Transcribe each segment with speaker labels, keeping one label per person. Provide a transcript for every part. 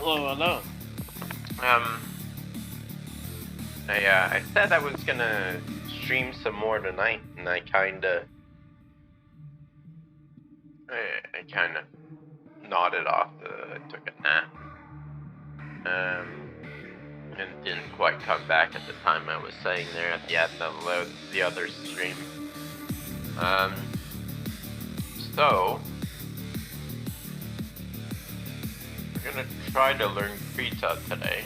Speaker 1: Hello, hello.
Speaker 2: Um, I said I was gonna stream some more tonight, and I kinda nodded off. I took a nap, and didn't quite come back at the time I was saying there at the end of the other stream. Um, so we're gonna try to learn Krita today.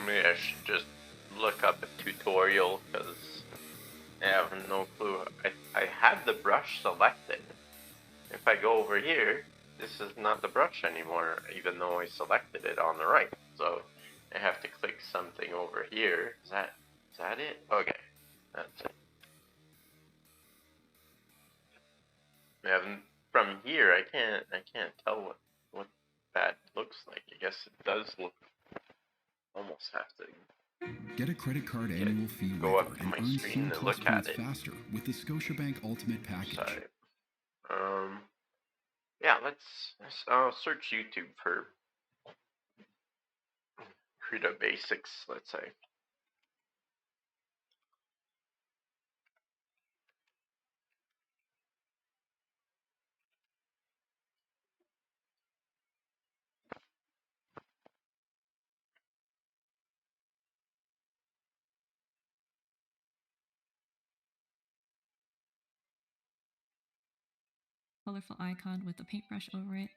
Speaker 2: I should just look up a tutorial because I have no clue. I have the brush selected. If I go over here, this is not the brush anymore, even though I selected it on the right. So I have to click something over here. Is that it? Okay, that's it. From here, I can't tell what that looks like. I guess it does look. Almost have to
Speaker 3: Get a credit card annual fee
Speaker 2: go
Speaker 3: waiver
Speaker 2: up to
Speaker 3: and
Speaker 2: my
Speaker 3: earn
Speaker 2: screen
Speaker 3: C
Speaker 2: to
Speaker 3: Plus
Speaker 2: look at
Speaker 3: points
Speaker 2: it.
Speaker 3: faster with the Scotiabank Ultimate Package.
Speaker 2: Sorry. Yeah, I'll search YouTube for Krita basics, let's say.
Speaker 4: Colorful icon with a paintbrush over it.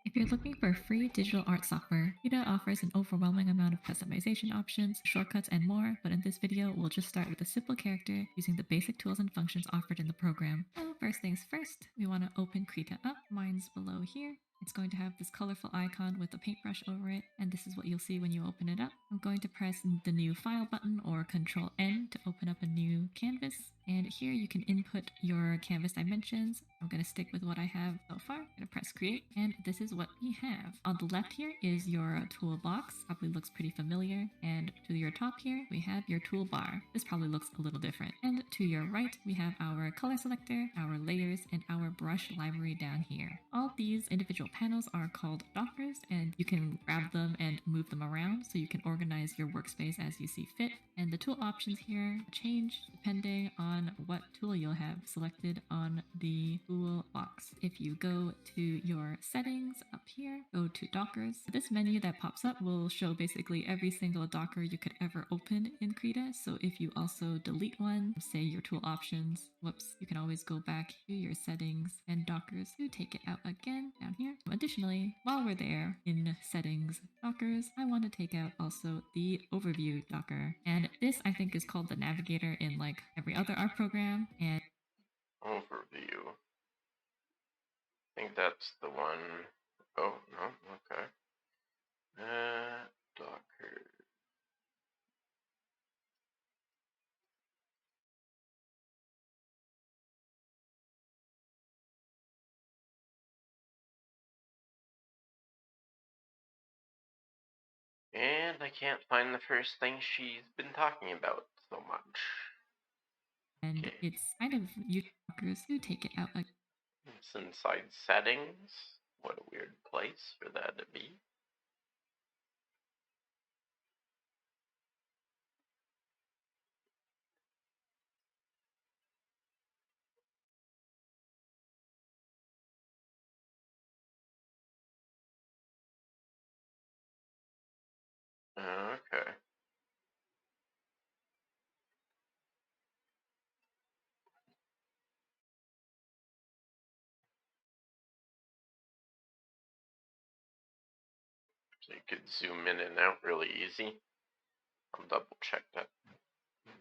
Speaker 4: If you're looking for free digital art software, Krita offers an overwhelming amount of customization options, shortcuts, and more, but in this video, we'll just start with a simple character using the basic tools and functions offered in the program. So first things first, we want to open Krita up. Mine's below here. It's going to have this colorful icon with a paintbrush over it, and this is what you'll see when you open it up. I'm going to press the new file button or Control N to open up a new canvas. And here you can input your canvas dimensions. I'm going to stick with what I have so far. I'm going to press create, and this is what we have. On the left here is your toolbox. Probably looks pretty familiar. And to your top here, we have your toolbar. This probably looks a little different. And to your right, we have our color selector, our layers, and our brush library down here. All these individual panels are called dockers, and you can grab them and move them around so you can organize your workspace as you see fit. And the tool options here change depending on what tool you'll have selected on the tool box. If you go to your settings up here, go to Dockers. This menu that pops up will show basically every single Docker you could ever open in Krita. So if you also delete one, say your tool options, whoops, you can always go back to your settings and Dockers to take it out again down here. Additionally, while we're there in settings, Dockers, I want to take out also the overview Docker. And this I think is called the navigator in like every other art program. And
Speaker 2: Overview. I think that's the one. Oh, no, okay. Docker. And I can't find the first thing she's been talking about so much.
Speaker 4: And
Speaker 2: okay.
Speaker 4: it's kind of you Dockers to take it out again.
Speaker 2: It's inside settings. What a weird place for that to be. Okay. So you could zoom in and out really easy. I'll double check that.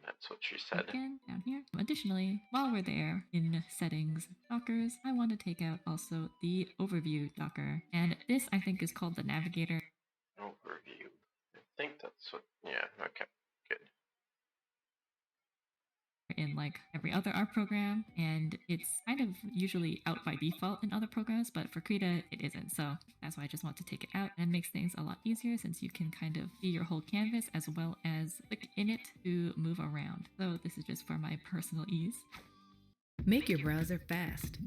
Speaker 2: That's what she said.
Speaker 4: Again, down here. Additionally, while we're there in settings, Dockers, I want to take out also the overview Docker. And this I think is called the navigator.
Speaker 2: Overview. I think that's what, yeah, okay, good.
Speaker 4: In like every other R program, and it's kind of usually out by default in other programs, but for Krita it isn't. So that's why I just want to take it out, and it makes things a lot easier since you can kind of see your whole canvas as well as click in it to move around. So this is just for my personal ease.
Speaker 1: Make your browser fast.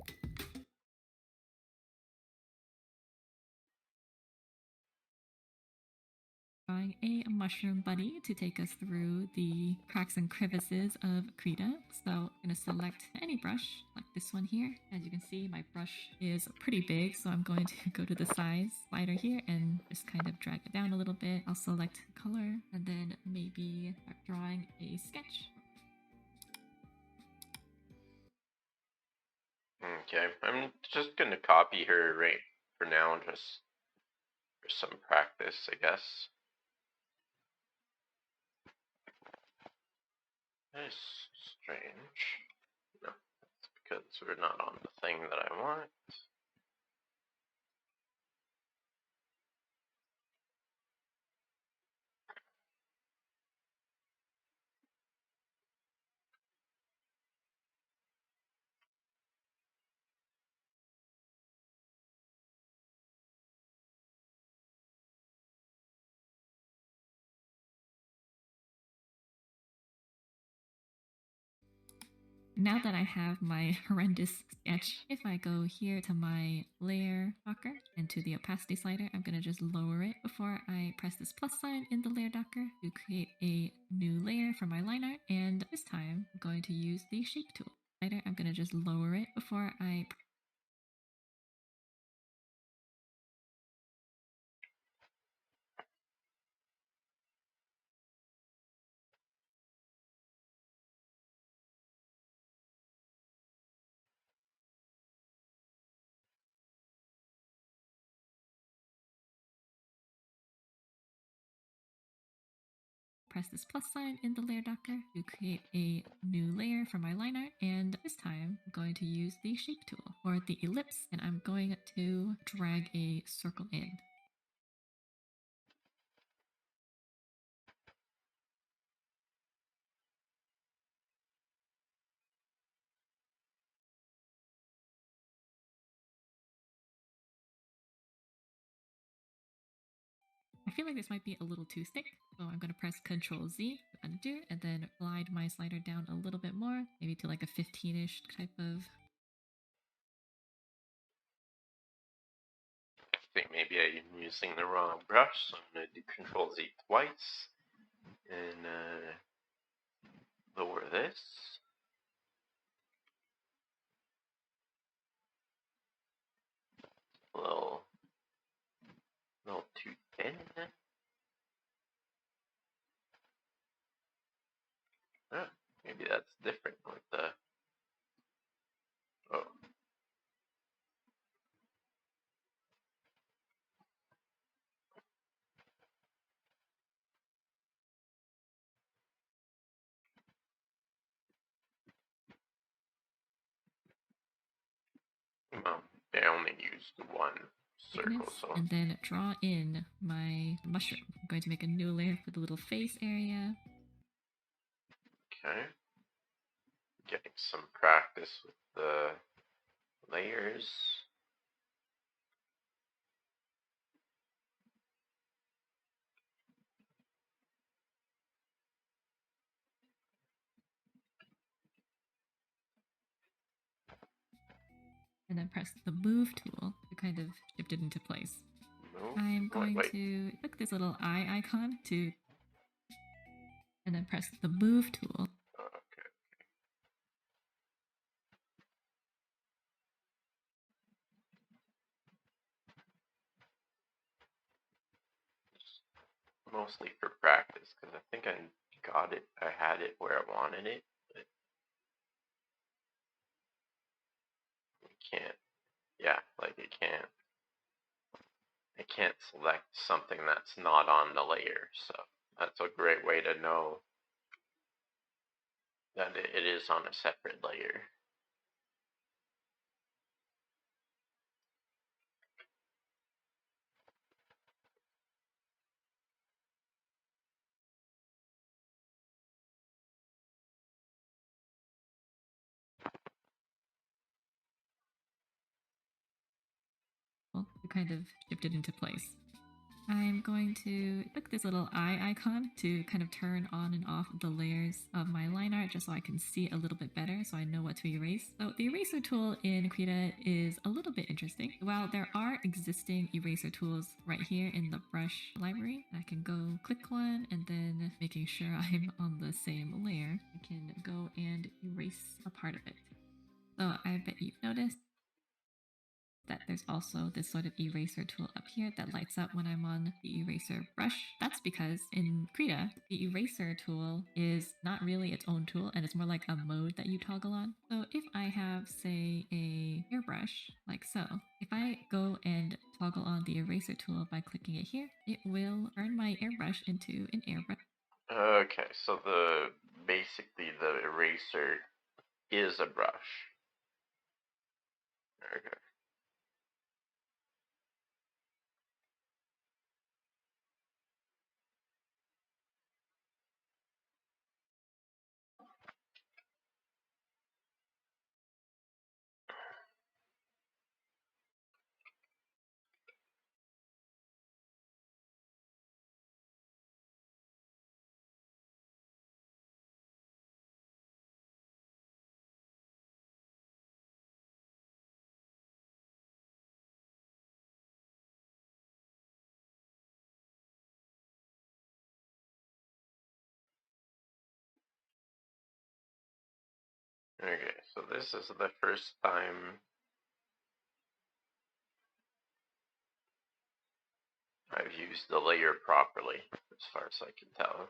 Speaker 4: Drawing a mushroom buddy to take us through the cracks and crevices of Krita. So I'm going to select any brush, like this one here. As you can see, my brush is pretty big, so I'm going to go to the size slider here and just kind of drag it down a little bit. I'll select color and then maybe start drawing a sketch.
Speaker 2: Okay, I'm just gonna copy her right for now, just for some practice, I guess. That's strange. No, that's because we're not on the thing that I want.
Speaker 4: Now that I have my horrendous sketch, if I go here to my layer docker and to the opacity slider, I'm going to just lower it before I press this plus sign in the layer docker to create a new layer for my line art. And this time I'm going to use the shape tool. I'm going to just lower it before I press this plus sign in the layer docker to create a new layer for my line art. And this time I'm going to use the shape tool or the ellipse, and I'm going to drag a circle in. I feel like this might be a little too thick, so I'm going to press Ctrl Z to undo and then glide my slider down a little bit more, maybe to like a 15-ish type of.
Speaker 2: I think maybe I'm using the wrong brush, so I'm gonna do Control Z twice and lower this. A little too thin. Oh, maybe that's different with the. Oh, well, I only used one circle, so.
Speaker 4: And then draw in my mushroom. I'm going to make a new layer for the little face area.
Speaker 2: Okay. Getting some practice with the layers.
Speaker 4: And then press the move tool to kind of shift it into place.
Speaker 2: Move.
Speaker 4: I'm going
Speaker 2: wait.
Speaker 4: to click this little eye icon to, and then press the move tool.
Speaker 2: Okay. Mostly for practice, because I think I got it. I had it where I wanted it, but I can't. Yeah, like I can't can't select something that's not on the layer, so that's a great way to know that it is on a separate layer.
Speaker 4: To kind of shift it into place. I'm going to click this little eye icon to kind of turn on and off the layers of my line art just so I can see a little bit better so I know what to erase. So the eraser tool in Krita is a little bit interesting. While there are existing eraser tools right here in the brush library, I can go click one and then making sure I'm on the same layer, I can go and erase a part of it. So I bet you've noticed that there's also this sort of eraser tool up here that lights up when I'm on the eraser brush. That's because in Krita, the eraser tool is not really its own tool and it's more like a mode that you toggle on. So if I have, say, a airbrush like so, if I go and toggle on the eraser tool by clicking it here, it will turn my airbrush into an airbrush.
Speaker 2: Okay, so basically the eraser is a brush. Okay. Okay, so this is the first time I've used the layer properly, as far as I can tell.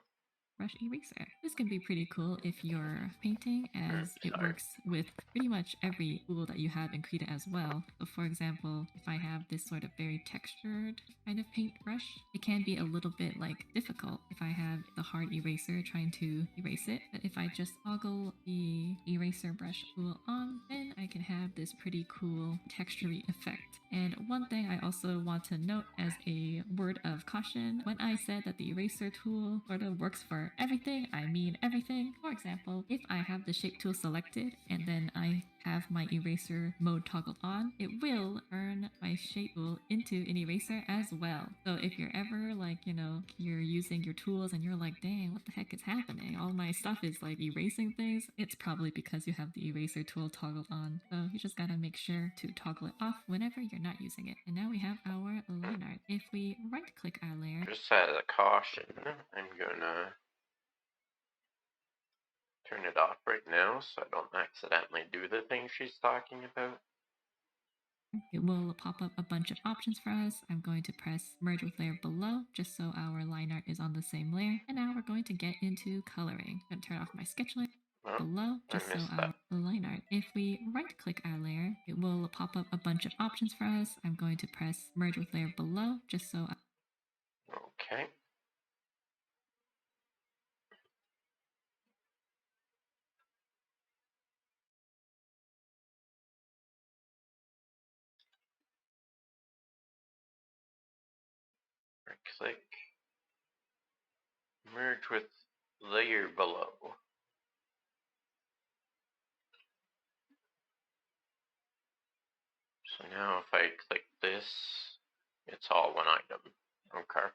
Speaker 4: Brush eraser. This can be pretty cool if you're painting, as it
Speaker 2: Sorry.
Speaker 4: works with pretty much every tool that you have in Krita as well. So for example, if I have this sort of very textured kind of paintbrush, it can be a little bit like difficult if I have the hard eraser trying to erase it. But if I just toggle the eraser brush tool on, then I can have this pretty cool textury effect. And one thing I also want to note as a word of caution, when I said that the eraser tool sort of works for everything, I mean everything. For example, if I have the shape tool selected and then I have my eraser mode toggled on, it will turn my shape tool into an eraser as well. So if you're ever like, you're using your tools and you're like, dang, what the heck is happening? All my stuff is like erasing things. It's probably because you have the eraser tool toggled on. So you just gotta make sure to toggle it off whenever you're not using it. And now we have our line art. If we right click our layer,
Speaker 2: Just as a caution, I'm gonna turn it off right now so I don't accidentally do the thing she's talking about.
Speaker 4: it will pop up a bunch of options for us. I'm going to press merge with layer below just so our line art is on the same layer. And now we're going to get into coloring. I'm going to turn off my sketch layer
Speaker 2: Oh,
Speaker 4: below just
Speaker 2: I
Speaker 4: so
Speaker 2: missed
Speaker 4: our line art. If we right click our layer, it will pop up a bunch of options for us. I'm going to press merge with layer below just so
Speaker 2: Okay. Right click. Merge with layer below. So now if I click this, it's all one item. Okay.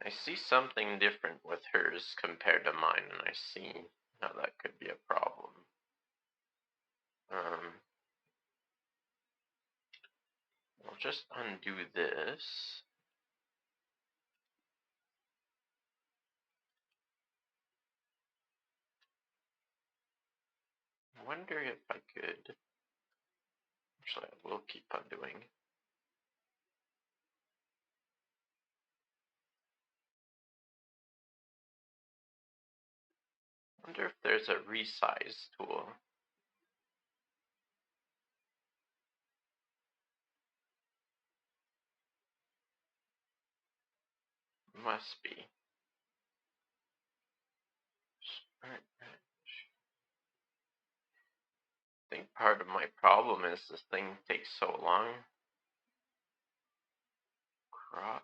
Speaker 2: I see something different with hers compared to mine, and I see how that could be a problem. I'll just undo this. I wonder if I could. Actually, I will keep undoing. I wonder if there's a resize tool. must be. I think part of my problem is this thing takes so long. Crop.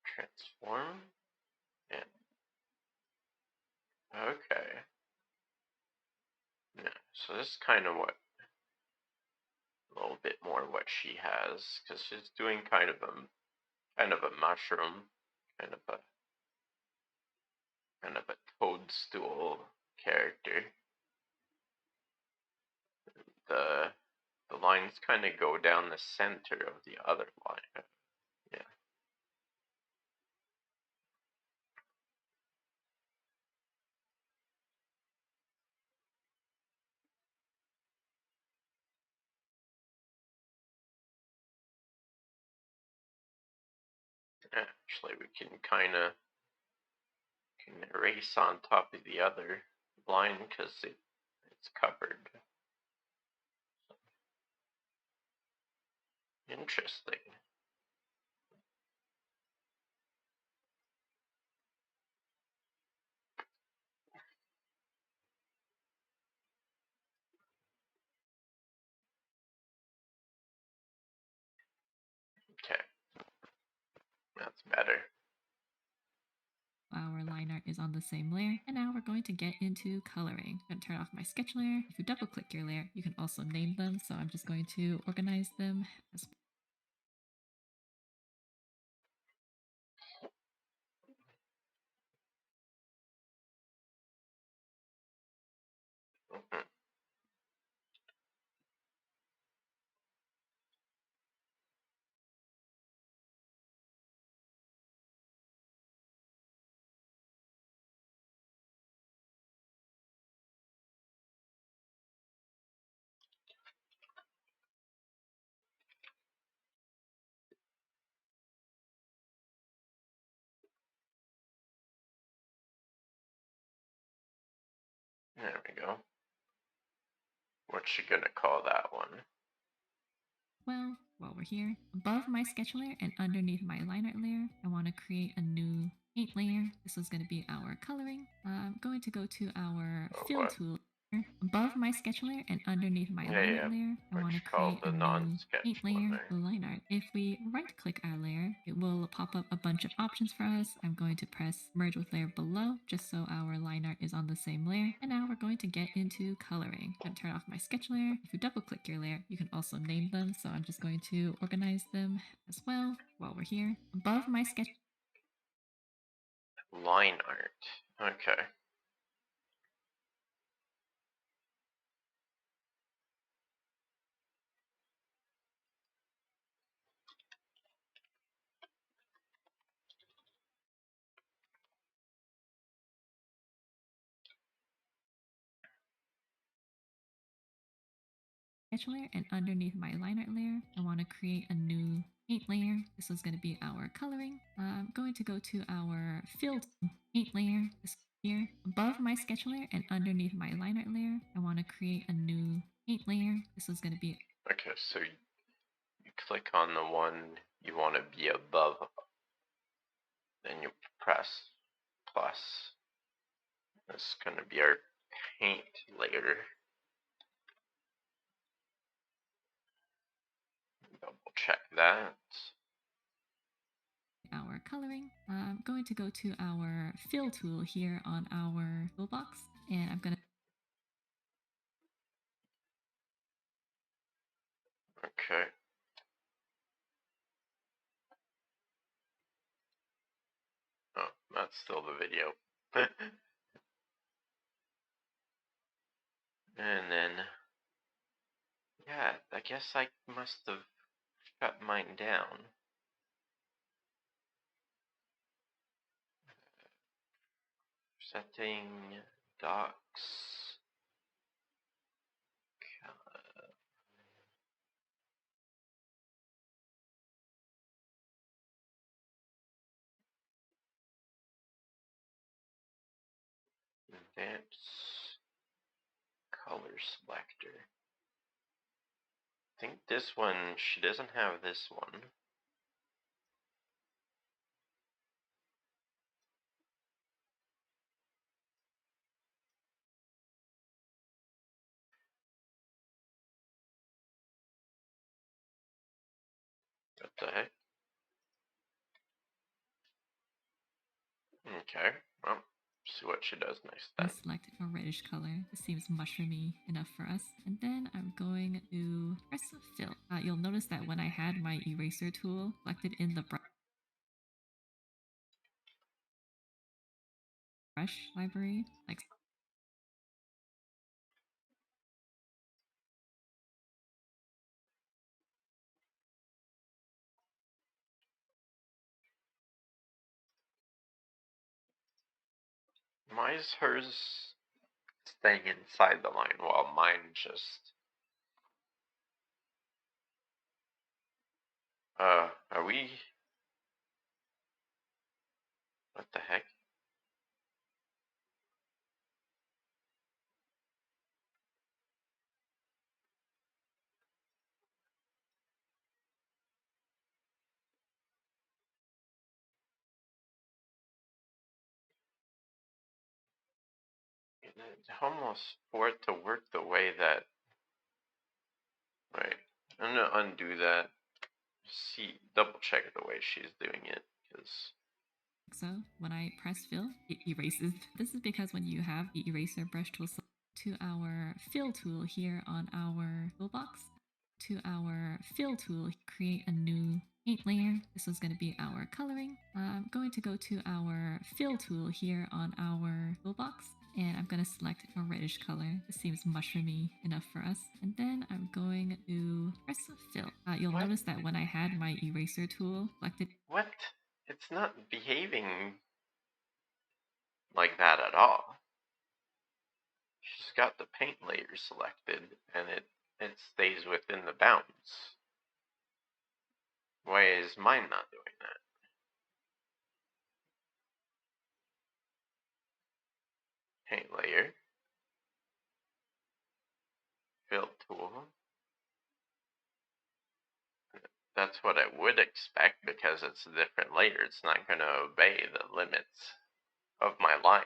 Speaker 2: Transform. Yeah. Okay. Yeah. So this is kind of what a little bit more what she has, because she's doing kind of a mushroom, kind of a toadstool character. The the lines kind of go down the center of the other line. Yeah. Actually, we can kind of erase on top of the other line because it's covered. Interesting. Okay, that's better.
Speaker 4: Our line art is on the same layer, and now we're going to get into coloring. I'm going to turn off my sketch layer. If you double click your layer, you can also name them, so I'm just going to organize them as
Speaker 2: Mhm. There we go. What's she gonna call that one?
Speaker 4: well. While we're here, above my sketch layer and underneath my line art layer, I want to create a new paint layer. This is going to be our coloring. I'm going to go to our
Speaker 2: Oh,
Speaker 4: fill
Speaker 2: what?
Speaker 4: tool. Above my sketch layer and underneath my line art layer, I
Speaker 2: What
Speaker 4: want
Speaker 2: you
Speaker 4: to
Speaker 2: call
Speaker 4: create
Speaker 2: the
Speaker 4: a new
Speaker 2: non-sketch
Speaker 4: paint
Speaker 2: one
Speaker 4: layer,
Speaker 2: there?
Speaker 4: line art. If we right click our layer, it will pop up a bunch of options for us. I'm going to press merge with layer below just so our line art is on the same layer. And now we're going to get into coloring. I'm going to turn off my sketch layer. If you double click your layer, you can also name them. So I'm just going to organize them as well while we're here. Above my sketch
Speaker 2: Line art. Okay.
Speaker 4: sketch layer and underneath my line art layer, I want to create a new paint layer. This is going to be our coloring. I'm going to go to our fill paint layer. This here above my sketch layer and underneath my line art layer, I want to create a new paint layer. This is going to be
Speaker 2: Okay, so you click on the one you want to be above, then you press plus. This is going to be our paint layer. Double check that.
Speaker 4: our coloring. I'm going to go to our fill tool here on our toolbox, and I'm going to
Speaker 2: Okay. Oh, that's still the video. And then, yeah, I guess I must have shut mine down. Setting docs. Advanced color selector. think this one, she doesn't have this one. What the heck? Okay, well, see what she does next
Speaker 4: I
Speaker 2: then.
Speaker 4: selected a reddish color. This seems mushroomy enough for us. And then I'm going to press fill. You'll notice that when I had my eraser tool selected in the brush library, like
Speaker 2: Why is hers staying inside the line while mine just... are we... What the heck? It's almost for it to work the way that... Right. I'm gonna undo that. See, double check the way she's doing it, because...
Speaker 4: so. When I press fill, it erases. This is because when you have the eraser brush tool to our fill tool here on our toolbox, to our fill tool, create a new paint layer. This is going to be our coloring. I'm going to go to our fill tool here on our toolbox, and I'm going to select a reddish color. This seems mushroomy enough for us. And then I'm going to press fill. You'll
Speaker 2: What?
Speaker 4: notice that when I had my eraser tool selected...
Speaker 2: What? It's not behaving like that at all. She's got the paint layer selected, and it stays within the bounds. Why is mine not doing that? Paint layer. Fill tool. That's what I would expect because it's a different layer. It's not going to obey the limits of my lines.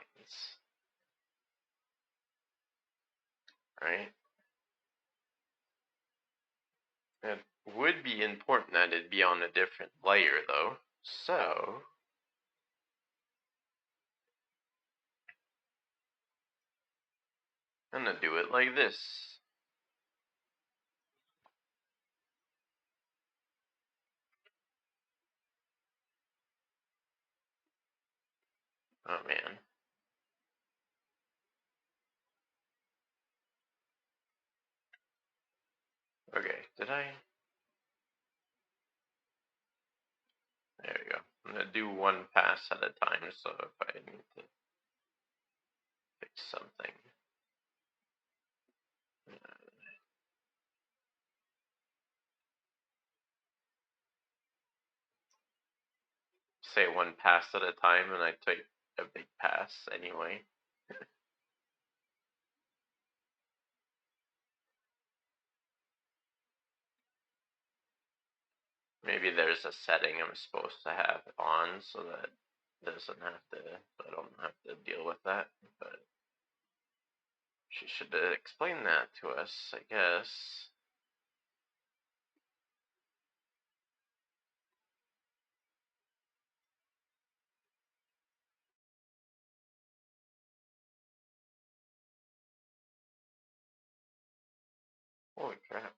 Speaker 2: Right? It would be important that it be on a different layer though. So I'm going to do it like this. Oh man. Okay, did I? There we go. I'm going to do one pass at a time, so if I need to fix something. Say one pass at a time, and I take a big pass anyway. Maybe there's a setting I'm supposed to have on so that doesn't have to, I don't have to deal with that, but she should explain that to us, I guess. Holy crap.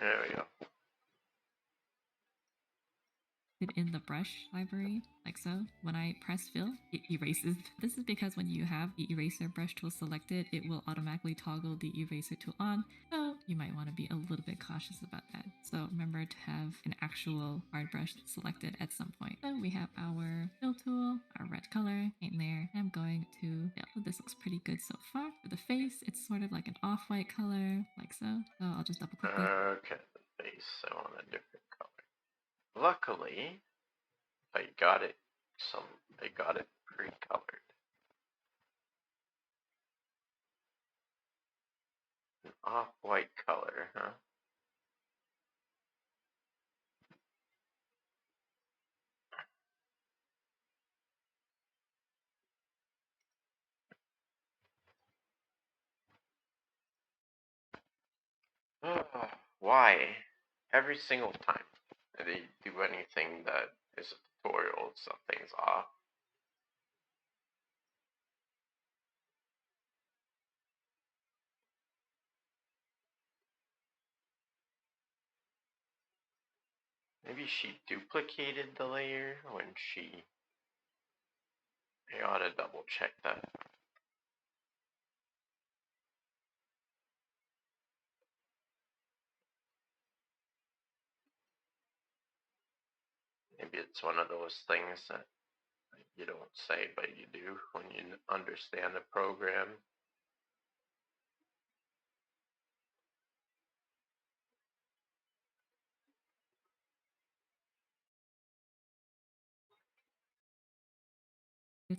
Speaker 2: There we go.
Speaker 4: In the brush library, like so. When I press fill, it erases. This is because when you have the eraser brush tool selected, it will automatically toggle the eraser tool on. So you might want to be a little bit cautious about that. So remember to have an actual hard brush selected at some point. So we have our fill tool, our red color, paint layer. I'm going to, yeah, this looks pretty good so far. For the face, it's sort of like an off-white color, like so. So I'll just double click this.
Speaker 2: Okay, the face, I want a different color. Luckily, I got it pre-colored. An off-white color, huh? Why? Every single time they do anything that is a tutorial, something's off. Maybe she duplicated the layer when she... I ought to double check that. Maybe it's one of those things that you don't say, but you do when you understand the program.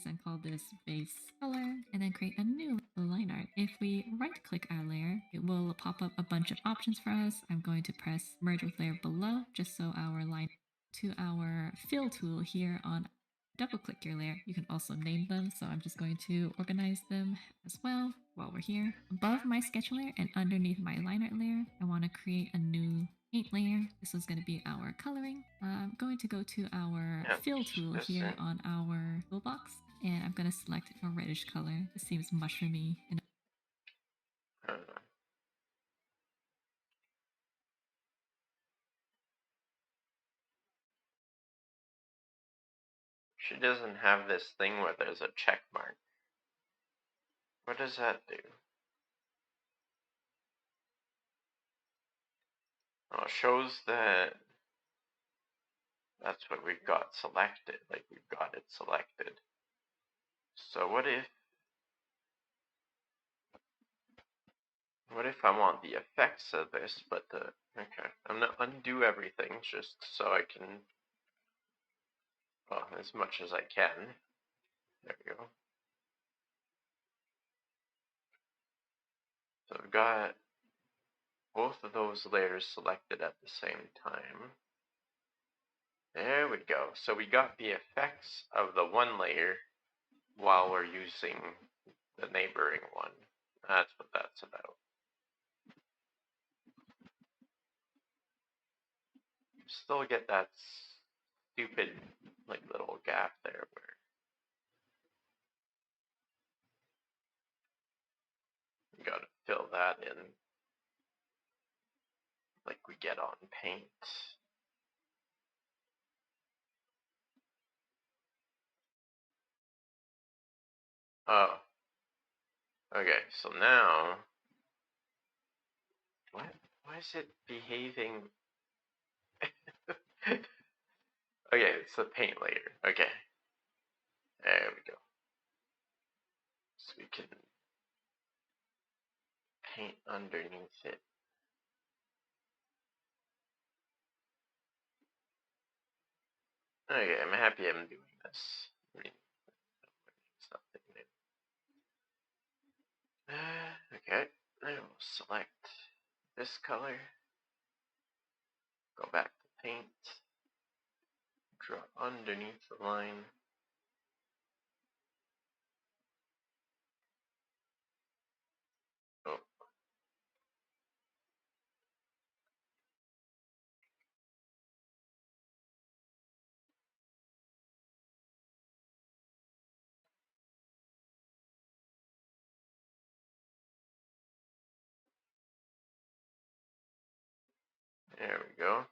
Speaker 4: And call this base color and then create a new line art. If we right click our layer, it will pop up a bunch of options for us. I'm going to press merge with layer below just so our line to our fill tool here on double click your layer. You can also name them, so I'm just going to organize them as well while we're here. Above my sketch layer and underneath my line art layer, I want to create a new paint layer. This is going to be our coloring. I'm going to go to our fill tool here on our toolbox, and I'm going to select a reddish color. This seems mushroomy.
Speaker 2: She doesn't have this thing where there's a check mark. What does that do? Oh, it shows that that's what we've got selected, like we've got it selected. So what if I want the effects of this, but okay, I'm gonna undo everything just so I can, well, as much as I can. There we go. So I've got both of those layers selected at the same time. There we go. So we got the effects of the one layer while we're using the neighboring one. That's what that's about. Still get that stupid like little gap there where you gotta fill that in like we get on paint. Oh. Okay, so now what? Why is it behaving? Okay, it's the paint layer. Okay. There we go. So we can paint underneath it. Okay, I'm happy I'm doing this. I mean, something new. Okay, I will select this color. Go back to paint. Draw underneath the line. Oh. There we go.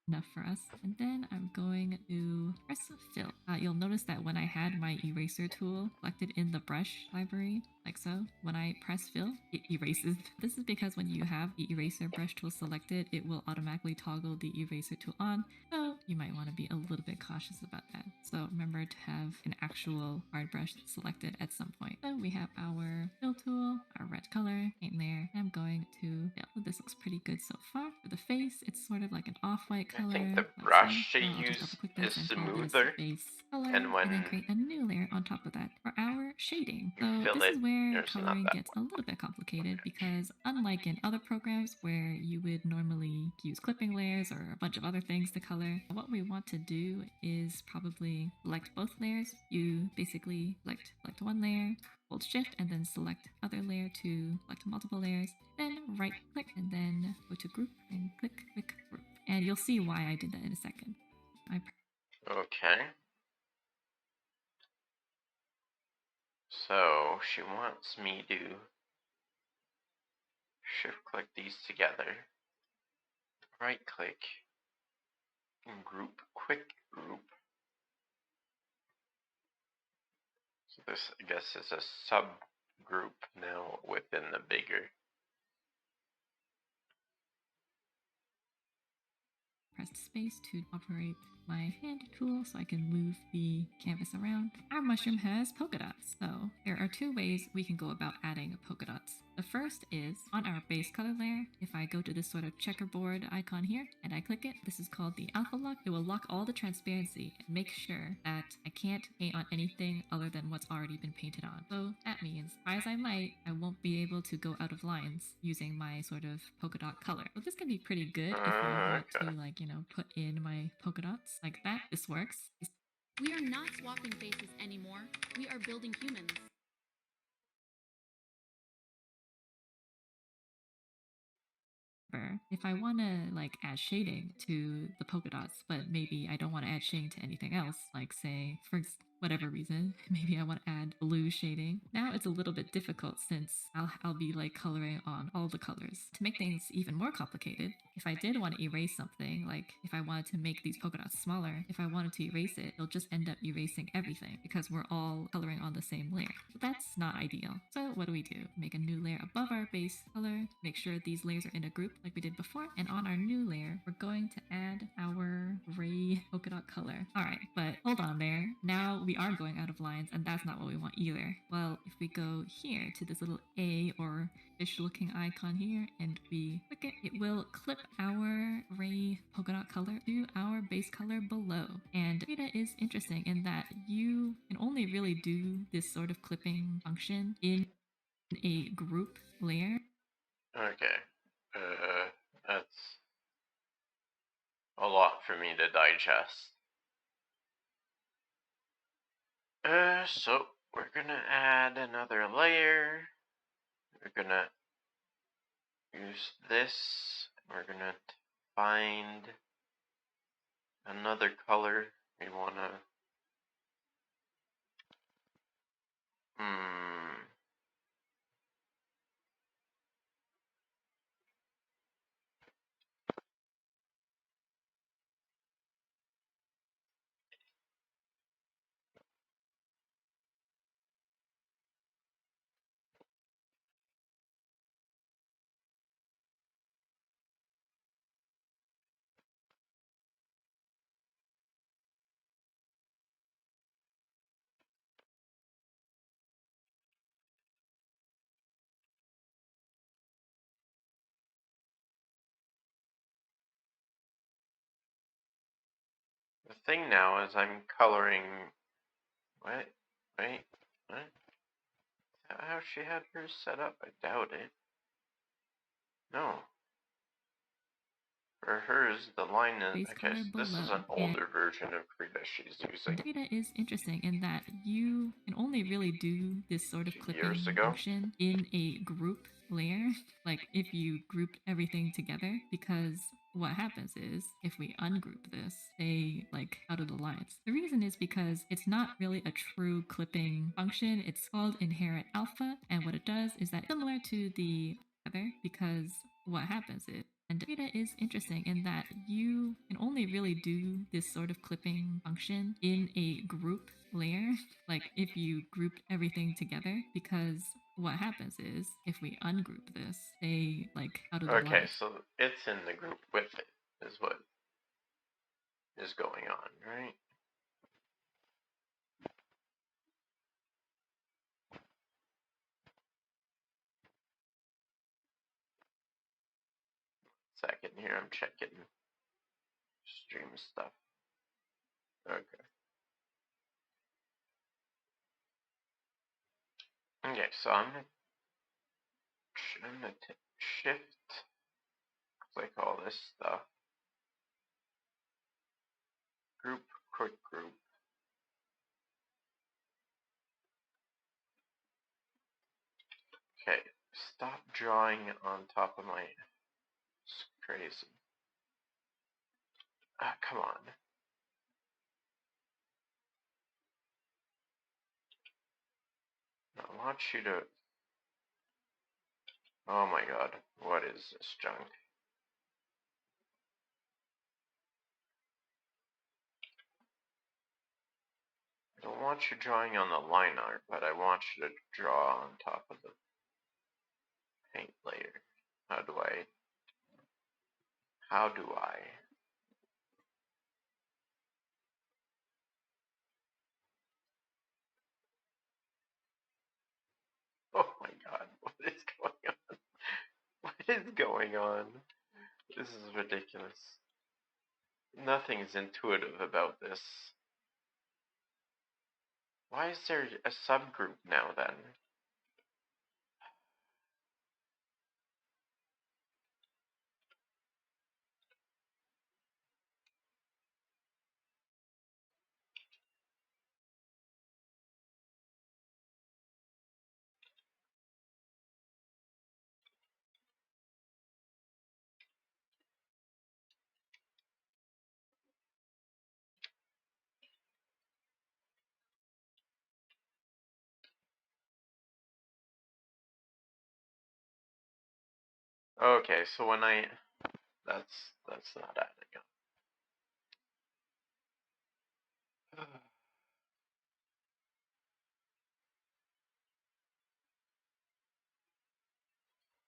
Speaker 4: Enough for us. And then I'm going to press fill. You'll notice that when I had my eraser tool selected in the brush library, like so, when I press fill, it erases. This is because when you have the eraser brush tool selected, it will automatically toggle the eraser tool on. So you might want to be a little bit cautious about that. So remember to have an actual hard brush selected at some point. So we have our fill tool, our red color, paint layer. I'm going to fill. This looks pretty good so far. For the face, it's sort of like an off-white color.
Speaker 2: I think the
Speaker 4: like
Speaker 2: brush
Speaker 4: so.
Speaker 2: they
Speaker 4: I'll just
Speaker 2: use
Speaker 4: double click
Speaker 2: is
Speaker 4: this and call this
Speaker 2: smoother,
Speaker 4: base color,
Speaker 2: and when
Speaker 4: then create a new layer on top of that for our shading.
Speaker 2: you
Speaker 4: So
Speaker 2: fill
Speaker 4: this
Speaker 2: it,
Speaker 4: is where
Speaker 2: there's not
Speaker 4: coloring
Speaker 2: that
Speaker 4: gets a little bit complicated because unlike in other programs where you would normally use clipping layers or a bunch of other things to color, what we want to do is probably select both layers. You basically select one layer, hold shift, and then select other layer to select multiple layers, then right click and then go to group and click group. And you'll see why I did that in a second.
Speaker 2: Okay. So she wants me to shift click these together, right click, and group, quick group. So this, I guess, is a subgroup now within the bigger.
Speaker 4: Press space to operate my hand tool so I can move the canvas around. Our mushroom has polka dots, so there are two ways we can go about adding polka dots. The first is on our base color layer. If I go to this sort of checkerboard icon here and I click it, this is called the alpha lock. It will lock all the transparency and make sure that I can't paint on anything other than what's already been painted on. So that means, try as I might, I won't be able to go out of lines using my sort of polka dot color. So this can be pretty good if you want
Speaker 2: Okay.
Speaker 4: to, like, you know, put in my polka dots like that. This works.
Speaker 5: We are not swapping faces anymore. We are building humans.
Speaker 4: If I want to like add shading to the polka dots, but maybe I don't want to add shading to anything else, like say for whatever reason, maybe I want to add blue shading. Now it's a little bit difficult since I'll be like coloring on all the colors. To make things even more complicated, if I did want to erase something, like if I wanted to make these polka dots smaller, if I wanted to erase it, it'll just end up erasing everything because we're all coloring on the same layer. But that's not ideal. So what do? Make a new layer above our base color, make sure these layers are in a group like we did before, and on our new layer, we're going to add our gray polka dot color. All right, but hold on there. Now we are going out of lines, and that's not what we want either. Well, if we go here to this little A or fish looking icon here and we click it, it will clip our gray polka dot color to our base color below. And Krita is interesting in that you can only really do this sort of clipping function in a group layer.
Speaker 2: Okay. That's a lot for me to digest. So we're gonna add another layer. We're gonna use this. We're gonna find another color. We wanna. The thing now is I'm coloring. What? Wait. What? Is that how she had hers set up? I doubt it. No. For hers, the line is.
Speaker 4: Base
Speaker 2: Okay,
Speaker 4: color
Speaker 2: so this is
Speaker 4: below.
Speaker 2: an older version of Krita she's using.
Speaker 4: Krita is interesting in that you can only really do this sort of clipping
Speaker 2: Years ago?
Speaker 4: function in a group layer, like if you grouped everything together, because what happens is if we ungroup this, they like out of the lines. The reason is because it's not really a true clipping function. It's called inherit alpha, and what it does is that similar to the other, because what happens is And Krita is interesting in that you can only really do this sort of clipping function in a group layer, like if you grouped everything together, because what happens is if we ungroup this, say like out of the
Speaker 2: Okay,
Speaker 4: black.
Speaker 2: so it's in the group with it, is what is going on, right? Second here, I'm checking stream stuff. Okay. Okay, so I'm gonna shift, click all this stuff. Group, quick group. Okay, stop drawing on top of my. It's crazy. Ah, come on. I want you to. Oh my god, what is this junk? I don't want you drawing on the line art, but I want you to draw on top of the paint layer. How do I? How do I? Oh my god, what is going on? What is going on? This is ridiculous. Nothing is intuitive about this. Why is there a subgroup now then? Okay, so when I that's not adding up.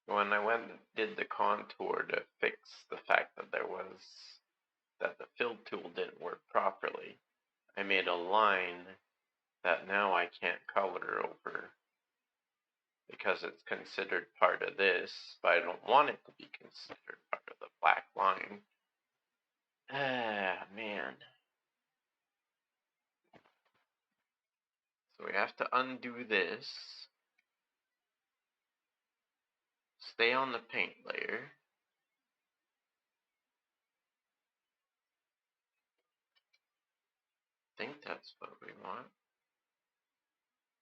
Speaker 2: When I went and did the contour to fix the fact that the fill tool didn't work properly, I made a line that now I can't color over because it's considered part of this, but I don't want it to be considered part of the black line. Ah, man. So we have to undo this, stay on the paint layer. I think that's what we want.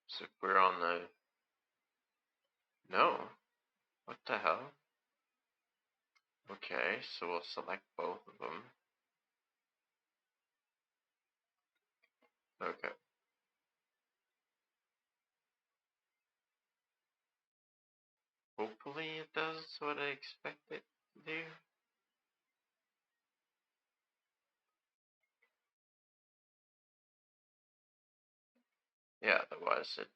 Speaker 2: So if we're on the... No. What the hell? Okay, so we'll select both of them. Okay. Hopefully it does what I expect it to do. Yeah, otherwise it'd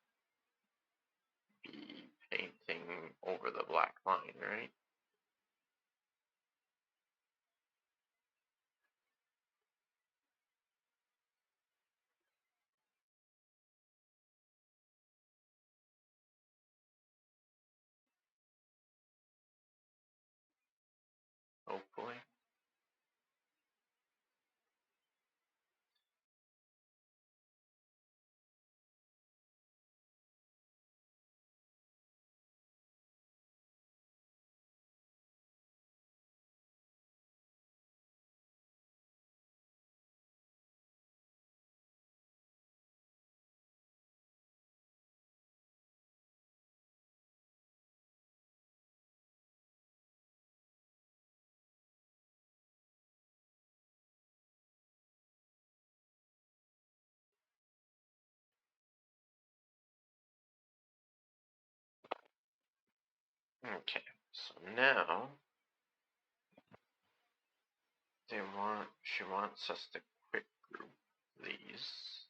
Speaker 2: be painting over the black line, right? Hopefully. Okay, so now She wants us to quick group these.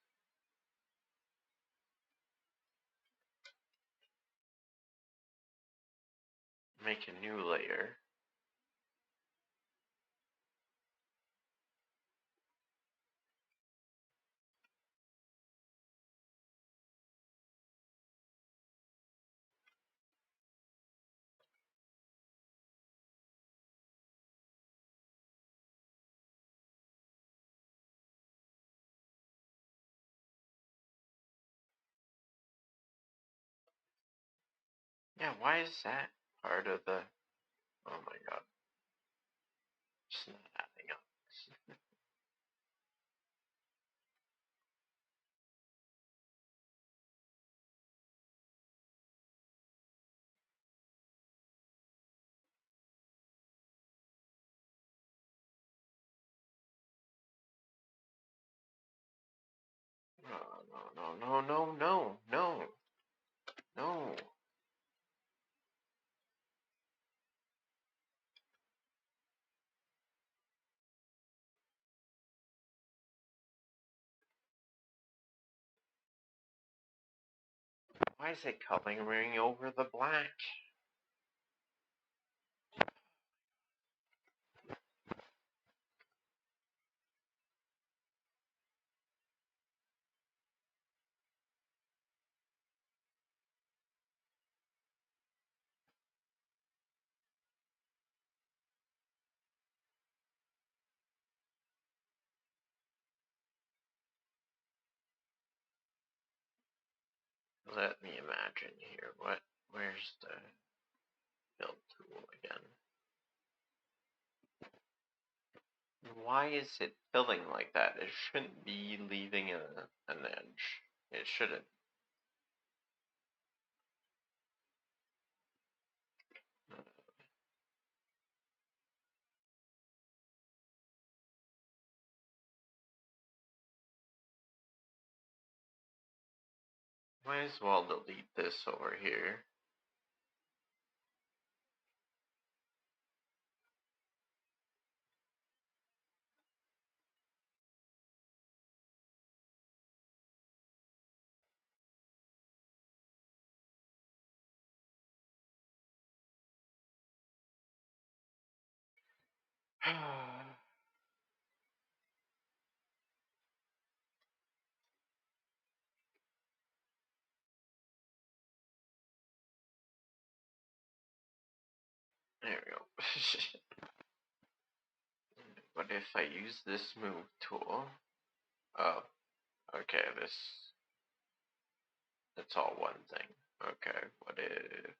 Speaker 2: Make a new layer. Yeah, why is that part of the... Oh my god. It's not adding up. No. Why is it coloring over the black? Let me imagine here. Where's the build tool again? Why is it filling like that? It shouldn't be leaving an edge. It shouldn't. Might as well delete this over here. There we go. What if I use this move tool? Oh, okay, it's all one thing. Okay, what if...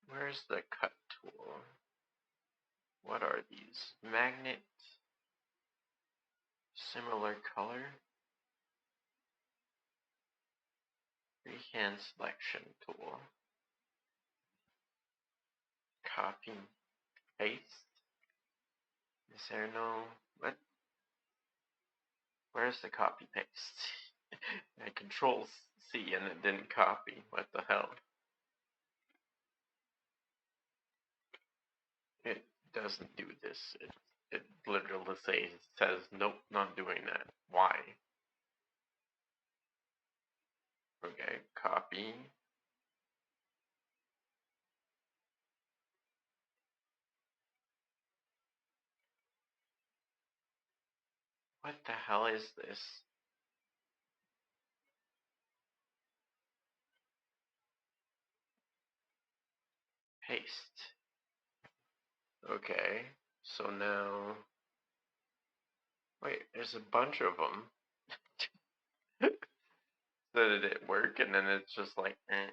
Speaker 2: Where's the cut tool? What are these? Magnet? Similar color? Freehand selection tool. Copy, paste? Is there no... What? Where's the copy paste? I control C and it didn't copy. What the hell? It doesn't do this. It literally says, nope, not doing that. Why? Okay, copy. What the hell is this? Paste. Okay, so now... Wait, there's a bunch of them. So did it work? And then it's just like, eh.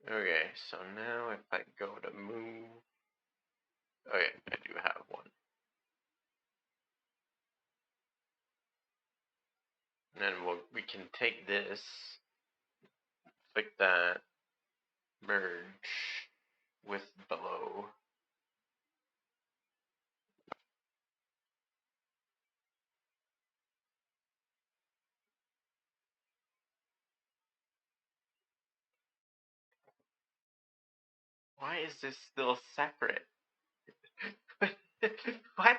Speaker 2: Okay, so now if I go to move... Okay, I do have one. And then we can take this, click that, merge with below. Why is this still separate? What?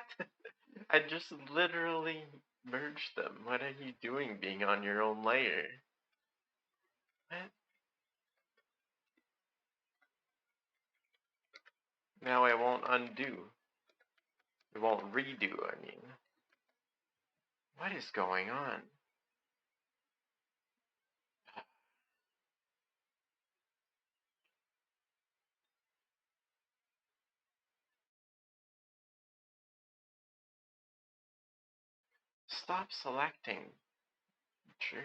Speaker 2: I just literally merged them. What are you doing being on your own layer? What? Now it won't undo. It won't redo, I mean. What is going on? Stop selecting, jerk.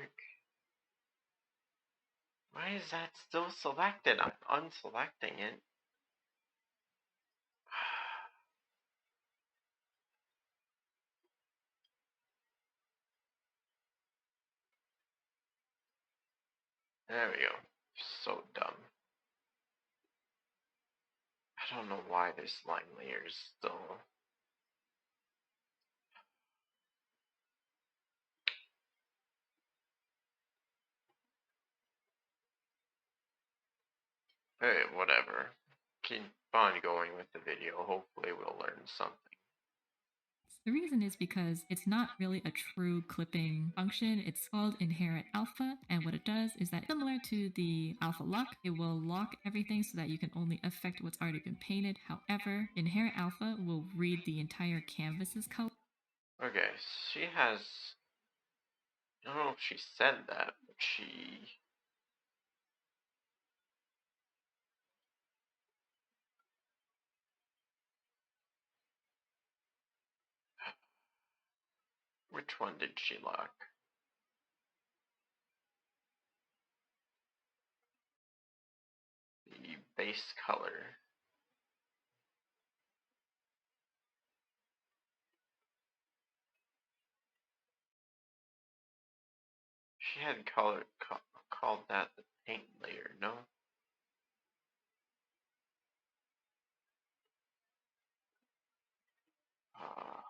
Speaker 2: Why is that still selected? I'm unselecting it. There we go. So dumb. I don't know why this line layer is still... Hey, whatever. Keep on going with the video. Hopefully we'll learn something.
Speaker 4: The reason is because it's not really a true clipping function. It's called inherit alpha, and what it does is that similar to the alpha lock, it will lock everything so that you can only affect what's already been painted. However, inherit alpha will read the entire canvas's color.
Speaker 2: Okay, she has... I don't know if she said that, but she... Which one did she lock? The base color. She had called that the paint layer, no? Uh,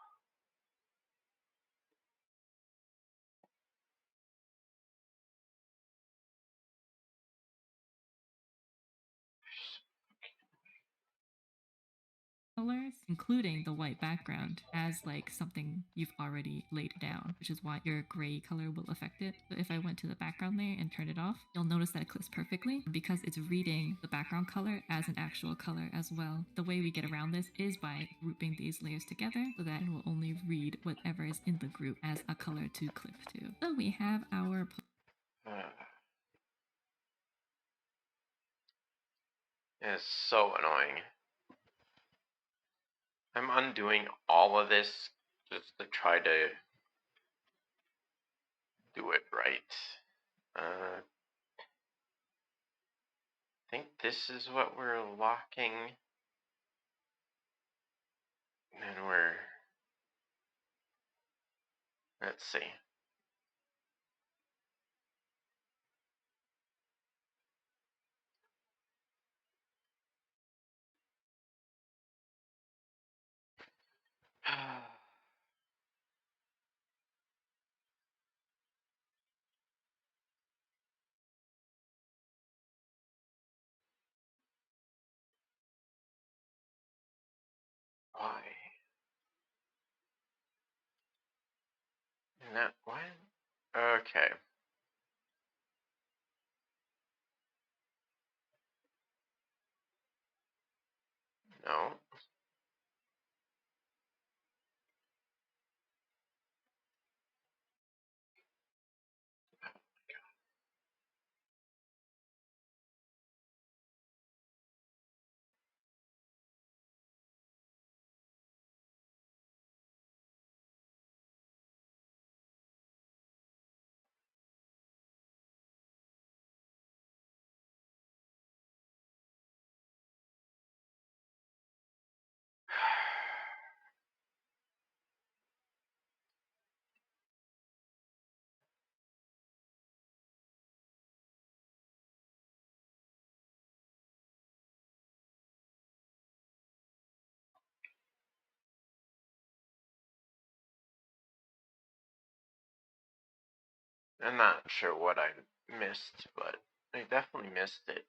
Speaker 4: Colors, including the white background, as like something you've already laid down, which is why your gray color will affect it. So if I went to the background layer and turned it off, you'll notice that it clips perfectly because it's reading the background color as an actual color as well. The way we get around this is by grouping these layers together so that it will only read whatever is in the group as a color to clip to. So we have our
Speaker 2: it's so annoying. I'm undoing all of this just to try to do it right. I think this is what we're locking. And we're... Let's see. Why? And that what? Okay. No. I'm not sure what I missed, but I definitely missed it.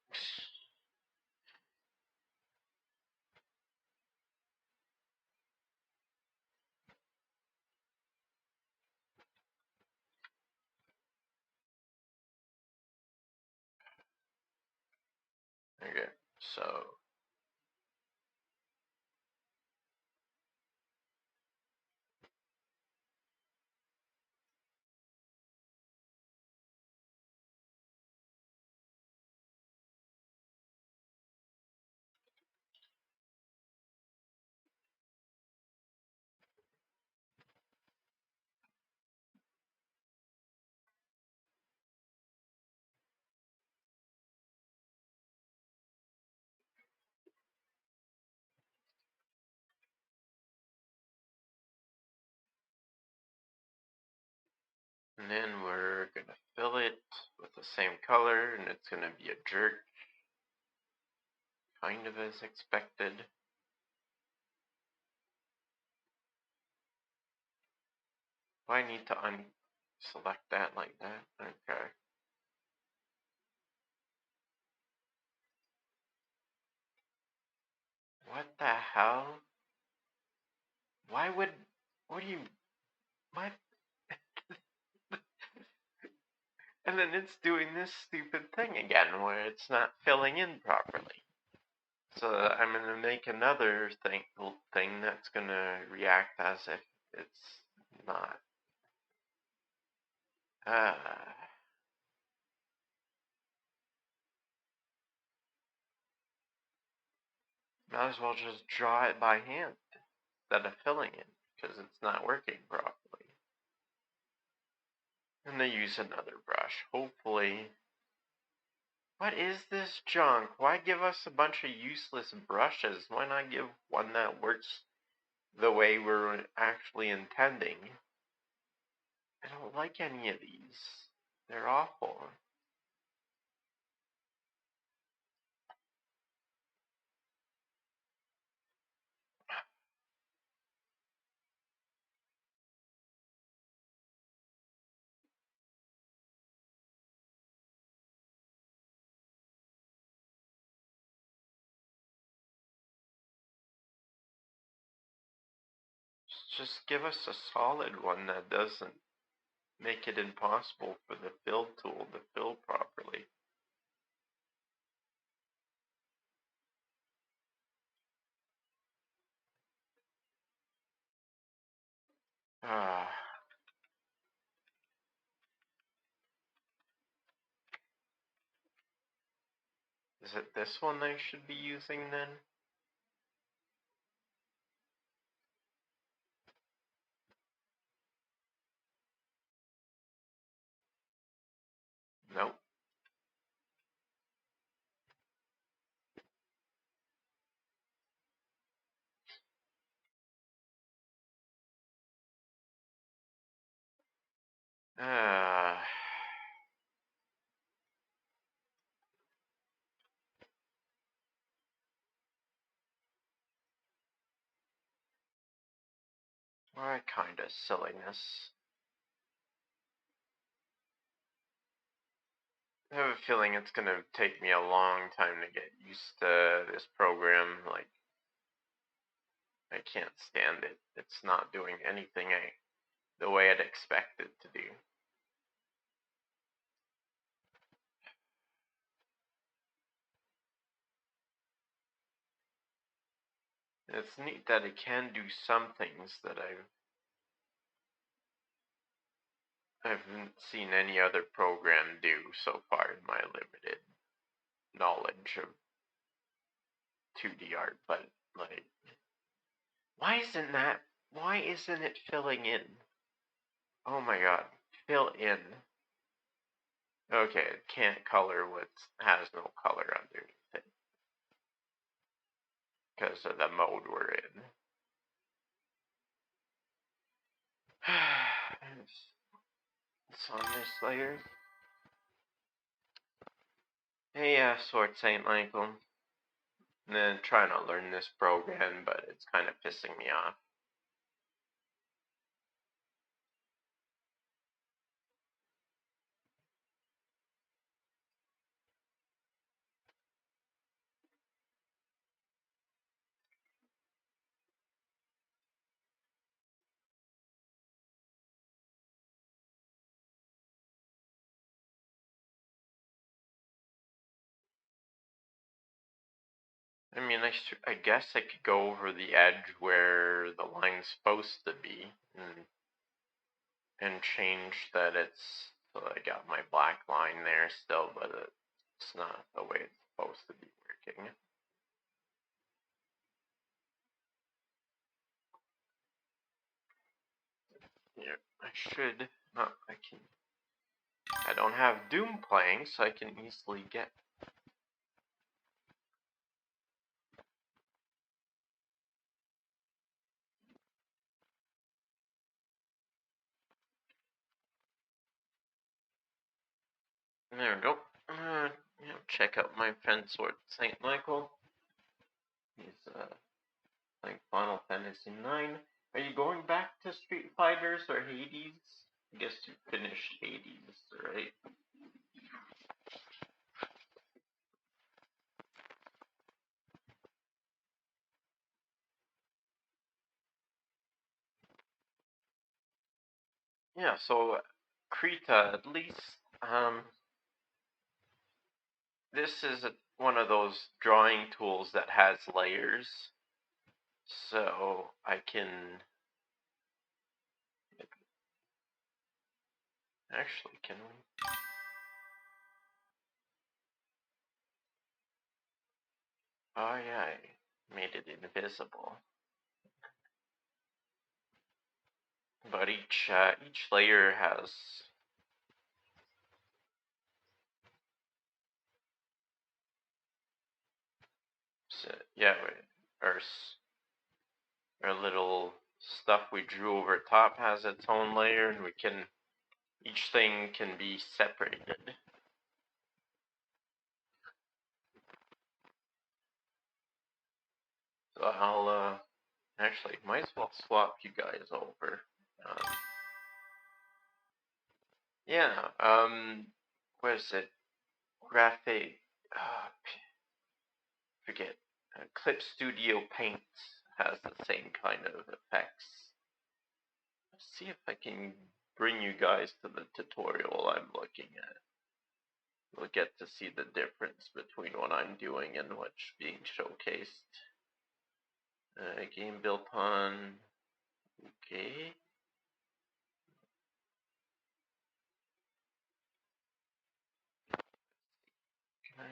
Speaker 2: Okay, so and then we're gonna fill it with the same color, and it's gonna be a jerk, kind of as expected. Do I need to unselect that like that? Okay. What the hell? Why would... What do you... What? And then it's doing this stupid thing again where it's not filling in properly. So I'm gonna make another thing that's gonna react as if it's not. Might as well just draw it by hand instead of filling it, because it's not working properly. And then use another brush. Hopefully... What is this junk? Why give us a bunch of useless brushes? Why not give one that works the way we're actually intending? I don't like any of these. They're awful. Just give us a solid one that doesn't make it impossible for the fill tool to fill properly. Ah. Is it this one I should be using then? Nope. Ah. What kind of silliness? I have a feeling it's gonna take me a long time to get used to this program. Like, I can't stand it. It's not doing anything the way I'd expect it to do. It's neat that it can do some things that I haven't seen any other program do so far in my limited knowledge of 2D art, but like, why isn't it filling in? Oh my god, fill in. Okay, it can't color what has no color underneath it because of the mode we're in. It's on this layer. Hey, Sword Saint Michael. And then trying to learn this program, but it's kind of pissing me off. I mean, I guess I could go over the edge where the line's supposed to be and change that it's, so I got my black line there still, but it's not the way it's supposed to be working. Here, I should, not, I don't have Doom playing, so I can easily get. There we go. Check out my friend Sword Saint Michael. He's playing Final Fantasy IX. Are you going back to Street Fighters or Hades? I guess you finished Hades, right? Yeah, so Krita, at least, this is one of those drawing tools that has layers, so I can actually, can we? Oh yeah, I made it invisible. But each layer has, yeah, our little stuff we drew over top has its own layer, and each thing can be separated. So I'll actually might as well swap you guys over. Yeah, what is it? Graphic, forget. Clip Studio Paint has the same kind of effects. Let's see if I can bring you guys to the tutorial I'm looking at. We'll get to see the difference between what I'm doing and what's being showcased. Game built on, okay. Can I?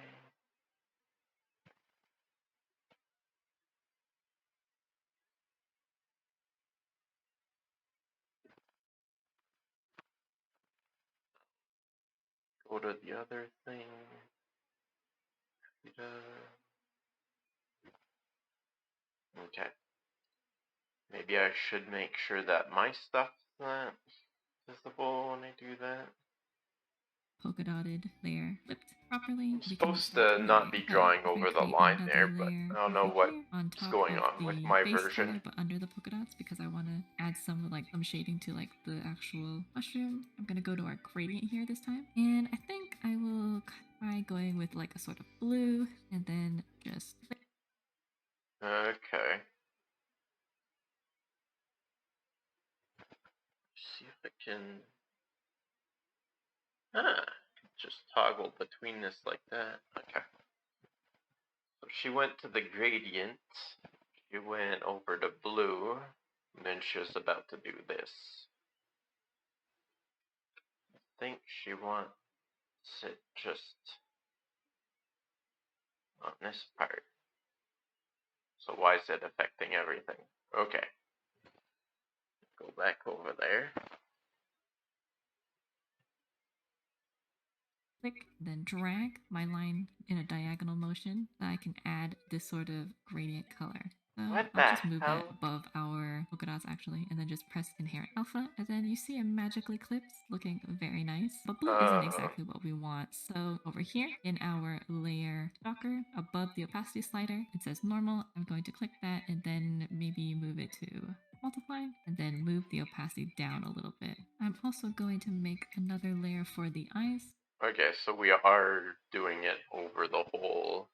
Speaker 2: Go to the other thing. Okay. Maybe I should make sure that my stuff's not visible when I do that.
Speaker 4: Polka dotted layer flipped properly.
Speaker 2: I'm
Speaker 4: We can
Speaker 2: supposed
Speaker 4: start
Speaker 2: to not
Speaker 4: layering.
Speaker 2: be
Speaker 4: So
Speaker 2: drawing
Speaker 4: if we
Speaker 2: over the
Speaker 4: create
Speaker 2: line
Speaker 4: another
Speaker 2: there, but
Speaker 4: layer
Speaker 2: I don't know
Speaker 4: over
Speaker 2: what's
Speaker 4: here on top
Speaker 2: going
Speaker 4: of
Speaker 2: on with
Speaker 4: the
Speaker 2: my
Speaker 4: base
Speaker 2: version.
Speaker 4: color, but under the polka dots, because I want to add some shading to like the actual mushroom. I'm gonna go to our gradient here this time, and I think I will try going with like a sort of blue, and then just.
Speaker 2: Okay. See if I can. Just toggle between this like that. Okay. So she went to the gradient. She went over to blue. And then she was about to do this. I think she wants it just on this part. So why is it affecting everything? Okay. Go back over there.
Speaker 4: Click, then drag my line in a diagonal motion so I can add this sort of gradient color. So
Speaker 2: What
Speaker 4: I'll
Speaker 2: the
Speaker 4: just move
Speaker 2: hell?
Speaker 4: it above our polka dots actually, and then just press inherit alpha, and then you see it magically clips, looking very nice. But blue isn't exactly what we want. So over here in our layer stalker, above the opacity slider, it says normal. I'm going to click that and then maybe move it to multiply, and then move the opacity down a little bit. I'm also going to make another layer for the eyes.
Speaker 2: Okay, so we are doing it over the whole,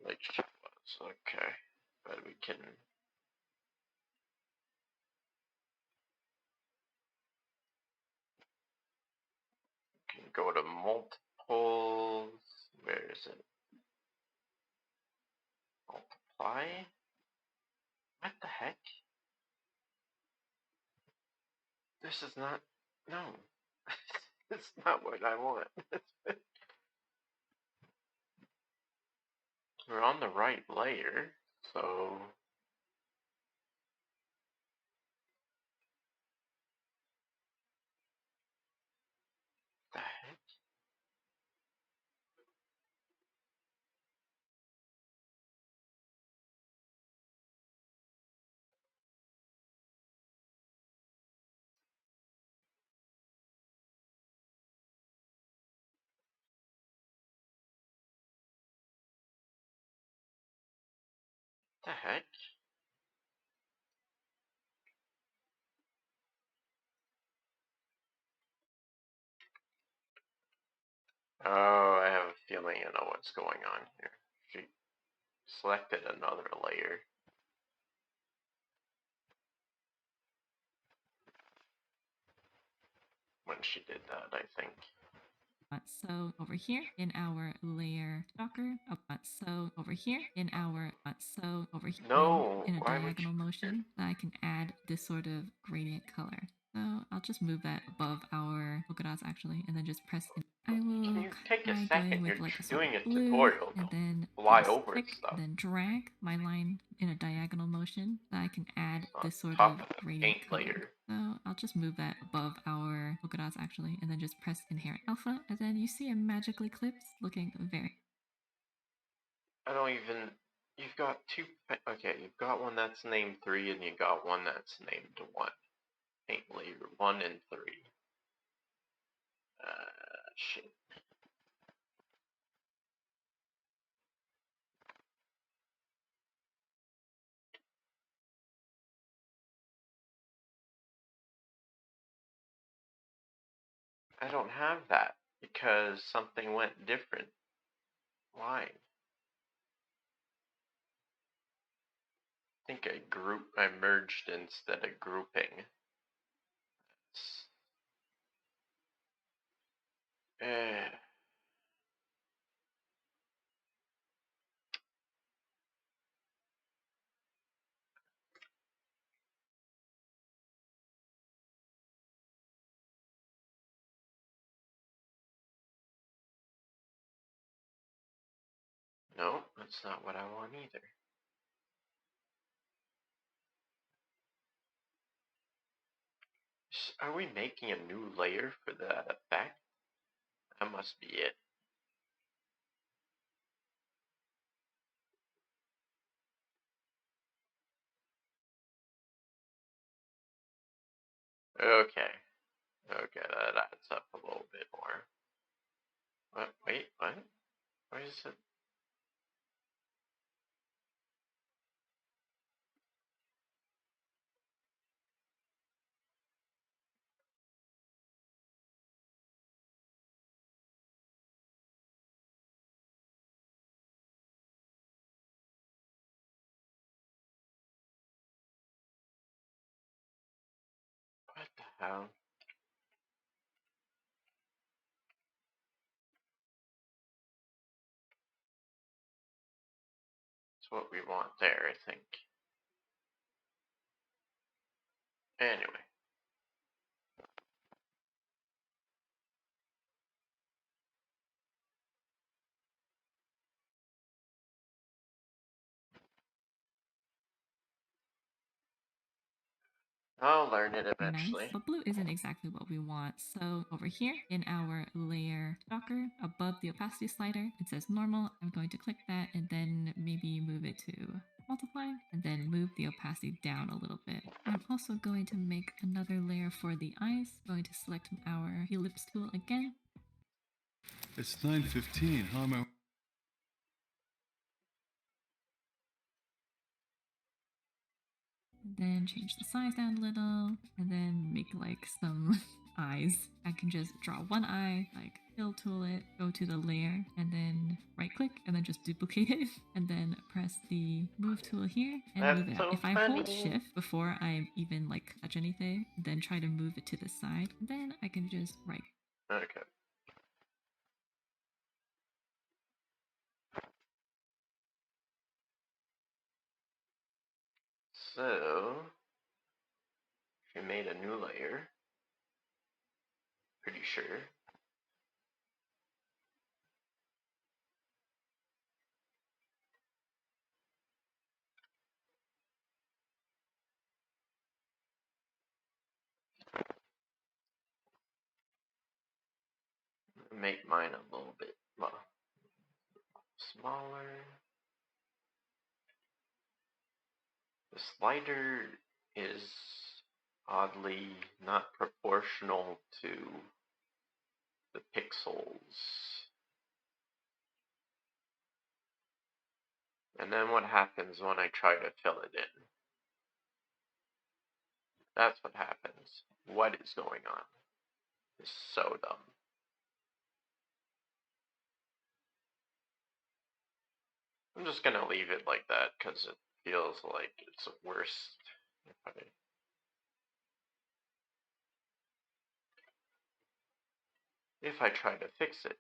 Speaker 2: like she was. Okay, but we can go to multiples. Where is it? Multiply? What the heck? This is not. No. It's not what I want. We're on the right layer, so. The heck? The heck? Oh, I have a feeling I know what's going on here. She selected another layer. When she did that, I think.
Speaker 4: So over here in our layer stalker, so over here in our, so over here
Speaker 2: No,
Speaker 4: in a
Speaker 2: why would
Speaker 4: diagonal
Speaker 2: you?
Speaker 4: motion, I can add this sort of gradient color. So I'll just move that above our polka dots actually, and then just press in. I
Speaker 2: Can
Speaker 4: will
Speaker 2: you take a
Speaker 4: try
Speaker 2: second?
Speaker 4: going with
Speaker 2: You're
Speaker 4: like a sort
Speaker 2: doing
Speaker 4: of
Speaker 2: a
Speaker 4: blue,
Speaker 2: tutorial.
Speaker 4: and then
Speaker 2: Fly
Speaker 4: press
Speaker 2: over
Speaker 4: click,
Speaker 2: stuff.
Speaker 4: then drag my line in a diagonal motion so I can add
Speaker 2: On
Speaker 4: this sort
Speaker 2: top
Speaker 4: of
Speaker 2: of the
Speaker 4: gradient
Speaker 2: paint
Speaker 4: color.
Speaker 2: layer.
Speaker 4: So I'll just move that above our polka dots actually, and then just press inherit alpha, and then you see it magically clips, looking very.
Speaker 2: I don't even. You've got two. Okay, you've got one that's named 3, and you got one that's named 1. Paint layer 1 and 3. Shit. I don't have that because something went different. Why? I think I merged instead of grouping. Eh. No, that's not what I want either. Are we making a new layer for that effect? That must be it. Okay. Okay, that adds up a little bit more. What? Wait, what? Why is it? What the hell? It's what we want there, I think. Anyway. I'll learn it eventually.
Speaker 4: Nice, but blue isn't exactly what we want. So over here in our layer stalker, above the opacity slider, it says normal. I'm going to click that and then maybe move it to multiply and then move the opacity down a little bit. I'm also going to make another layer for the eyes. Going to select our ellipse tool again.
Speaker 3: It's 9:15. How am I?
Speaker 4: And then change the size down a little, and then make like some eyes. I can just draw one eye, like fill tool it, go to the layer, and then right click, and then just duplicate it, and then press the move tool here and
Speaker 2: That's
Speaker 4: move it
Speaker 2: so
Speaker 4: up. If I
Speaker 2: funny.
Speaker 4: hold shift before I even like touch anything, then try to move it to the side, then I can just right.
Speaker 2: Okay. So, she made a new layer. Pretty sure. Make mine a little bit smaller. The slider is oddly not proportional to the pixels. And then what happens when I try to fill it in? That's what happens. What is going on? It's so dumb. I'm just gonna leave it like that because it feels like it's worse if I try to fix it.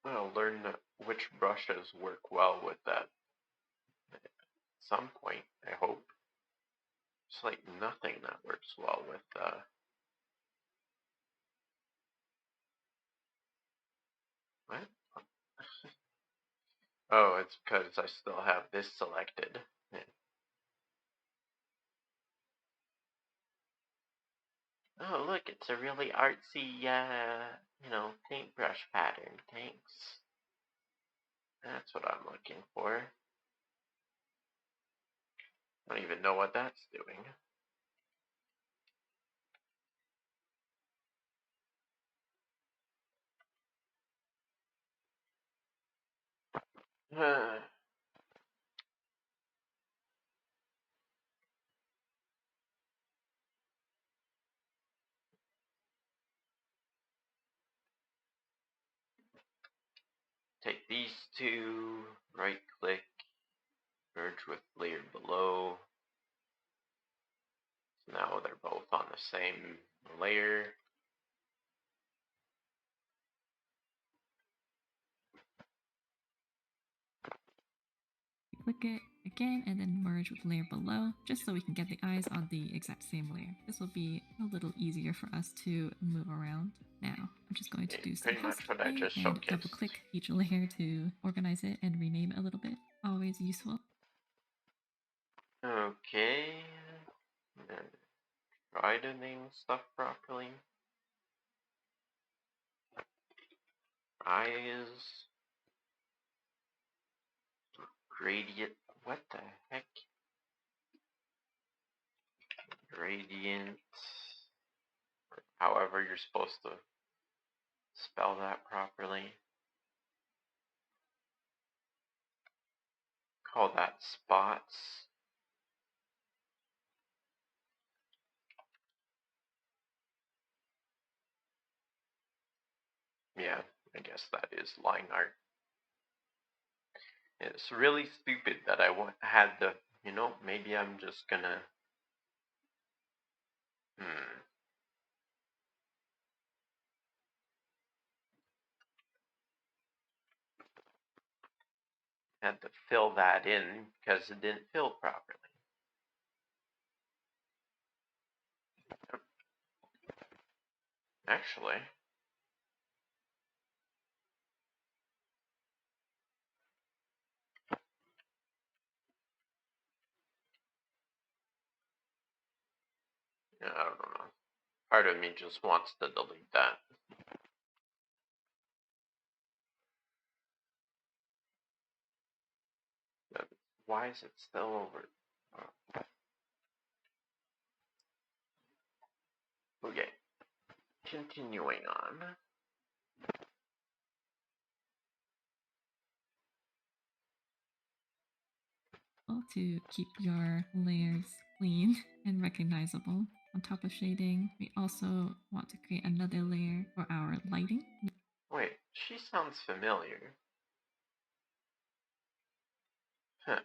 Speaker 2: I'll learn which brushes work well with that at some point, I hope. It's like nothing that works well with what? Oh, it's because I still have this selected. Oh, look, it's a really artsy, paintbrush pattern. Thanks. That's what I'm looking for. I don't even know what that's doing. Take these two, right click, merge with layer below. So now they're both on the same layer.
Speaker 4: Click it again and then merge with layer below, just so we can get the eyes on the exact same layer. This will be a little easier for us to move around. Now, I'm just going to do some
Speaker 2: Pretty much what I
Speaker 4: housekeeping
Speaker 2: just
Speaker 4: and
Speaker 2: showcased.
Speaker 4: double click each layer to organize it and rename it a little bit. Always useful.
Speaker 2: Okay. Try to name stuff properly. Eyes. Gradient. What the heck? Gradient. However you're supposed to spell that properly. Call that spots. Yeah, I guess that is line art. It's really stupid that I had the, maybe I'm just gonna, had to fill that in because it didn't fill properly. Actually, yeah, I don't know. Part of me just wants to delete that. But why is it still over? Okay, continuing on.
Speaker 4: To keep your layers clean and recognizable. On top of shading, we also want to create another layer for our lighting.
Speaker 2: Wait, she sounds familiar. Huh.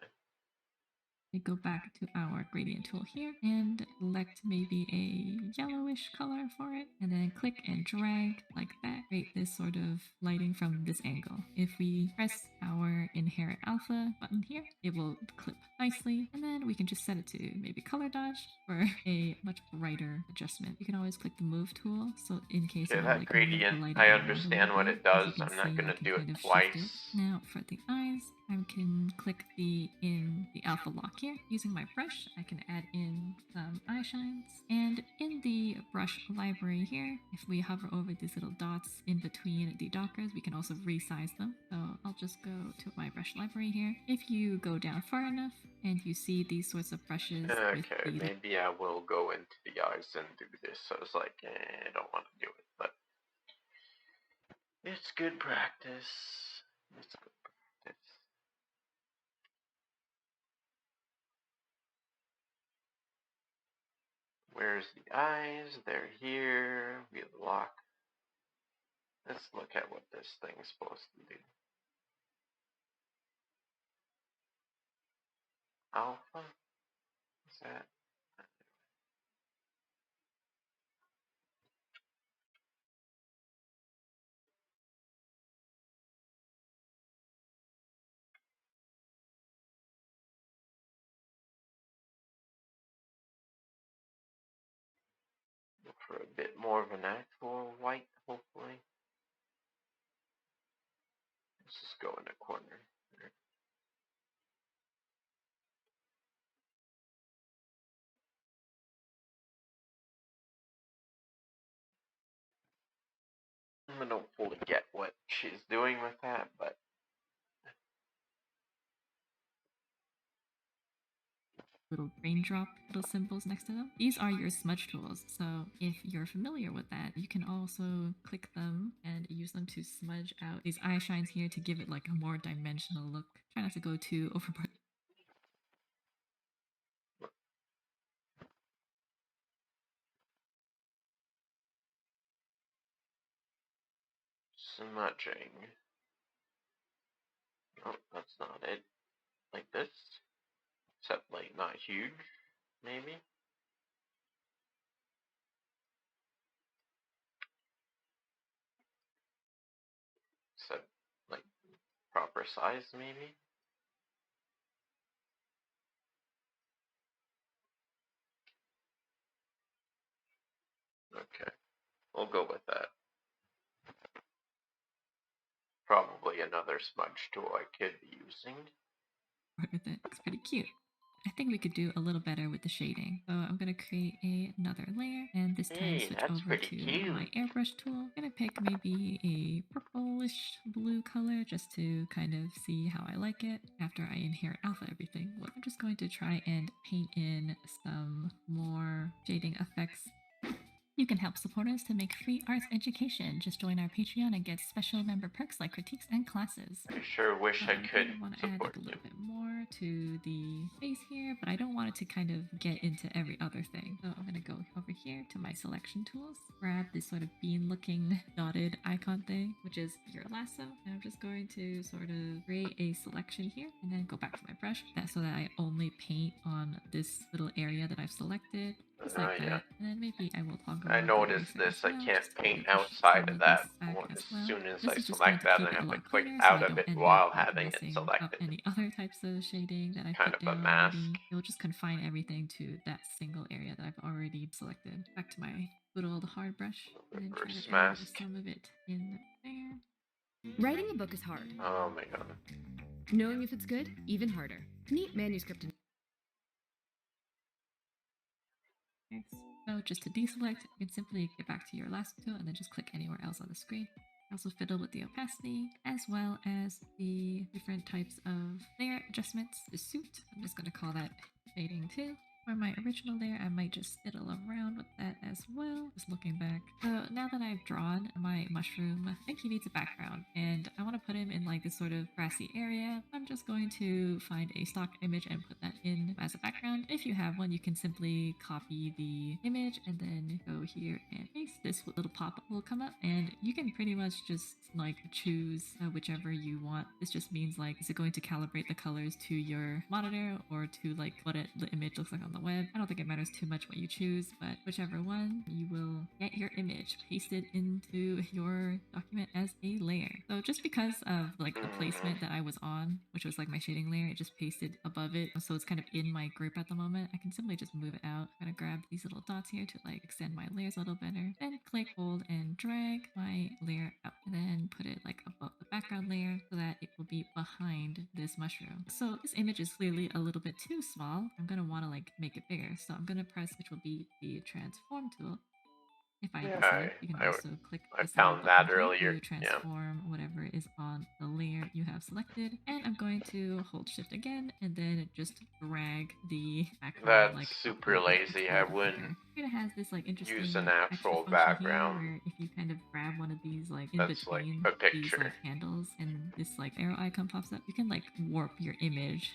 Speaker 4: We go back to our gradient tool here and select maybe a yellowish color for it, and then click and drag like that. Create this sort of lighting from this angle. If we press our inherit alpha button here, it will clip nicely, and then we can just set it to maybe color dodge for a much brighter adjustment. You can always click the move tool, so in case you
Speaker 2: Okay,
Speaker 4: want to
Speaker 2: that
Speaker 4: like move the
Speaker 2: gradient,
Speaker 4: lighting
Speaker 2: I
Speaker 4: around a
Speaker 2: understand
Speaker 4: little
Speaker 2: what
Speaker 4: bit.
Speaker 2: it does.
Speaker 4: As you can
Speaker 2: I'm not
Speaker 4: see,
Speaker 2: gonna
Speaker 4: I can
Speaker 2: do it
Speaker 4: kind of shift it.
Speaker 2: twice.
Speaker 4: Now for the eyes, I can click in the alpha lock here. Using my brush, I can add in some eye shines. And in the brush library here, if we hover over these little dots in between the dockers, we can also resize them. So I'll just go to my brush library here. If you go down far enough and you see these sorts of brushes with
Speaker 2: Okay,
Speaker 4: the
Speaker 2: maybe I will go into the eyes and do this. I was like, I don't want to do it, but it's good practice. It's good practice. Where's the eyes? They're here. We lock. Let's look at what this thing's supposed to do. Alpha? Is that? Look for a bit more of an actual white, hopefully. Let's just go in the corner. I don't fully get what she's doing with that, but
Speaker 4: little raindrop little symbols next to them. These are your smudge tools, so if you're familiar with that, you can also click them and use them to smudge out these eye shines here to give it like a more dimensional look. Try not to go too overboard.
Speaker 2: smudging. Oh, that's not it. Like this. Except, like, not huge, maybe? Except, like, proper size, maybe? Okay, we'll go with that. Probably another smudge tool I could be using.
Speaker 4: With it. It's pretty cute. I think we could do a little better with the shading. So I'm going to create another layer and this time
Speaker 2: Hey,
Speaker 4: switch
Speaker 2: that's
Speaker 4: over
Speaker 2: pretty
Speaker 4: to
Speaker 2: cute.
Speaker 4: my airbrush tool. I'm going to pick maybe a purplish blue color just to kind of see how I like it after I inherit alpha everything. Well, I'm just going to try and paint in some more shading effects. You can help support us to make free arts education. Just join our Patreon and get special member perks like critiques and classes.
Speaker 2: I sure wish I could
Speaker 4: want to add
Speaker 2: support
Speaker 4: like a
Speaker 2: you.
Speaker 4: little bit more to the face here, but I don't want it to kind of get into every other thing. So I'm going to go over here to my selection tools, grab this sort of bean looking dotted icon thing, which is your lasso. And I'm just going to sort of create a selection here and then go back to my brush so that I only paint on this little area that I've selected. Just like that.
Speaker 2: Yeah.
Speaker 4: And then maybe I will toggle
Speaker 2: I
Speaker 4: the
Speaker 2: noticed
Speaker 4: eraser
Speaker 2: this.
Speaker 4: as
Speaker 2: I
Speaker 4: well,
Speaker 2: can't
Speaker 4: just to
Speaker 2: paint
Speaker 4: push
Speaker 2: outside
Speaker 4: some
Speaker 2: of
Speaker 4: this
Speaker 2: that
Speaker 4: back
Speaker 2: as
Speaker 4: as well.
Speaker 2: soon as
Speaker 4: This
Speaker 2: I
Speaker 4: is just going
Speaker 2: select
Speaker 4: to
Speaker 2: that.
Speaker 4: keep
Speaker 2: I
Speaker 4: it a
Speaker 2: have to
Speaker 4: lot
Speaker 2: click
Speaker 4: cleaner so
Speaker 2: out
Speaker 4: I
Speaker 2: of
Speaker 4: don't
Speaker 2: it
Speaker 4: end
Speaker 2: while
Speaker 4: up like
Speaker 2: having it
Speaker 4: messing up
Speaker 2: selected.
Speaker 4: any other types of shading that I
Speaker 2: Kind
Speaker 4: put
Speaker 2: of a
Speaker 4: down
Speaker 2: mask.
Speaker 4: already. It will just confine everything to that single area that I've already selected. Back to my good old hard brush and then try
Speaker 2: Reverse
Speaker 4: to add
Speaker 2: mask.
Speaker 4: some of it in there.
Speaker 1: Writing a book is hard.
Speaker 2: Oh my god.
Speaker 1: Knowing if it's good, even harder. Neat manuscript.
Speaker 4: Okay, so just to deselect, you can simply get back to your lasso tool and then just click anywhere else on the screen. Also fiddle with the opacity as well as the different types of layer adjustments. The suit, I'm just going to call that shading 2. For my original layer, I might just fiddle around with that as well, just looking back. So now that I've drawn my mushroom, I think he needs a background, and I want to put him in like this sort of grassy area. I'm just going to find a stock image and put that in as a background. If you have one, you can simply copy the image and then go here and paste. This little pop-up will come up, and you can pretty much just like choose whichever you want. This just means like, is it going to calibrate the colors to your monitor or to like what the image looks like on the web? I don't think it matters too much what you choose, but whichever one, you will get your image pasted into your document as a layer. So just because of like the placement that I was on, which was like my shading layer, it just pasted above it. So it's kind of in my group at the moment. I can simply just move it out. I'm gonna grab these little dots here to like extend my layers a little better. Then click, hold, and drag my layer out. And then put it like above the background layer so that it will be behind this mushroom. So this image is clearly a little bit too small. I'm gonna want to like make it bigger. So I'm gonna press, which will be the transform tool. If I deselect, you can also click
Speaker 2: I
Speaker 4: this little
Speaker 2: found that
Speaker 4: button
Speaker 2: earlier.
Speaker 4: here to transform whatever is on the layer you have selected. And I'm going to hold shift again and then just drag the background
Speaker 2: That's
Speaker 4: like
Speaker 2: super
Speaker 4: above it.
Speaker 2: lazy. I wouldn't
Speaker 4: It has this like interesting
Speaker 2: use an
Speaker 4: extra
Speaker 2: actual
Speaker 4: function
Speaker 2: background.
Speaker 4: here where if you kind of grab one of these like in
Speaker 2: That's like
Speaker 4: between
Speaker 2: a
Speaker 4: these
Speaker 2: picture.
Speaker 4: like handles and this like arrow icon pops up, you can like warp your image.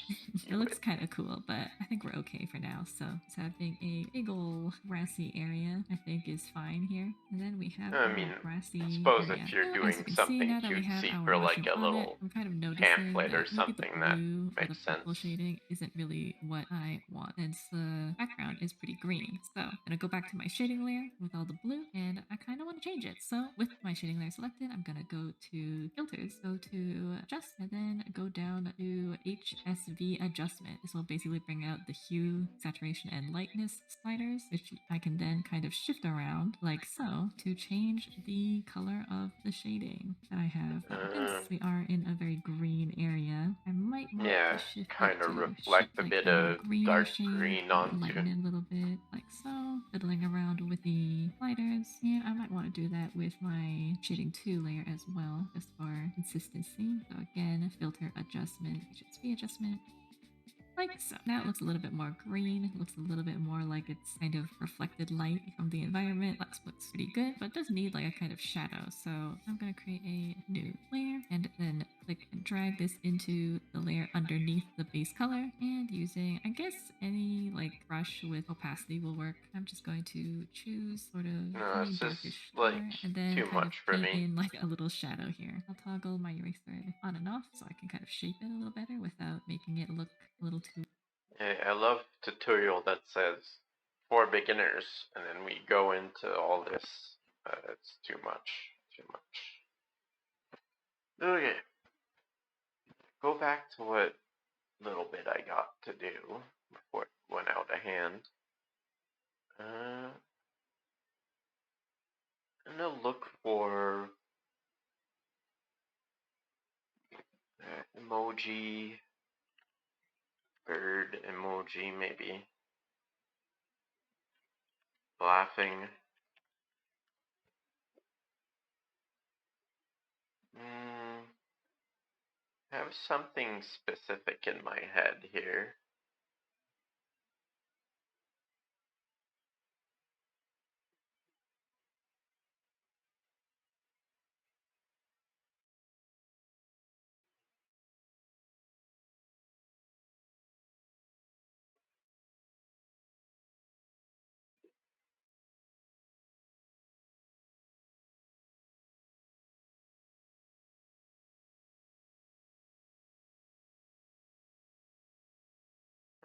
Speaker 4: It looks kind of cool, but I think we're okay for now. So just having a big ol' grassy area I think is fine here. And then we have
Speaker 2: I
Speaker 4: our
Speaker 2: mean,
Speaker 4: grassy
Speaker 2: I suppose
Speaker 4: area.
Speaker 2: if you're
Speaker 4: Now, as
Speaker 2: doing
Speaker 4: you can see,
Speaker 2: something
Speaker 4: now that we have
Speaker 2: cutesy
Speaker 4: our
Speaker 2: for like
Speaker 4: mushroom
Speaker 2: a
Speaker 4: on it,
Speaker 2: little
Speaker 4: I'm kind of noticing
Speaker 2: pamphlet or
Speaker 4: that maybe the
Speaker 2: something, that
Speaker 4: blue or the
Speaker 2: makes
Speaker 4: purple
Speaker 2: sense.
Speaker 4: shading isn't really what I want, since the background is pretty green. So I'm gonna go back to my shading layer with all the blue, and I kind of want to change it. So with my shading layer selected, I'm gonna go to filters, go to adjust, and then go down to HSV adjustment. This will basically bring out the hue, saturation, and lightness sliders, which I can then kind of shift around like so to change the color of the shading that I have. Since we are in a very green area, I might want to shift
Speaker 2: kind
Speaker 4: it
Speaker 2: of
Speaker 4: to
Speaker 2: reflect a
Speaker 4: like
Speaker 2: bit
Speaker 4: a more
Speaker 2: of
Speaker 4: greenish
Speaker 2: dark
Speaker 4: shade,
Speaker 2: green
Speaker 4: maybe
Speaker 2: onto.
Speaker 4: lighten it a little bit like so, fiddling around with the sliders. Yeah, I might want to do that with my shading 2 layer as well, just for consistency. So again, filter adjustment, HSV adjustment, like so. Now it looks a little bit more green. It looks a little bit more like it's kind of reflected light from the environment. Looks pretty good, but it does need like a kind of shadow. So I'm going to create a new layer and then click and drag this into the layer underneath the base color, and using, I guess, any like brush with opacity will work. I'm just going to choose sort of
Speaker 2: No,
Speaker 4: a
Speaker 2: this is
Speaker 4: darkish
Speaker 2: like
Speaker 4: color and then
Speaker 2: too
Speaker 4: kind of
Speaker 2: much for
Speaker 4: paint
Speaker 2: me.
Speaker 4: in like a little shadow here. I'll toggle my eraser on and off so I can kind of shape it a little better without making it look a little too.
Speaker 2: I love tutorial that says for beginners, and then we go into all this. It's too much. Too much. Okay. Go back to what little bit I got to do before it went out of hand. I'm gonna look for emoji, bird emoji, maybe laughing. I have something specific in my head here.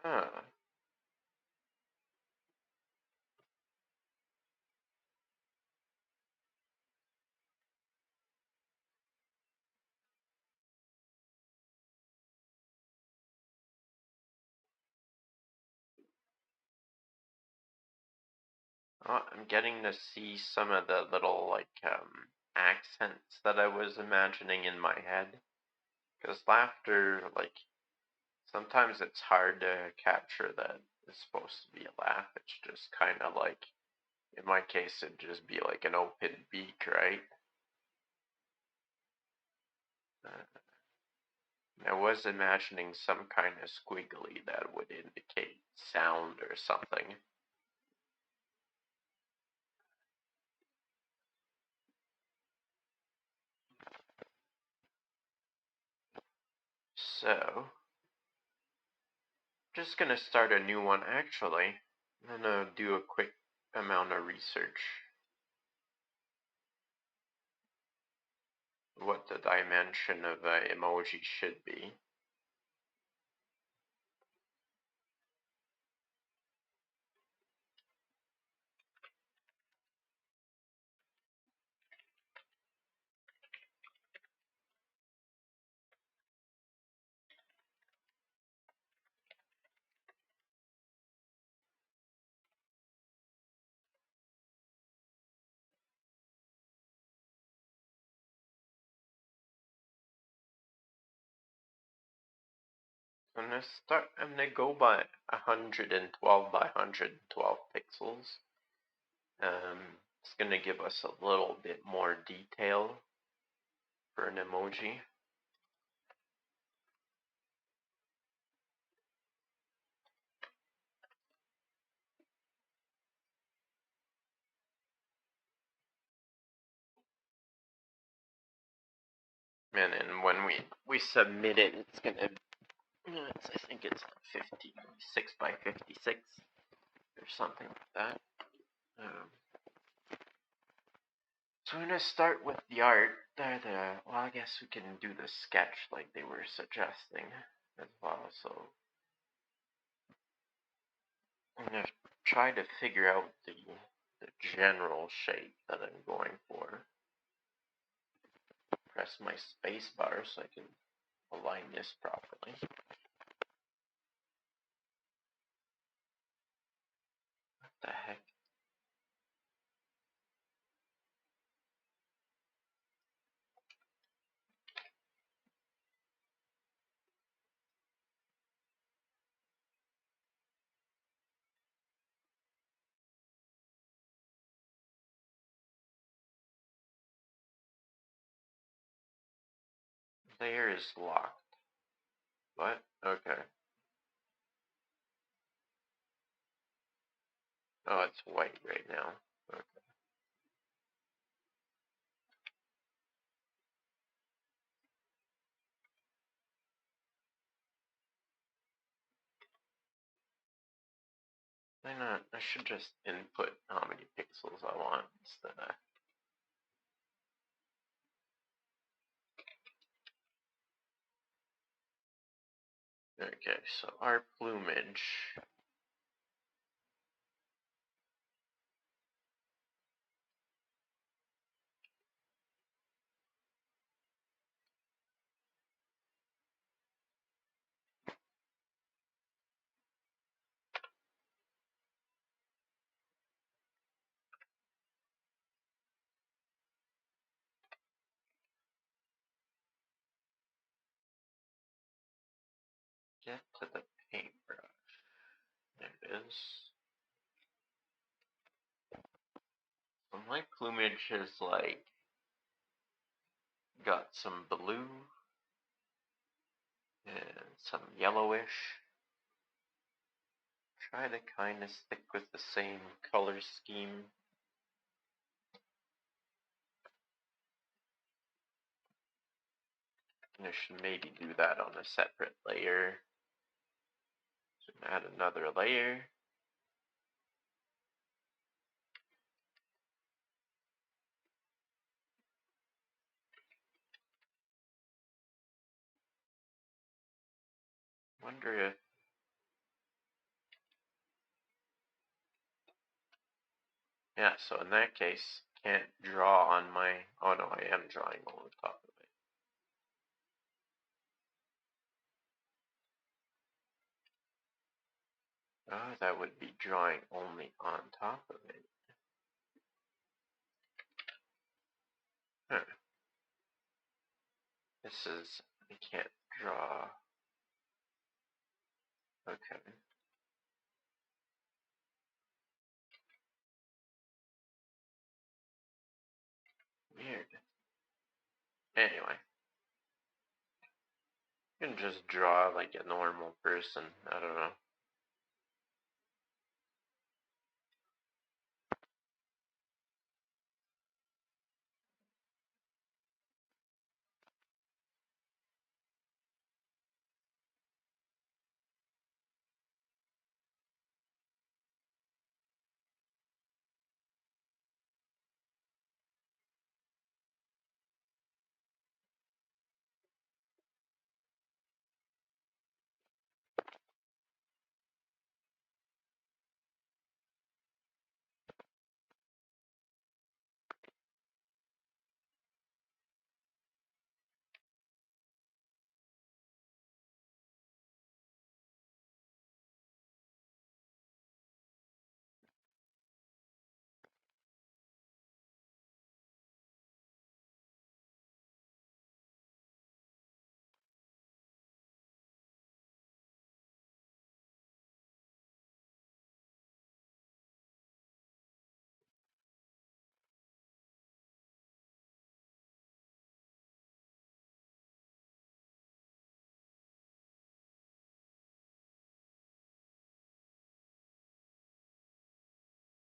Speaker 2: Huh. I'm getting to see some of the little like accents that I was imagining in my head. Because laughter, like, sometimes it's hard to capture that it's supposed to be a laugh. It's just kind of like, in my case, it'd just be like an open beak, right? I was imagining some kind of squiggly that would indicate sound or something. So, just gonna start a new one actually. I'm gonna do a quick amount of research. What the dimension of an emoji should be. I'm gonna go by 112 by 112 pixels. It's gonna give us a little bit more detail for an emoji. And then when we submit it, it's gonna, I think it's 56 by 56 or something like that. So I'm gonna start with the art. Well, I guess we can do the sketch like they were suggesting as well. So I'm gonna try to figure out the general shape that I'm going for. Press my space bar so I can align this properly. What the heck? Layer is locked. What? Okay. Oh, it's white right now. Okay. Why not? I should just input how many pixels I want instead of. Okay, so our plumage. Get to the paintbrush. There it is. So my plumage is like got some blue and some yellowish. Try to kind of stick with the same color scheme. And I should maybe do that on a separate layer. So add another layer. Wonder if yeah, so in that case, can't draw on my, oh no, I am drawing on the top of it. Oh, that would be drawing only on top of it. Huh. This is, I can't draw. Okay. Weird. Anyway. You can just draw like a normal person. I don't know.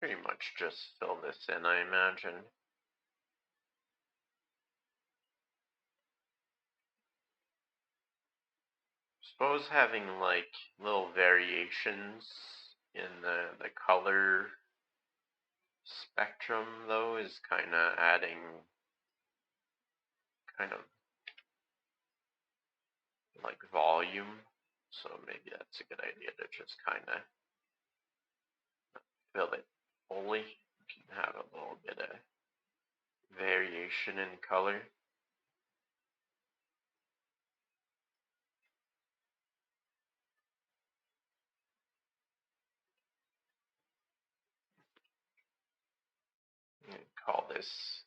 Speaker 2: Pretty much just fill this in, I imagine. Suppose having like little variations in the color spectrum though is kind of adding kind of like volume. So maybe that's a good idea to just kind of fill it fully. You can have a little bit of variation in color. And call this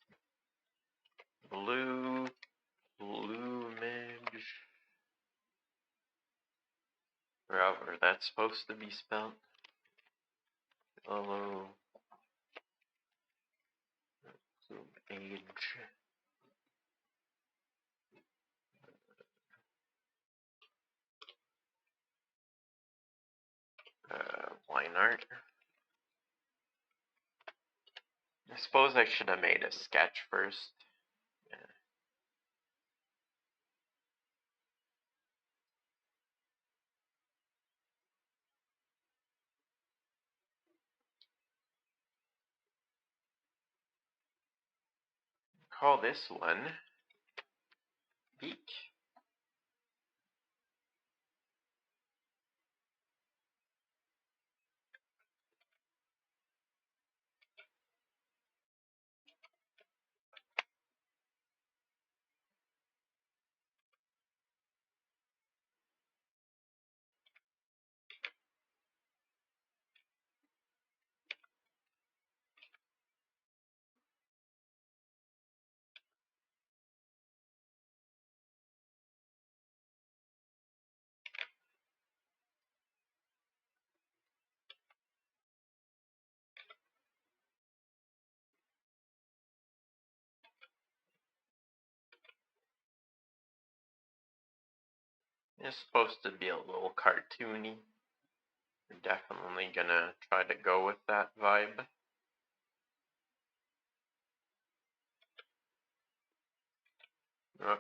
Speaker 2: blue plumage. However that's supposed to be spelled. Yellow plumage. Line art. I suppose I should have made a sketch first. Yeah. Call this one beak. It's supposed to be a little cartoony. We're definitely gonna try to go with that vibe. We're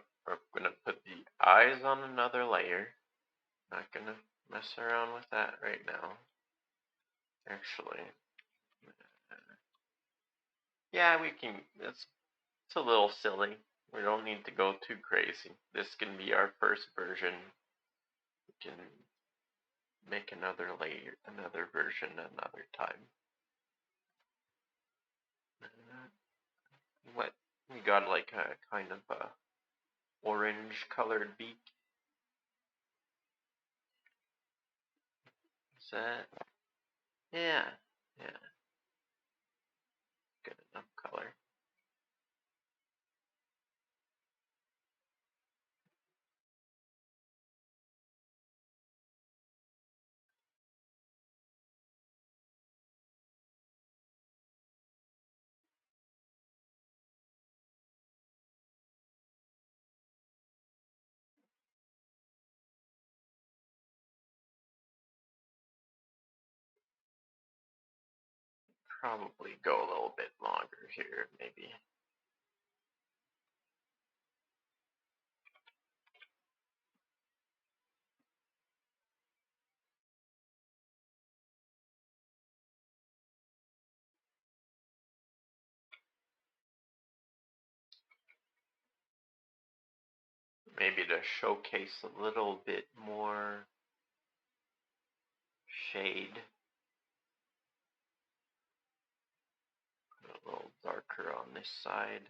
Speaker 2: gonna put the eyes on another layer. Not gonna mess around with that right now. Actually, yeah, we can. It's a little silly. We don't need to go too crazy. This can be our first version. We can make another layer, another version another time. What we got like a kind of a orange colored beak. Is that? Yeah, yeah, good enough color. probably go a little bit longer here, maybe. Maybe to showcase a little bit more shade. Put a little darker on this side.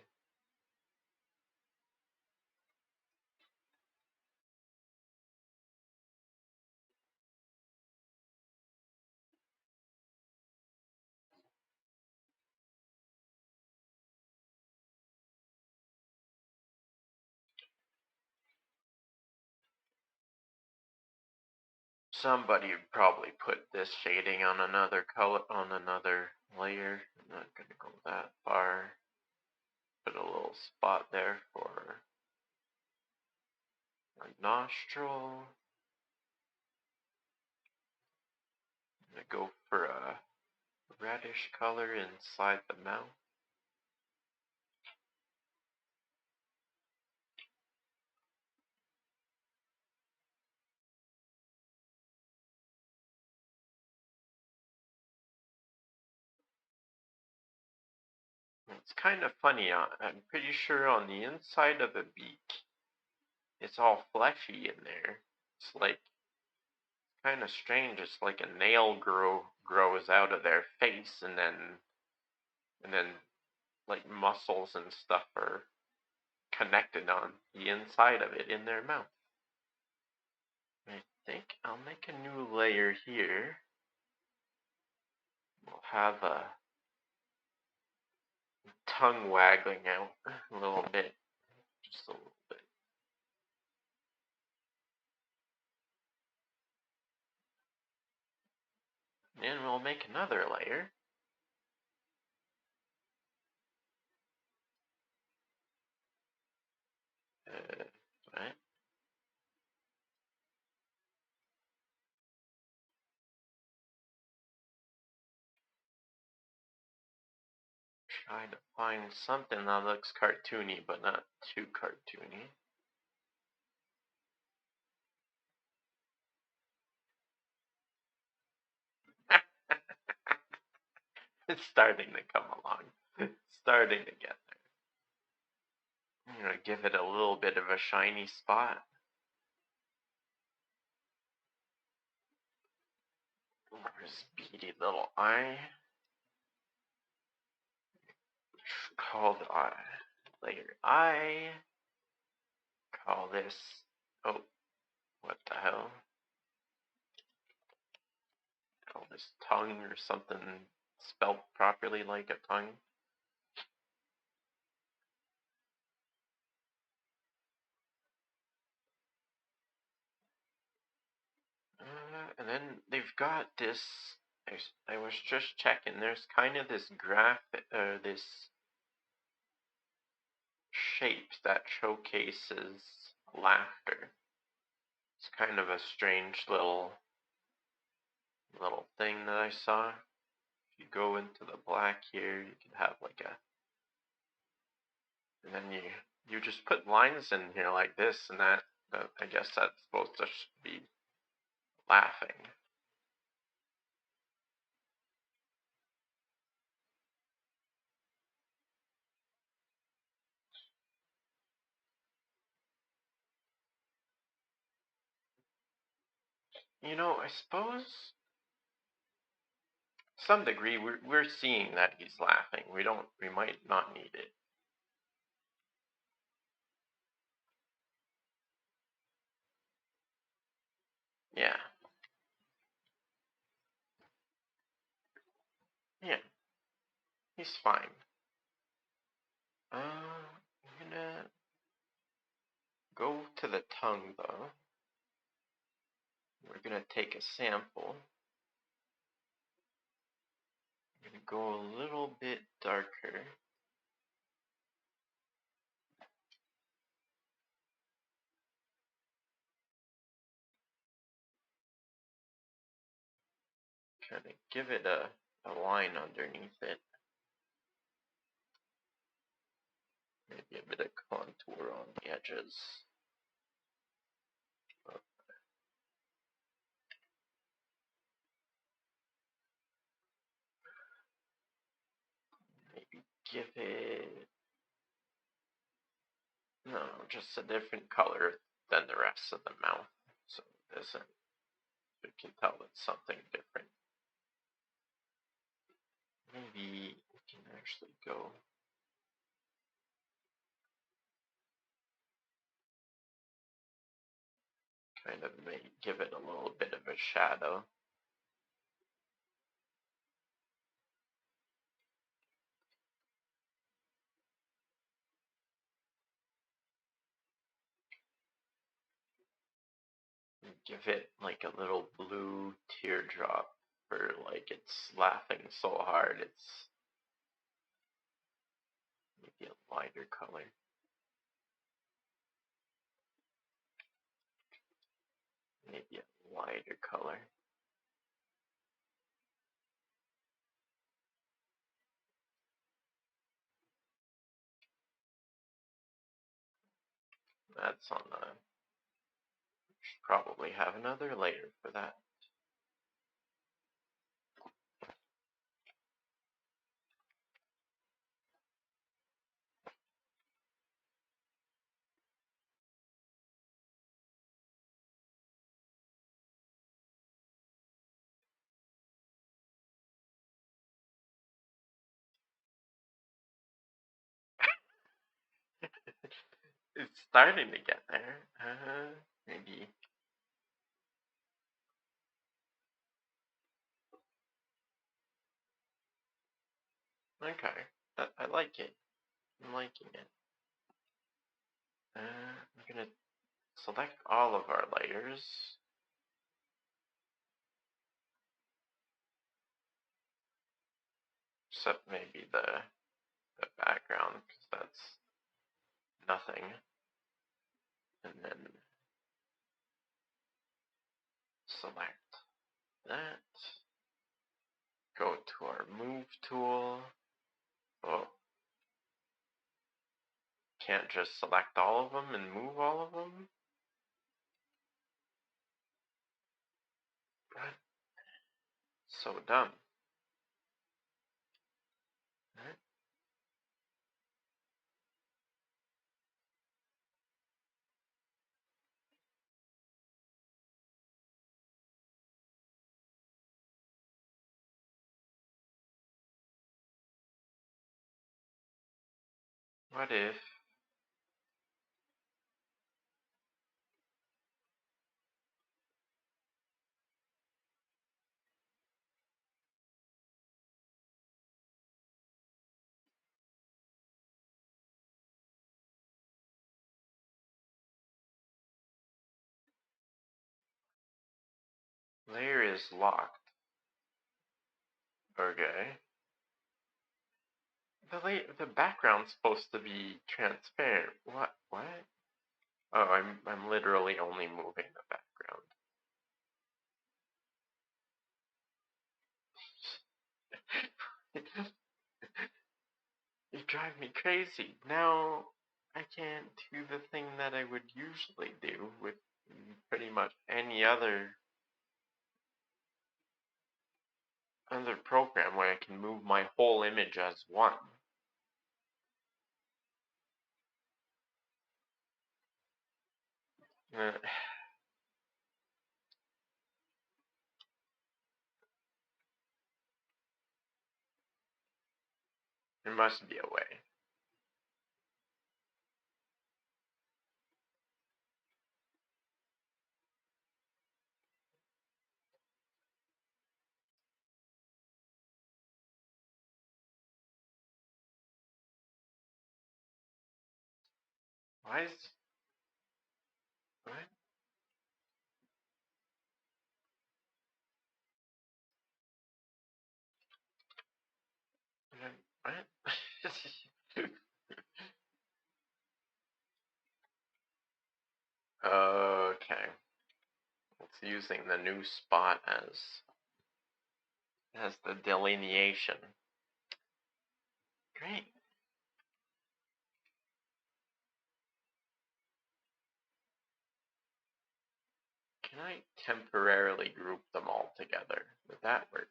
Speaker 2: Somebody would probably put this shading on another color, on another layer. I'm not going to go that far. Put a little spot there for a nostril. I'm going to go for a reddish color inside the mouth. It's kind of funny. I'm pretty sure on the inside of the beak, it's all fleshy in there. It's like kind of strange. It's like a nail grows out of their face, and then like muscles and stuff are connected on the inside of it in their mouth. I think I'll make a new layer here. We'll have a tongue waggling out a little bit, just a little bit. Then we'll make another layer. Right. Try to find something that looks cartoony, but not too cartoony. It's starting to come along. It's starting to get there. I'm going to give it a little bit of a shiny spot. There's beady little eye. Called layer eye. Call this, oh, what the hell? Call this tongue or something spelt properly like a tongue. And then they've got this, I was just checking, there's kind of this this shape that showcases laughter. It's kind of a strange little thing that I saw. If you go into the black here, you can have like and then you just put lines in here like this, and that I guess that's supposed to be laughing. You know, I suppose to some degree we're seeing that he's laughing. We might not need it. Yeah. Yeah. He's fine. I'm gonna go to the tongue though. We're gonna take a sample. I'm gonna go a little bit darker. Trying to give it a a line underneath it. Maybe a bit of contour on the edges. Maybe give it, no, just a different color than the rest of the mouth. So it isn't, you can tell it's something different. Maybe we can actually go kind of give it a little bit of a shadow. Give it like a little blue teardrop, or like it's laughing so hard it's maybe a lighter color. Maybe a lighter color. That's on the, should probably have another layer for that. It's starting to get there. Maybe. Okay, I like it. I'm liking it. I'm gonna select all of our layers. Except maybe the background, because that's nothing. And then select that. Go to our move tool. Oh, can't just select all of them and move all of them? What? So dumb. What if layer is locked? Okay. The background's supposed to be transparent. What? What? Oh, I'm literally only moving the background. You drive me crazy. Now I can't do the thing that I would usually do with pretty much any other program where I can move my whole image as one. Uh, there must be a way. Why is... What? What? Okay. It's using the new spot as has the delineation. Great. Can I temporarily group them all together? Would that work?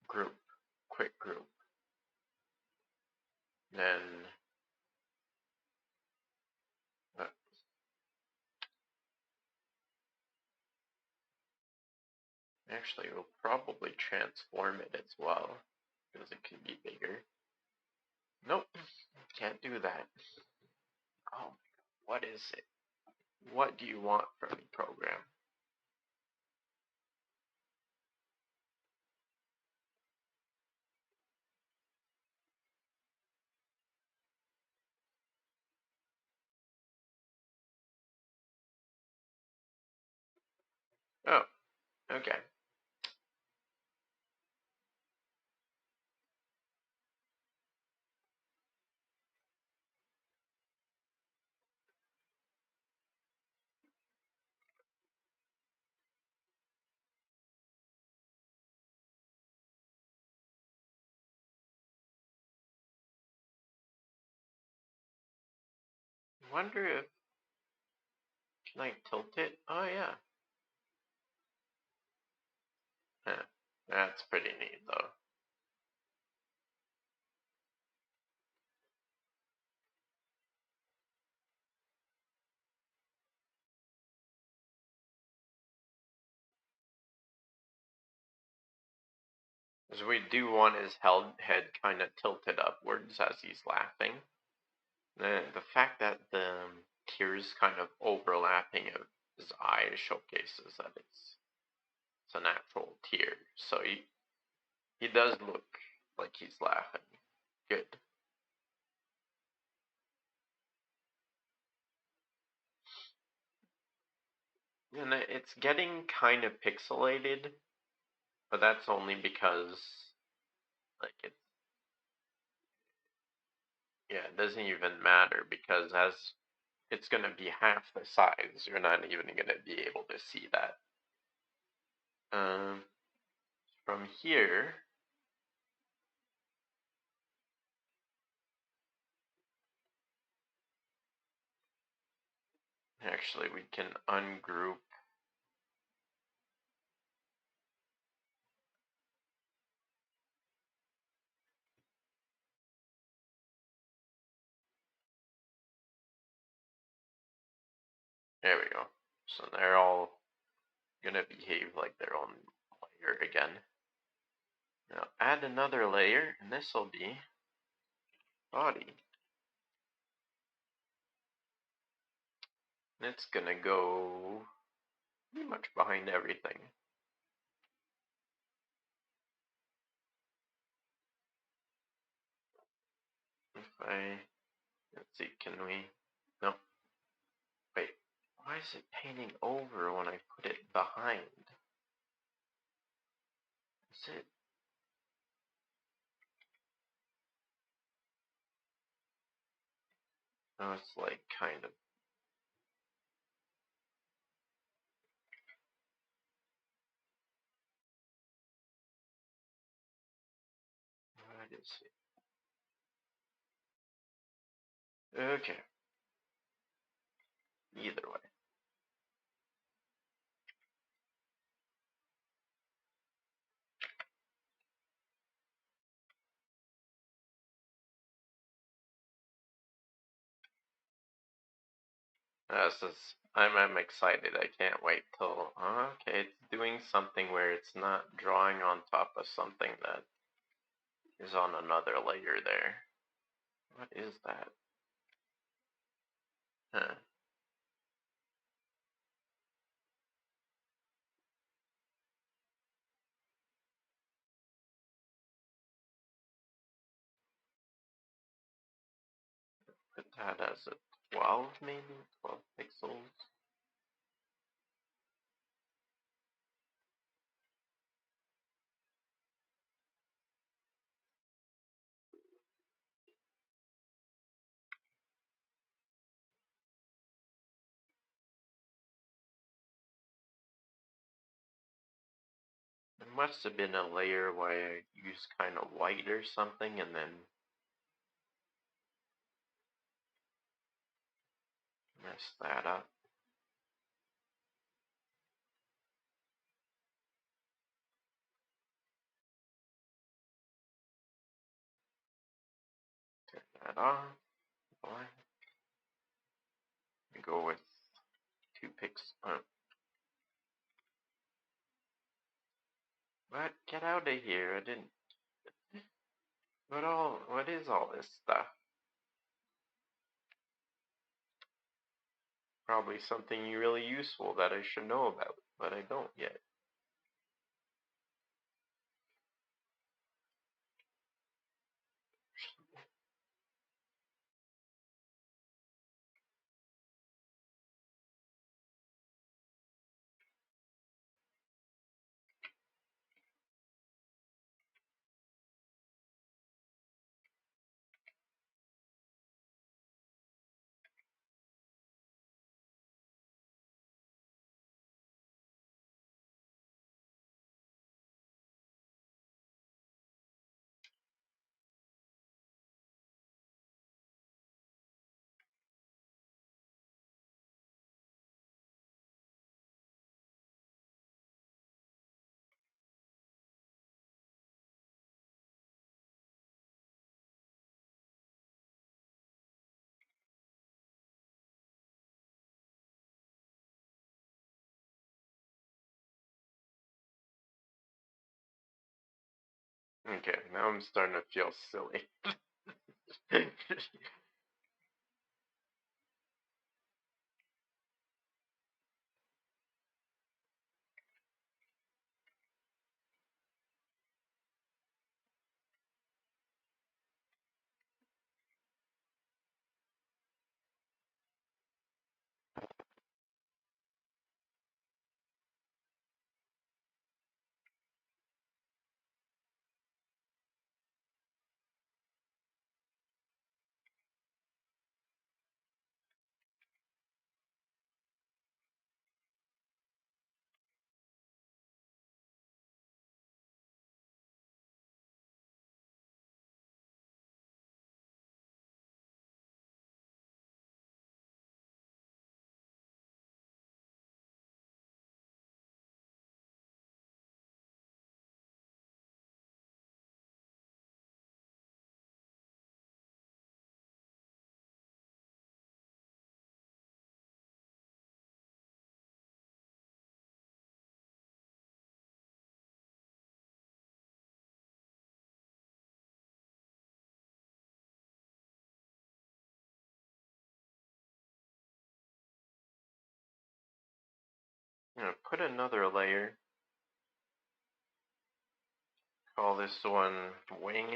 Speaker 2: Group. Quick group. Then... Actually, we'll probably transform it as well, because it could be bigger. Nope, can't do that. Oh, what is it? What do you want from me, program? Oh, okay. Wonder if... Can I tilt it? Oh, yeah. Huh. That's pretty neat, though. Because we do want his head kind of tilted upwards as he's laughing. The fact that the tears kind of overlapping of his eyes showcases that it's a natural tear. So he does look like he's laughing. Good. And it's getting kind of pixelated, but that's only because like it doesn't even matter because as it's gonna be half the size, you're not even gonna be able to see that. From here, actually we can ungroup. There we go. So they're all gonna behave like their own layer again. Now add another layer, and this will be body. And it's gonna go pretty much behind everything. Let's see, can we, no, wait, why is it painting over when I put it behind? Is it, oh, it's like kind of, what is it? Okay, either way. I'm excited. I can't wait till, okay, it's doing something where it's not drawing on top of something that is on another layer there. What is that? Huh. Put that as a 12 maybe? 12 pixels? Must have been a layer where I used kind of white or something and then messed that up. Turn that off. Black. Go with 2 pixels. What? Get out of here! I didn't. What is all this stuff? Probably something really useful that I should know about, but I don't yet. Okay, now I'm starting to feel silly. I'm gonna put another layer. Call this one wing.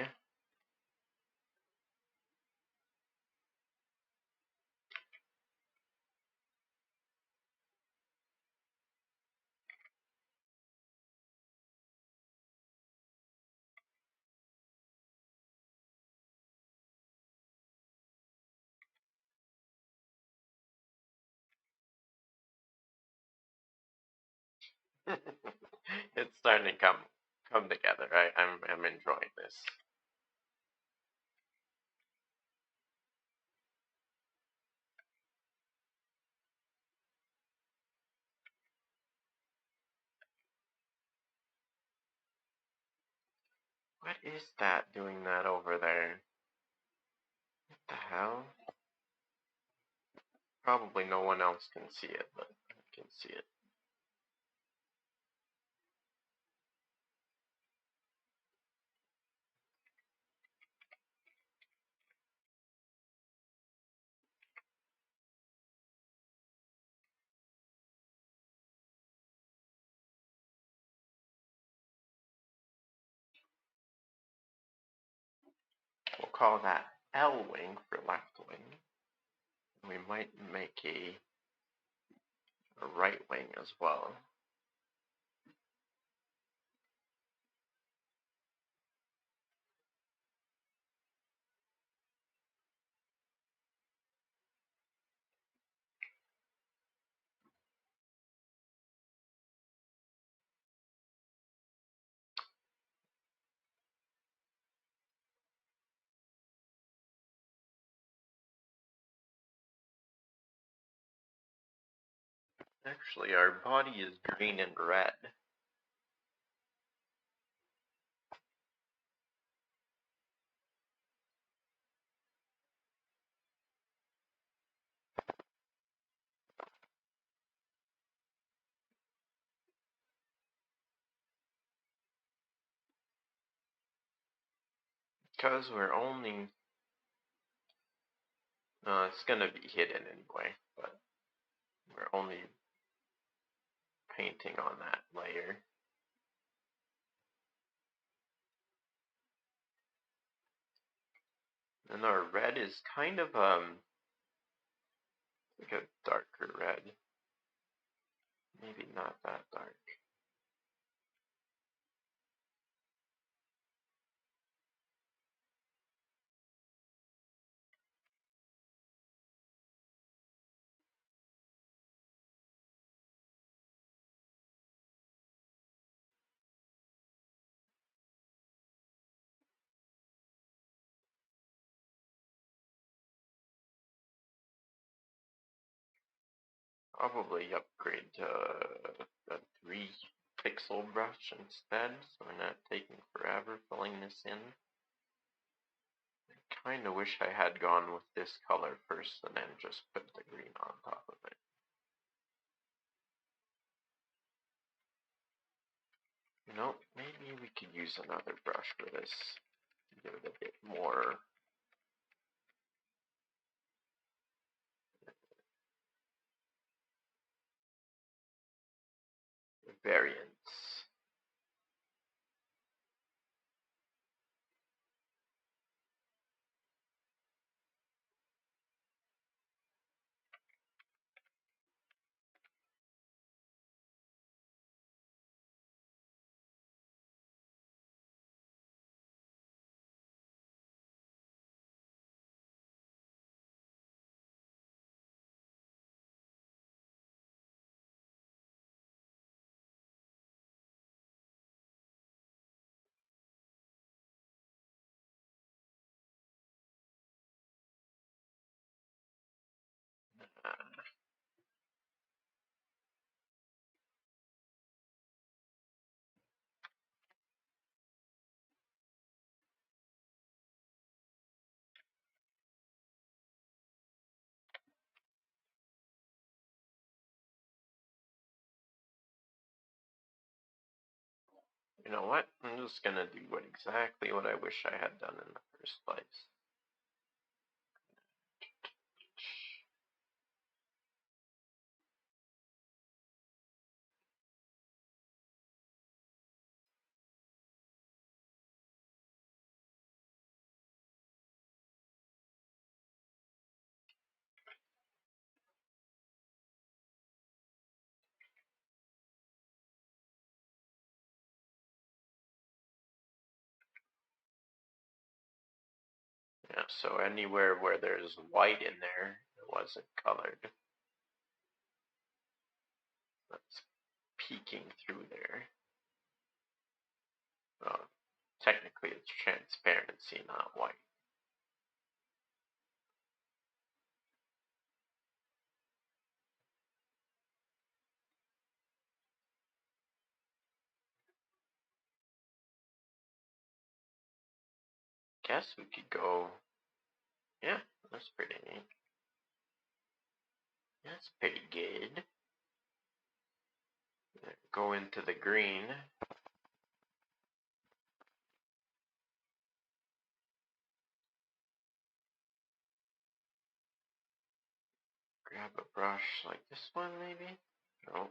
Speaker 2: It's starting to come together. I'm enjoying this. What is that doing that over there? What the hell? Probably no one else can see it, but I can see it. We'll call that L wing for left wing. We might make a right wing as well. Actually, our body is green and red. Because we're only... it's gonna be hidden anyway, but we're only painting on that layer. And our red is kind of like a darker red. Maybe not that dark. Probably upgrade to a 3 pixel brush instead, so we're not taking forever filling this in. I kinda wish I had gone with this color first and then just put the green on top of it. You know, maybe we could use another brush for this. Give it a bit more variance. You know what? I'm just gonna do exactly what I wish I had done in the first place. Yeah, so anywhere where there's white in there, it wasn't colored. That's peeking through there. Well, technically it's transparency, not white. Guess we could go... Yeah, that's pretty neat. That's pretty good. Go into the green. Grab a brush like this one, maybe? No.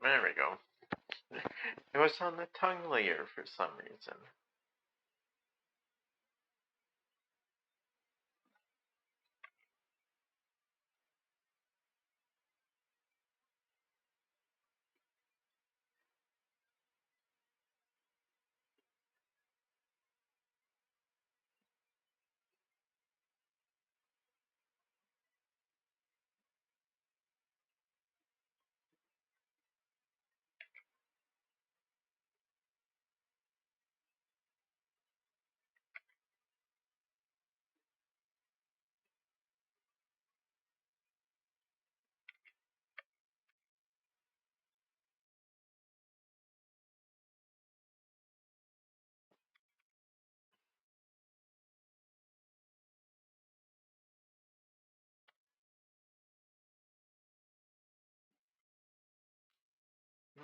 Speaker 2: There we go. It was on the tongue layer for some reason.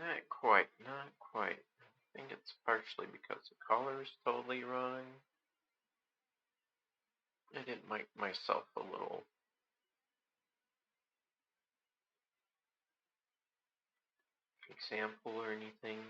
Speaker 2: Not quite, not quite. I think it's partially because the color is totally wrong. I didn't make myself a little example or anything.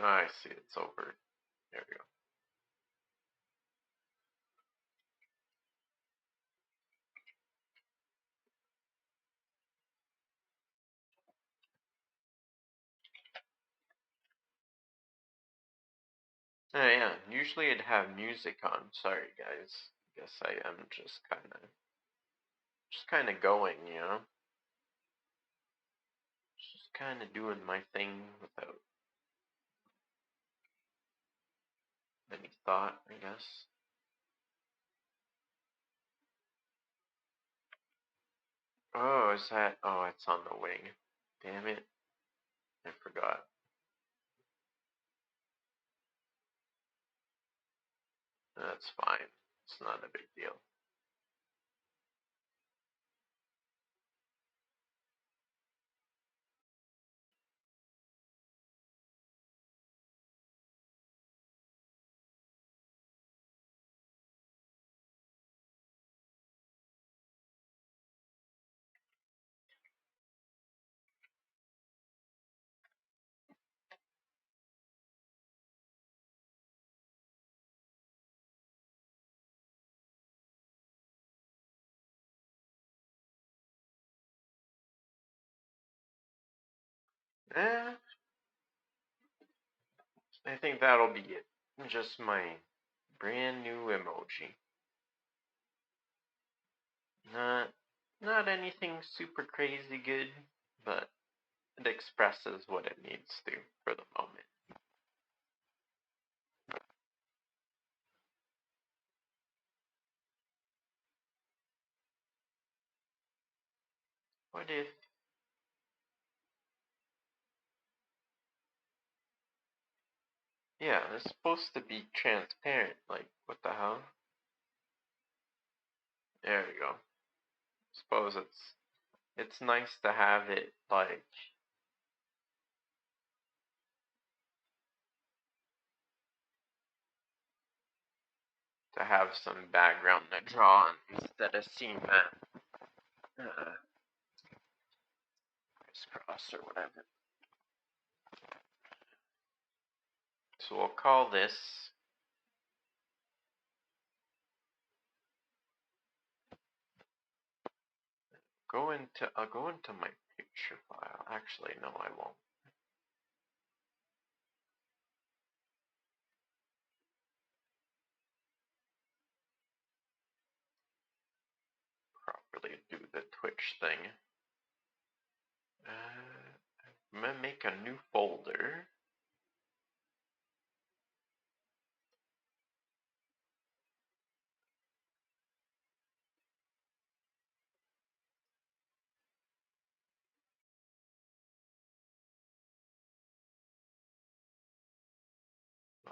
Speaker 2: I see, it's over. There we go. Oh yeah, usually it'd have music on. Sorry guys. Guess I am just kinda going, you know? Just kinda doing my thing without any thought, I guess. Oh, is that? Oh, it's on the wing. Damn it. I forgot. That's fine. It's not a big deal. Eh, I think that'll be it. Just my brand new emoji. Not not anything super crazy good, but it expresses what it needs to for the moment. What if? Yeah, it's supposed to be transparent. Like, what the hell? There we go. Suppose it's nice to have it like to have some background to draw on instead of seeing that crisscross or whatever. So we'll call this I'll go into my picture file. Actually, no, I won't. really do the Twitch thing. I'm gonna make a new folder.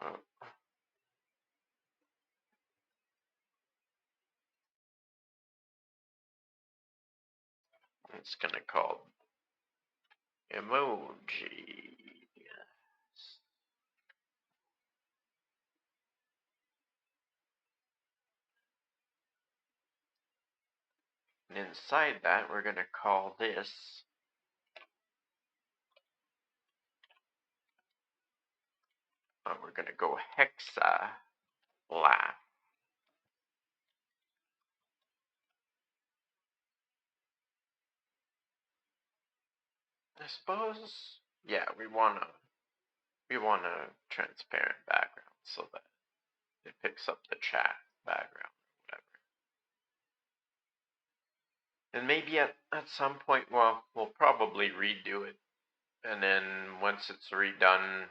Speaker 2: Oh, it's gonna call emoji. And inside that, we're gonna call this we're gonna go hexa laugh. I suppose, yeah, we want a transparent background so that it picks up the chat background, whatever. And maybe at some point, well, we'll probably redo it, and then once it's redone,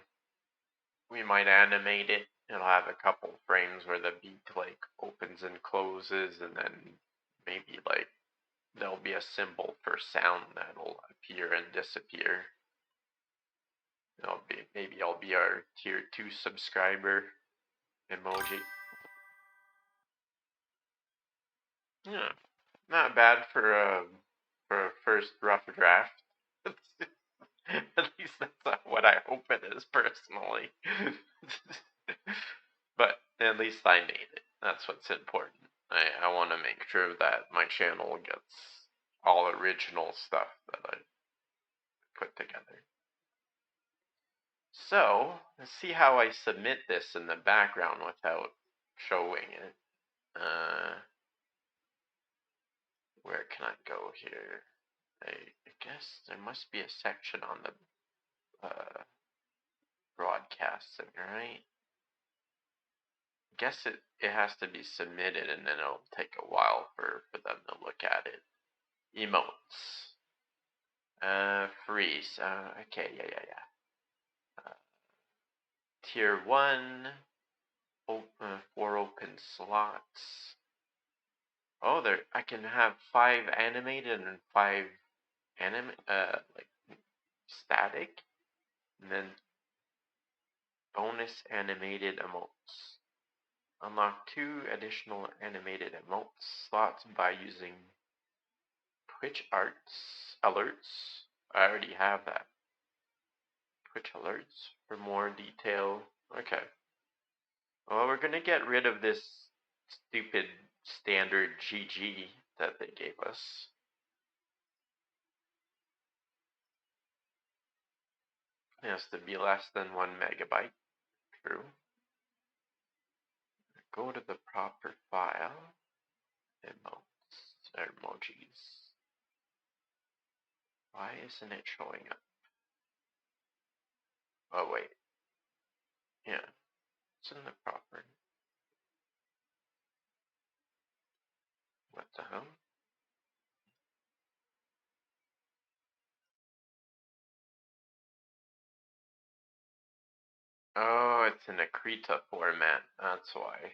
Speaker 2: we might animate it. It'll have a couple frames where the beat like opens and closes, and then maybe like there'll be a symbol for sound that'll appear and disappear. Maybe I'll be our tier 2 subscriber emoji. Yeah, not bad for a first rough draft. At least that's not what I hope it is personally. But at least I made it. That's what's important. I want to make sure that my channel gets all original stuff that I put together. So, let's see how I submit this in the background without showing it. Where can I go here? I guess there must be a section on the broadcasting, right? I guess it has to be submitted and then it'll take a while for them to look at it. Emotes. Freeze. Okay, yeah. Tier 1. 4 open slots. Oh, I can have 5 animated and 5 like static, and then bonus animated emotes. Unlock 2 additional animated emote slots by using Twitch alerts. I already have that. Twitch alerts for more detail. Okay. Well, we're gonna get rid of this stupid standard GG that they gave us. It has to be less than 1 megabyte. True. Go to the proper file. Emojis. Why isn't it showing up? Oh, wait. Yeah. It's in the proper. What the hell? Oh, it's in a Krita format. That's why.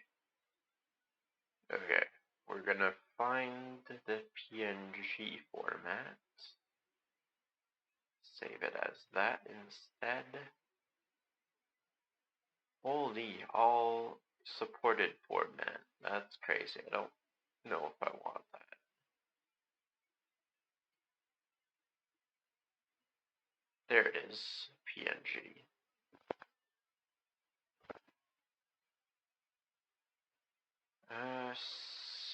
Speaker 2: Okay. We're gonna find the PNG format. Save it as that instead. Holy, all supported format. That's crazy. I don't know if I want that. There it is. PNG.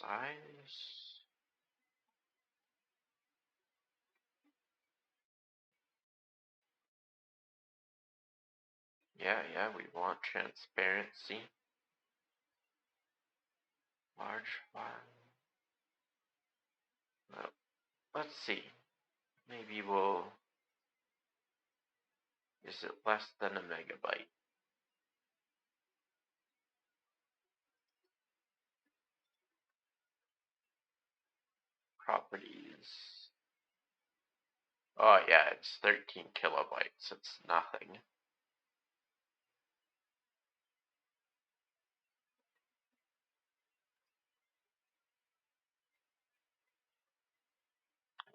Speaker 2: Size. Yeah, we want transparency. Large file. Well, let's see. Maybe we'll. Is it less than a megabyte? Crop properties. Oh yeah, it's 13 kilobytes. It's nothing.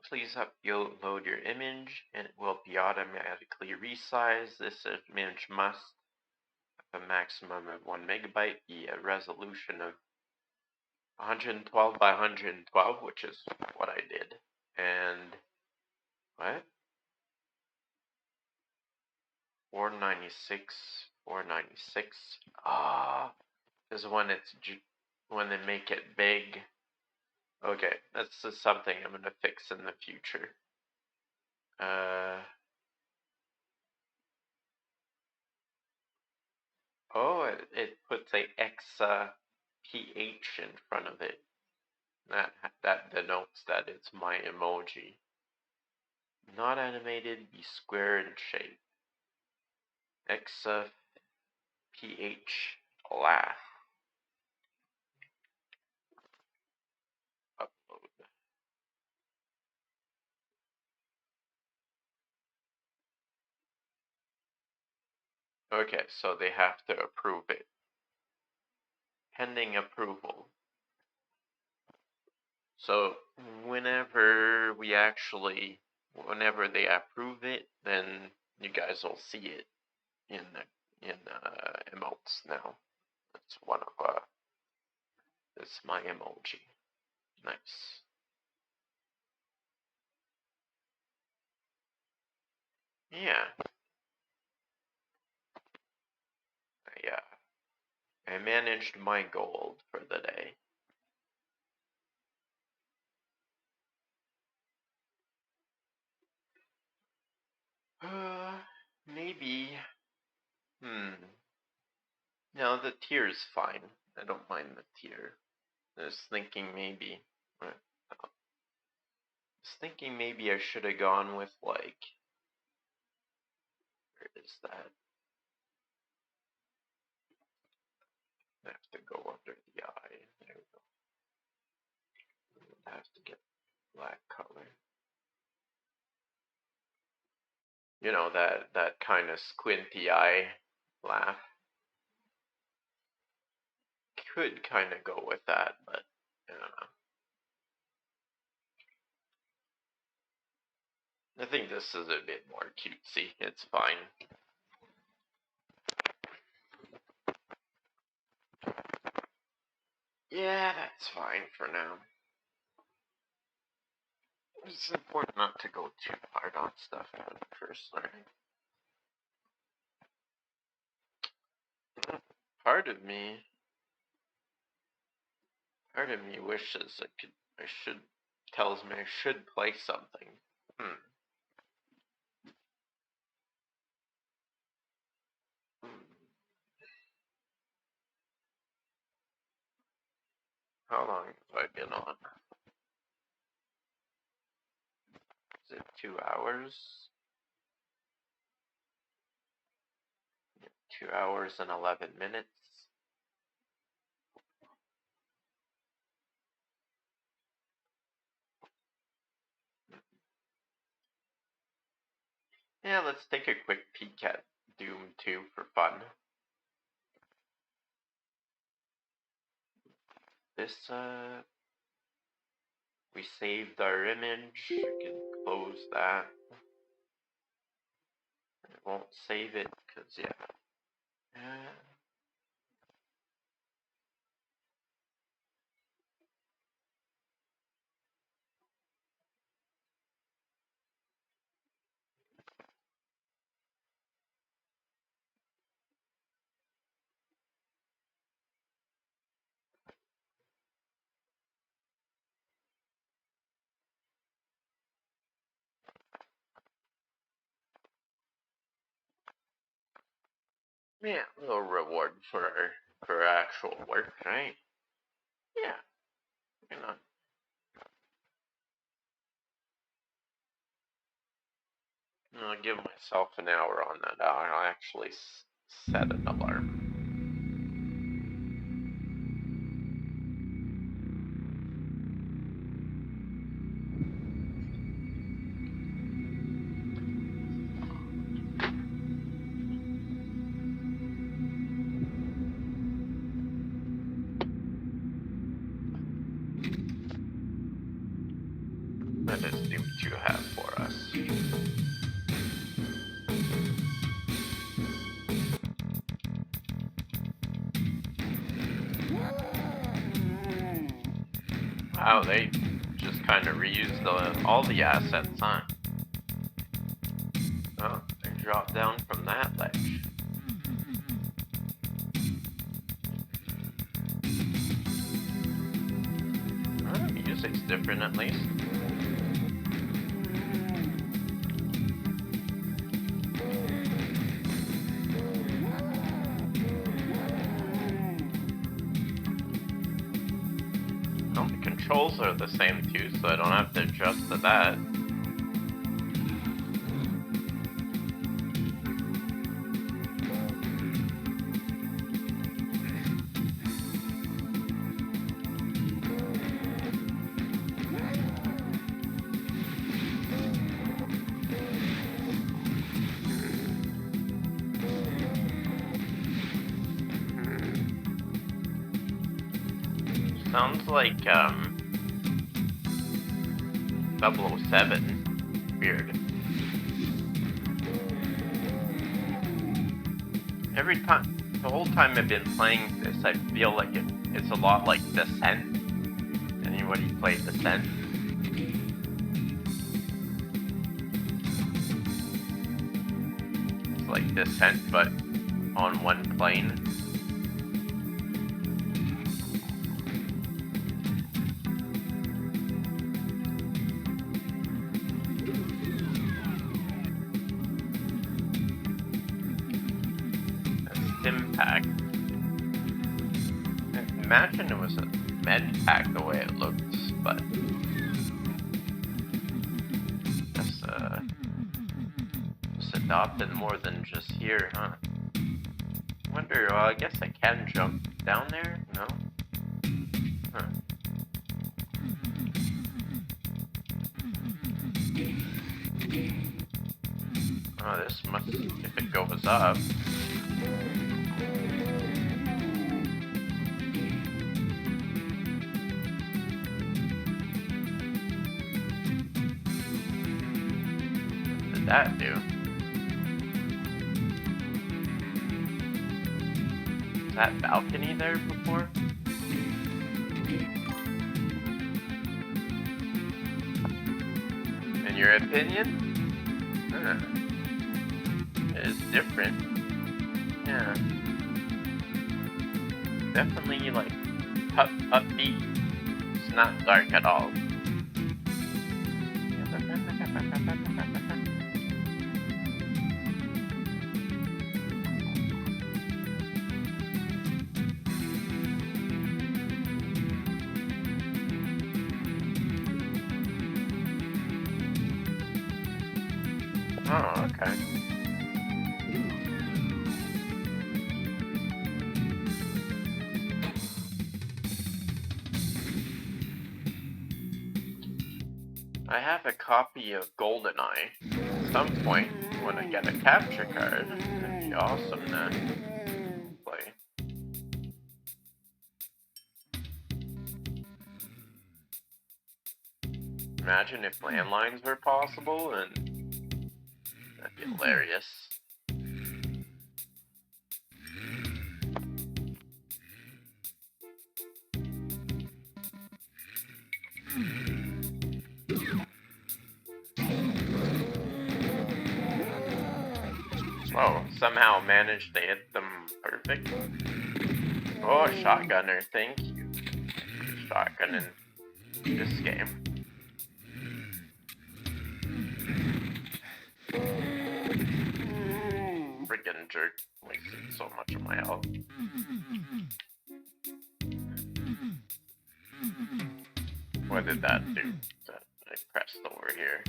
Speaker 2: Please upload your image and it will be automatically resized. This image must have a maximum of 1 megabyte, be a resolution of 112 by 112, which is what I did. And what? 496, 496. Ah, is when they make it big. Okay, that's just something I'm gonna fix in the future. Oh, it puts a exa ph in front of it. That denotes that it's my emoji. Not animated, be square in shape. Exa ph laugh. Upload. Okay, so they have to approve it. Pending approval. So whenever they approve it, then you guys will see it in emotes now. That's one of it's my emoji. Nice. Yeah. Yeah. I managed my gold for the day. Maybe. No, the tier's fine. I don't mind the tier. I was thinking maybe I should have gone with like, where is that? I have to go under the eye. There we go. I have to get black color. You know, that kind of squinty eye laugh. Could kind of go with that, but I don't know. I think this is a bit more cutesy. It's fine. Yeah, that's fine for now. It's important not to go too hard on stuff when first learning. Part of me wishes tells me I should play something. How long have I been on? Is it 2 hours? 2 hours and 11 minutes. Yeah, let's take a quick peek at Doom 2 for fun. This, we saved our image. We can close that. It won't save it, because, yeah. Yeah, a little reward for our actual work, right? Yeah, you know. I'll give myself an hour on that. I'll actually set an alarm. Wow, they just kind of reused all the assets, huh? Oh, they dropped down from that ledge. Oh, the music's different at least. Well, the controls are the same too, so I don't have to adjust to that. Sounds like 007. Weird. Every time, the whole time I've been playing this, I feel like it's a lot like Descent. Anybody play Descent? It's like Descent, but on one plane. Pack. Imagine it was a med pack the way it looks, but that's just adopted more than just here, huh? Wonder, well, I guess I can jump down there? No? Huh. Oh, this must, if it goes up. That do? Was that balcony there before? In your opinion? It is different. Yeah. Definitely like upbeat. It's not dark at all. Oh, okay. I have a copy of GoldenEye. At some point, when I get a capture card, it'd be awesome to play. Imagine if landlines were possible, and that'd be hilarious. Whoa, somehow managed to hit them perfect. Oh, shotgunner, thank you. Shotgun in this game. Friggin' jerk, wasted so much of my health. What did that do? That I pressed over here.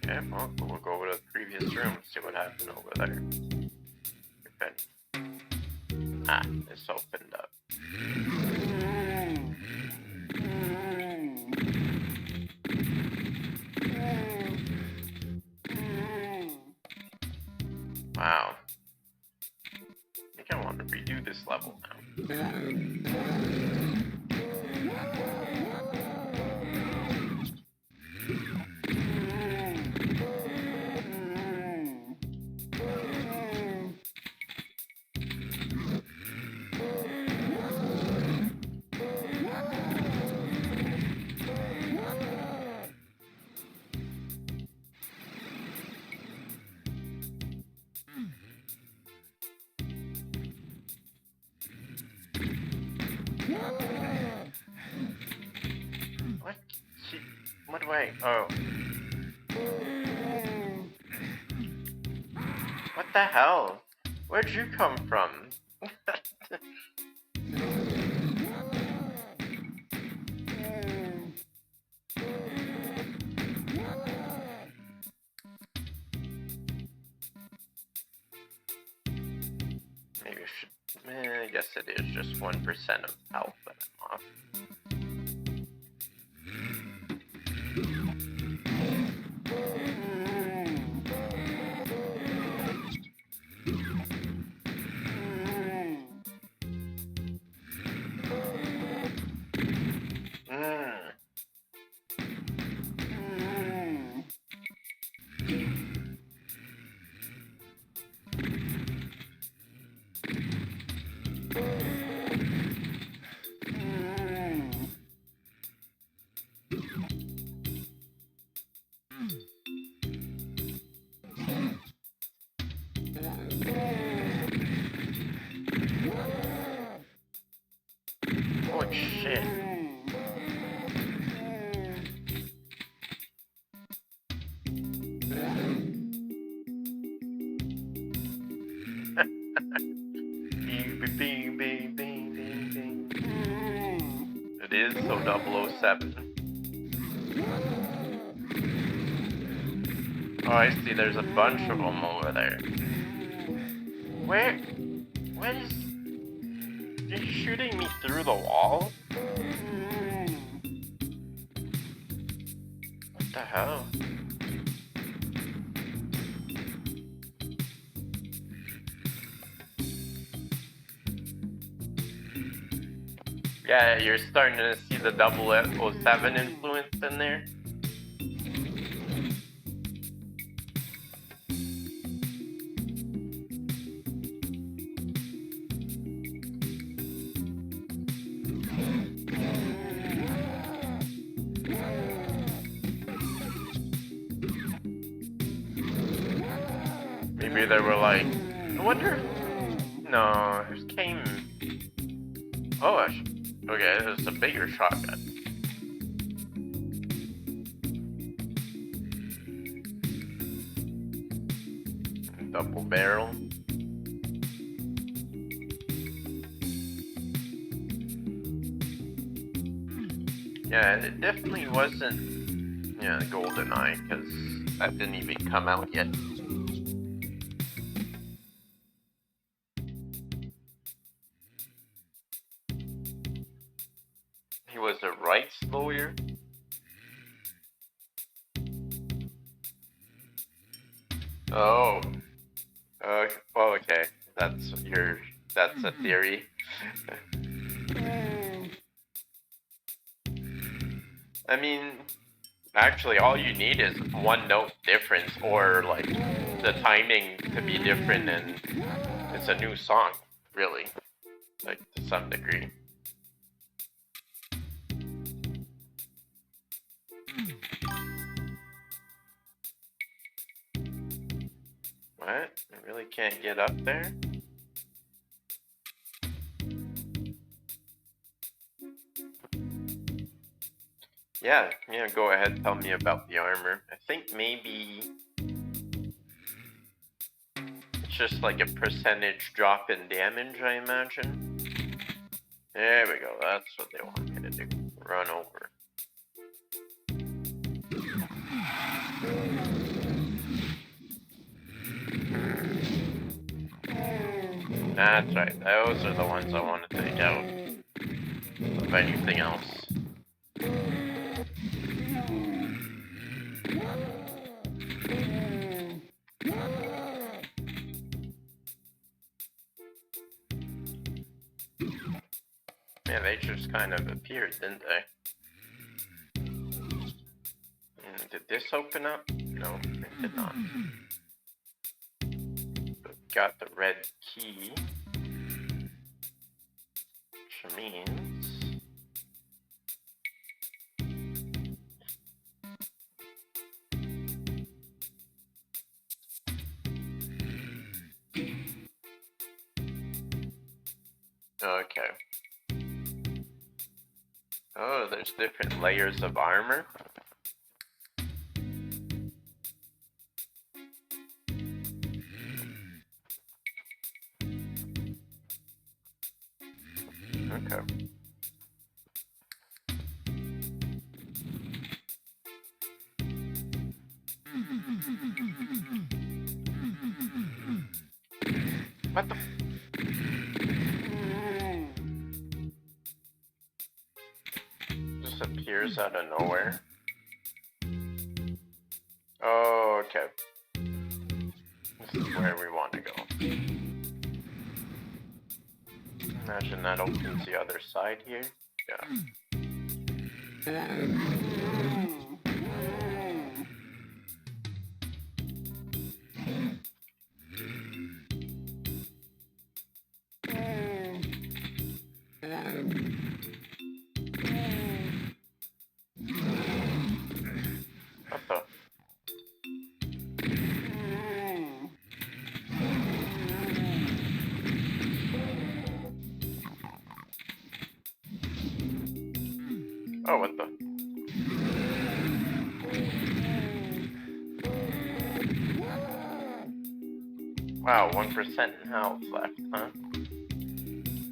Speaker 2: Okay, well, we'll go over to the previous room, see what happened over there. If any. Ah, it's opened up. Wow. I think I want to redo this level now. What? What do I... Oh. What the hell? Where'd you come from? Maybe I should... I guess it is just 1% of health that I'm off. Holy shit. It is so 007. Oh, I see, there's a bunch of them over there. Where is... Are you shooting me through the wall? What the hell? Yeah, you're starting to see the 007 influence in there. Maybe they were like, I wonder. No, it came. Oh, okay, it's a bigger shotgun. Double barrel. Yeah, it definitely wasn't, yeah, GoldenEye, because that didn't even come out yet. He was a rights lawyer. Oh. Well, okay. That's a theory. I mean, actually, all you need is one note difference, or like the timing to be different, and it's a new song, really, like to some degree. What? I really can't get up there? Yeah, go ahead, tell me about the armor. I think maybe it's just like a percentage drop in damage, I imagine. There we go, that's what they want me to do. Run over. That's right, those are the ones I want to take out. Of anything else. Yeah, they just kind of appeared, didn't they? Did this open up? No, it did not. But got the red key. Which means... Okay. Oh, there's different layers of armor. Okay. What the? Just appears out of nowhere. Oh, okay. This is where we want to go. Imagine that opens the other side here. Yeah. What the? Oh, what the? Wow, 1% in health left, huh?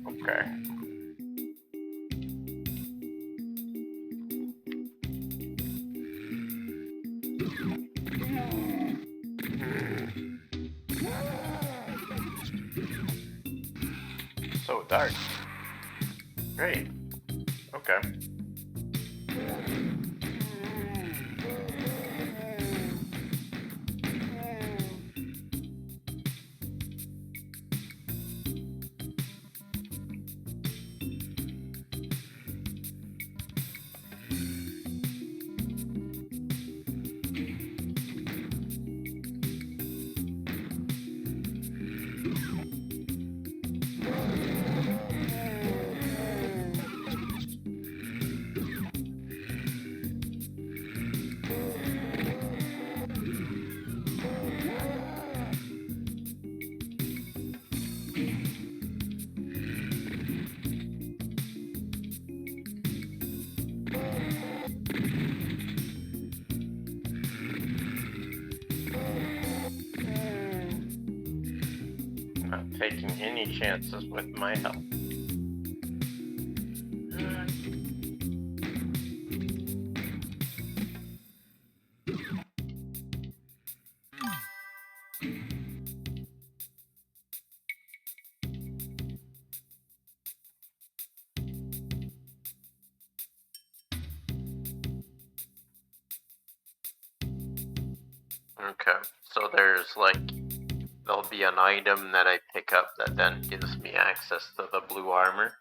Speaker 2: Okay. So dark. Great. Okay. Not taking any chances with my health. Okay, so there'll be an item that I pick up that then gives me access to the blue armor.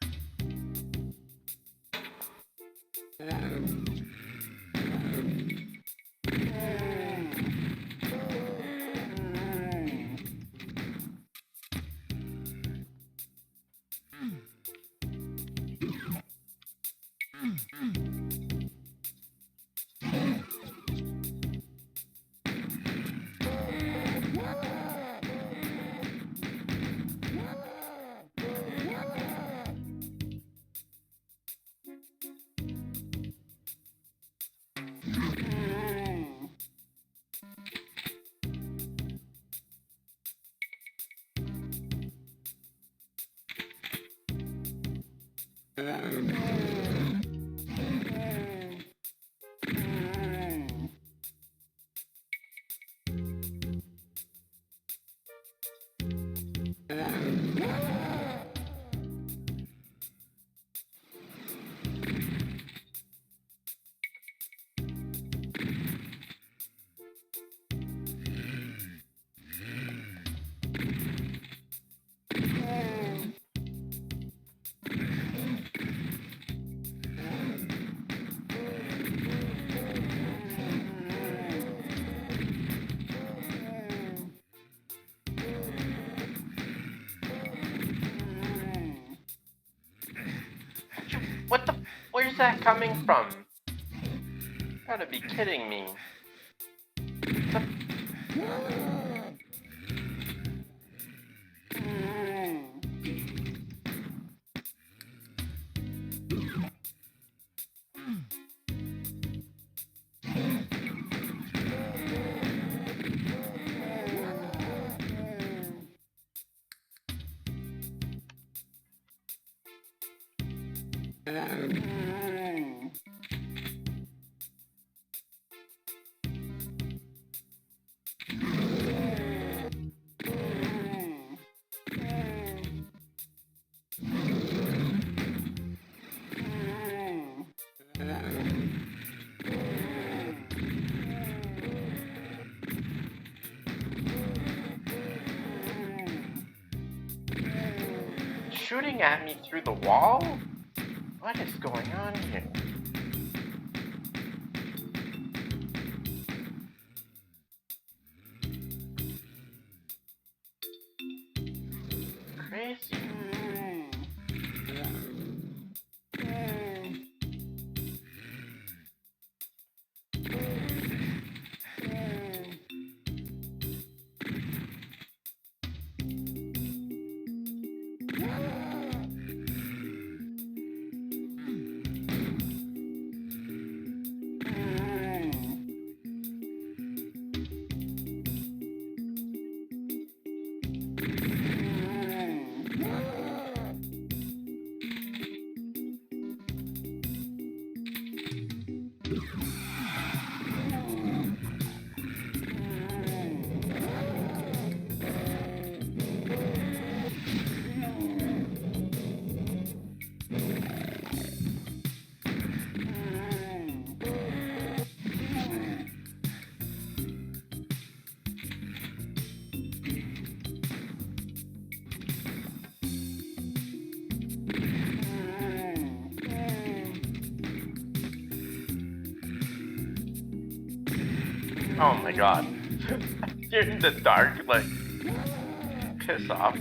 Speaker 2: What the? Where's that coming from? Gotta be kidding me. Shooting at me through the wall? What is going on here? Crazy. Oh my god. You're in the dark, like, piss off.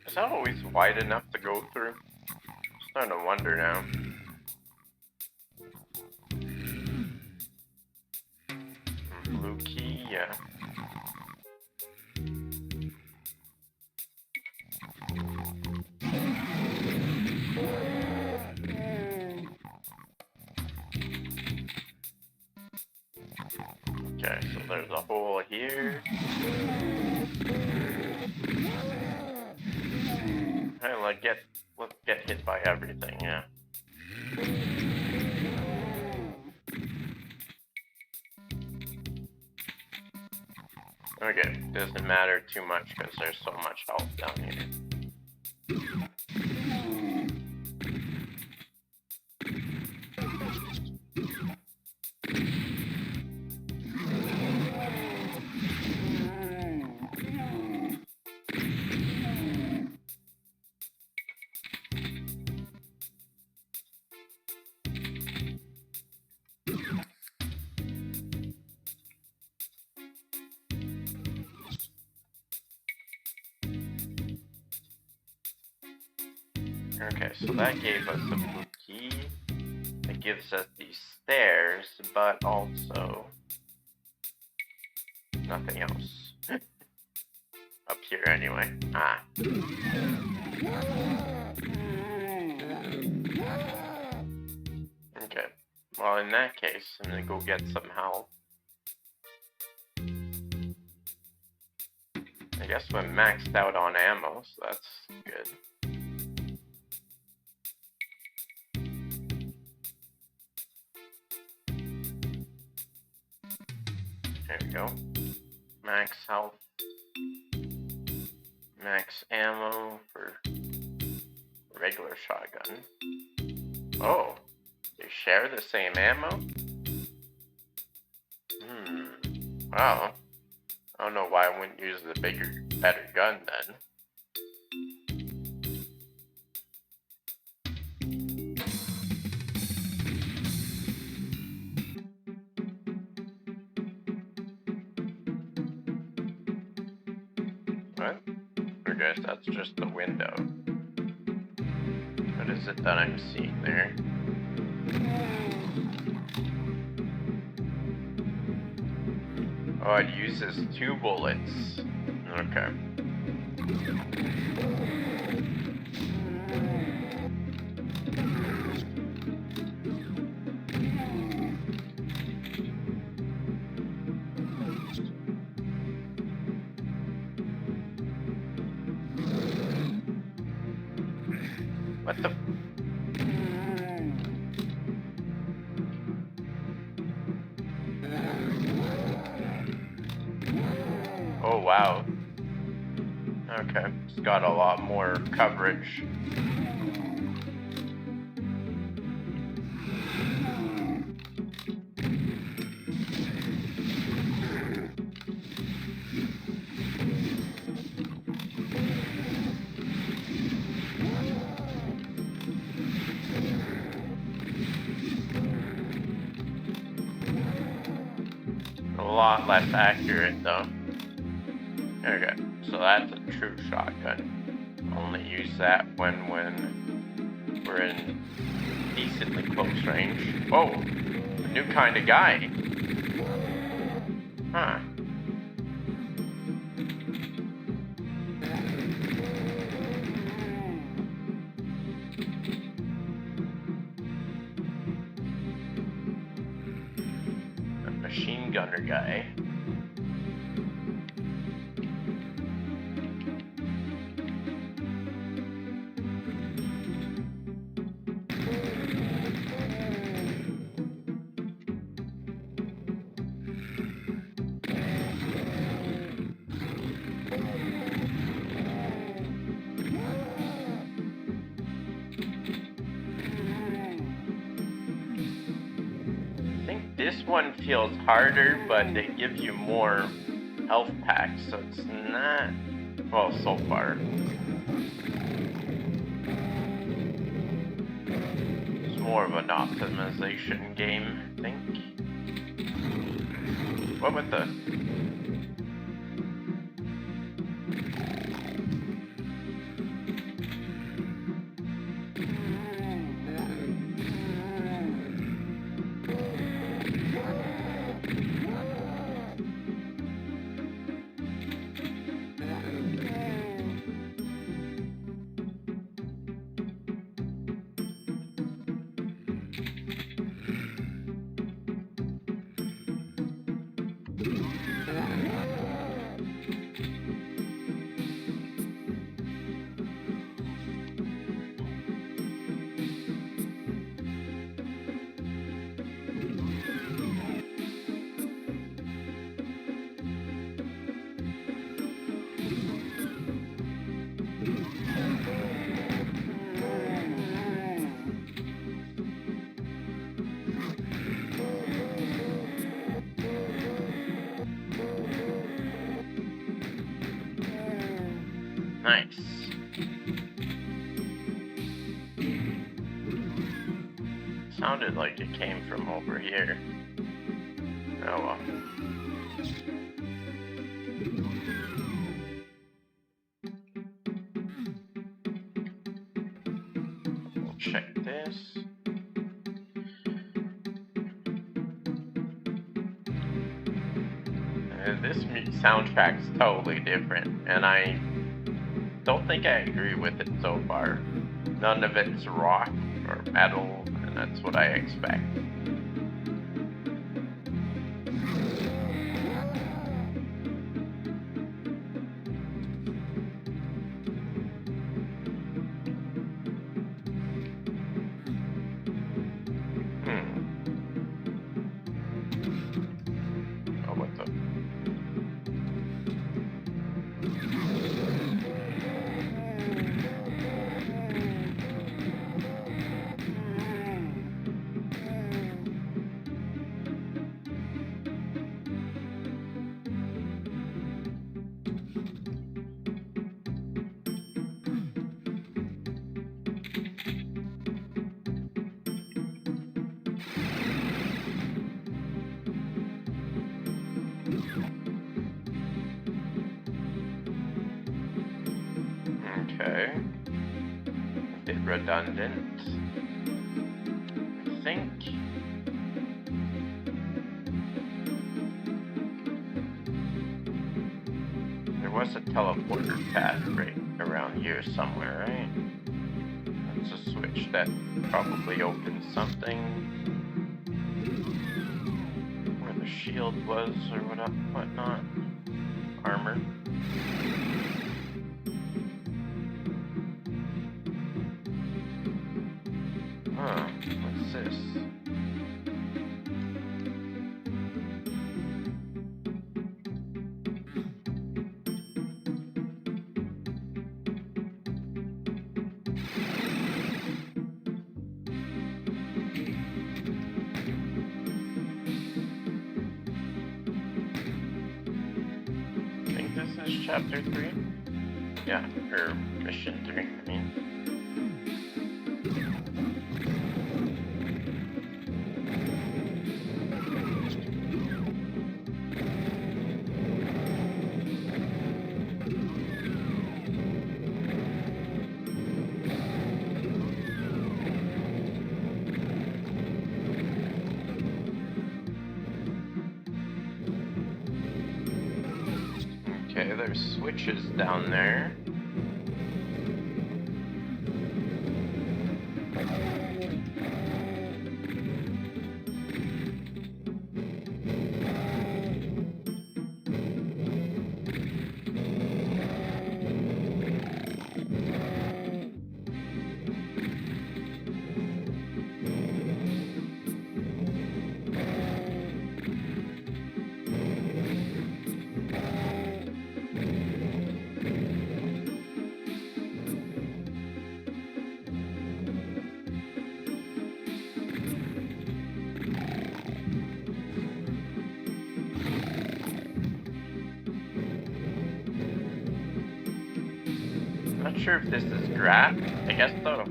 Speaker 2: Is that always wide enough to go through? I'm starting to wonder now. Blue key, yeah. Okay, so there's a hole here. Hey, let's get hit by everything, yeah. Okay, doesn't matter too much because there's so much health down here. Okay, so that gave us a blue key. It gives us these stairs, but also nothing else. Up here anyway. Ah. Okay. Well, in that case, I'm gonna go get some help. I guess we're maxed out on ammo, so that's good. There we go. Max health. Max ammo for regular shotgun. Oh, they share the same ammo? Wow. I don't know why I wouldn't use the bigger, better gun then. What? I guess that's just the window. What is it that I'm seeing there? Oh, it uses 2 bullets. Okay. What the? Oh, wow. Okay, it's got a lot more coverage. A lot less accurate though. Okay, so that's a true shotgun. Only use that when we're in decently close range. Whoa, a new kind of guy. Huh. A machine gunner guy. This one feels harder, but they give you more health packs, so it's not... Well, so far. It's more of an optimization game, I think. What with the... Nice. Sounded like it came from over here. Oh well. We'll check this. This soundtrack's totally different, and I don't think I agree with it so far. None of it's rock or metal, and that's what I expect. Oh, what's up? Okay. A bit redundant. I think. There was a teleporter pad right around here somewhere, right? That's a switch that probably opens something. Where the shield was or whatnot. Armor. Huh, what's this? I think this is chapter 3? Yeah, or mission 3, I mean. Okay, there's switches down there. Not sure if this is Grat. I guess so.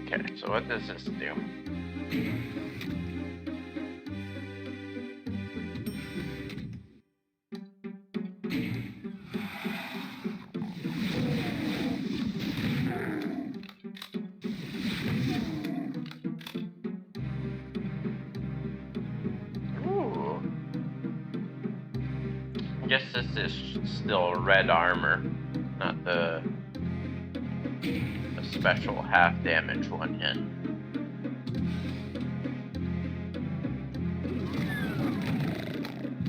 Speaker 2: Okay, so what does this do? Ooh. I guess this is still red armor, not the special half damage one yet.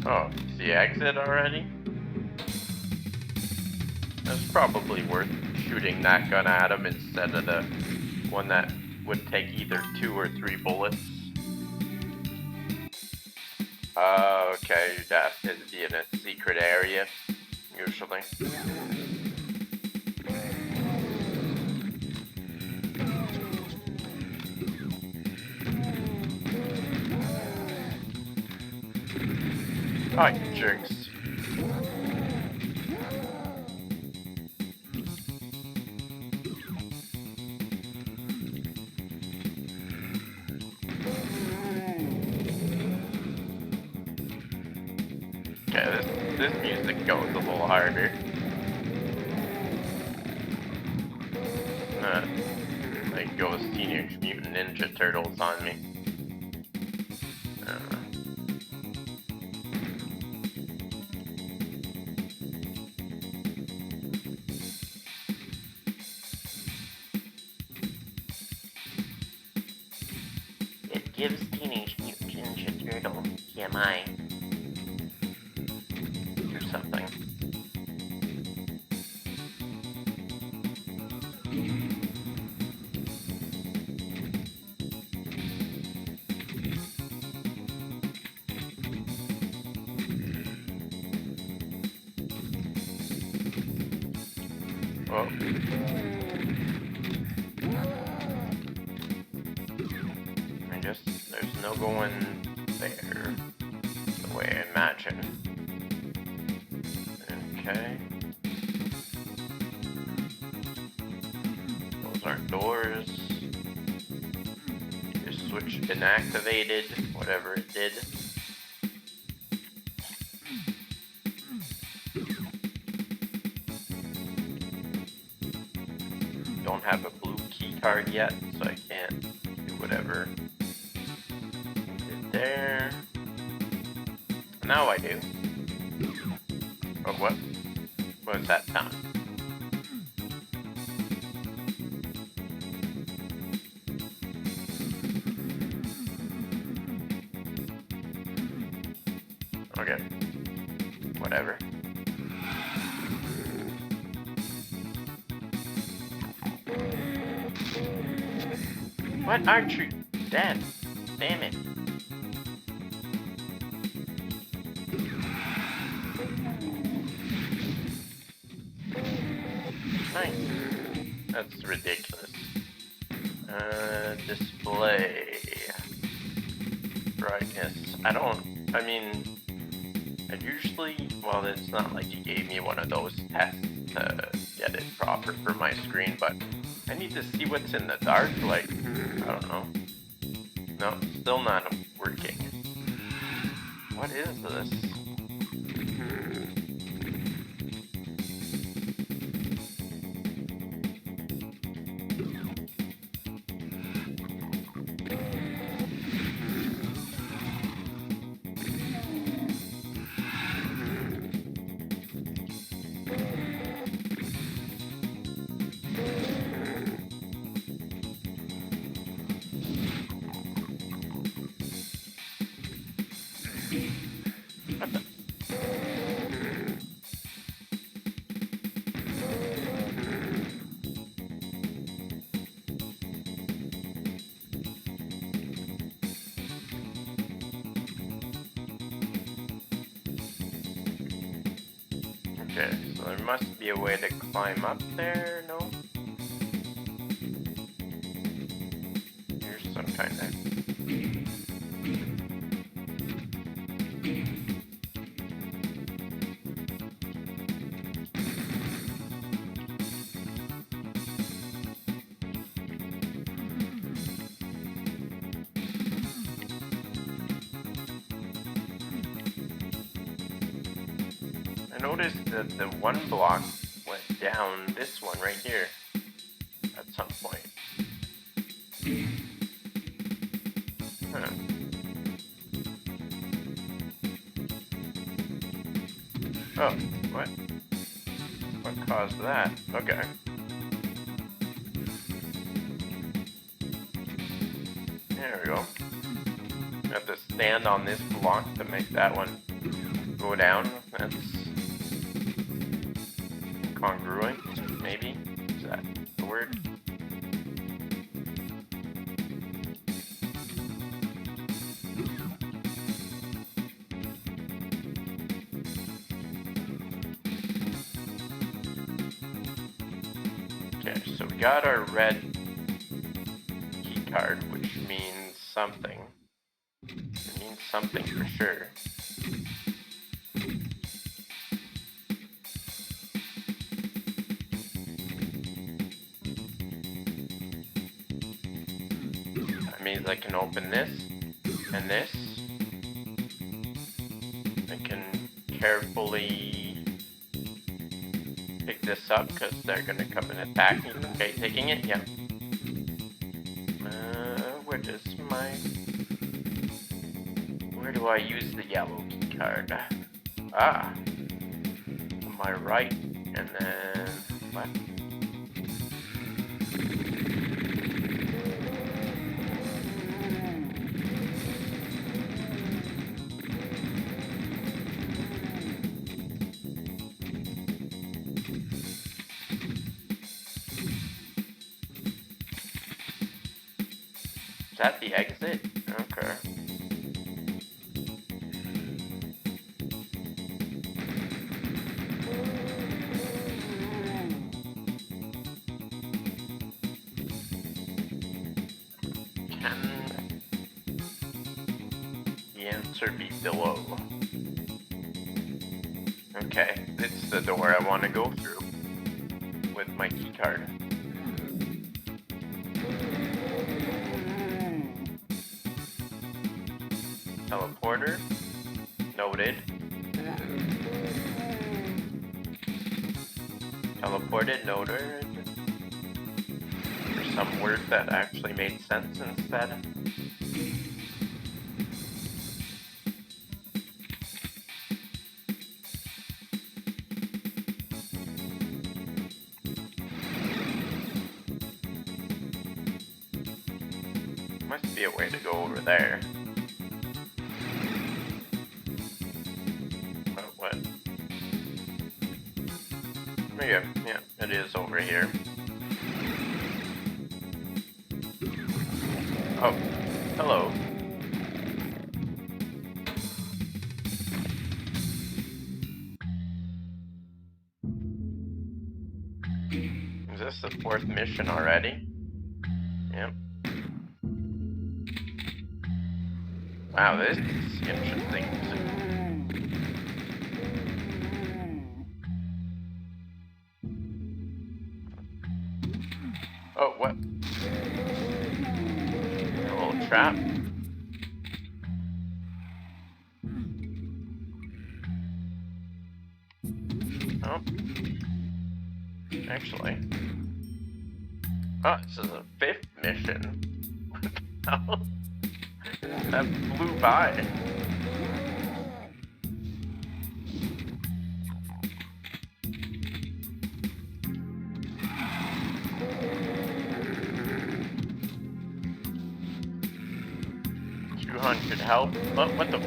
Speaker 2: Oh, is the exit already? That's probably worth shooting that gun at him instead of the one that would take either 2 or 3 bullets. Okay, that is in a secret area, usually. Oh, you jerks. Okay, this music goes a little harder. Like those Teenage Mutant Ninja Turtles on me. It gives Teenage Mutant Ninja Turtle TMI. Or something. Oh. I guess there's no going there, the way I imagine. Okay. Those aren't doors. Your switch been activated, whatever it did. Don't have a blue key card yet, so I can't do whatever did there. Now I do. Oh, what? What was that sound? Okay. Whatever. What? Aren't you dead? Damn it. Nice. That's ridiculous. Display. Brightness. I mean, I usually, well, it's not like you gave me one of those tests to get it proper for my screen, but I need to see what's in the dark, like, I don't know. No, still not working. What is this? What the? Okay, so there must be a way to climb up there, no? Here's some kind of... I noticed that the one block went down this one right here at some point. Huh. Oh, what? What caused that? Okay. There we go. Have to stand on this block to make that one go down. That's incongruent, maybe? Is that the word? Okay, so we got our red key card, which means something. It means something for sure. That means I can open this and this. I can carefully pick this up because they're gonna come and attack me. Okay, taking it, yeah. Where does my... Where do I use the yellow key card? Ah. On my right, and then left. Is that the exit? Okay. Can the answer be below? Okay, it's the door I want to go through with my key card. Teleporter. Noted. Teleported, noted. There's some word that actually made sense instead. Must be a way to go over there. What? Yeah, it is over here. Oh, hello. Is this the 4th mission already? Yep. Wow, this is interesting. Oh, what? A little trap. Oh. Actually. Oh, this is a 5th mission. What the hell? That flew by. Could help. What the?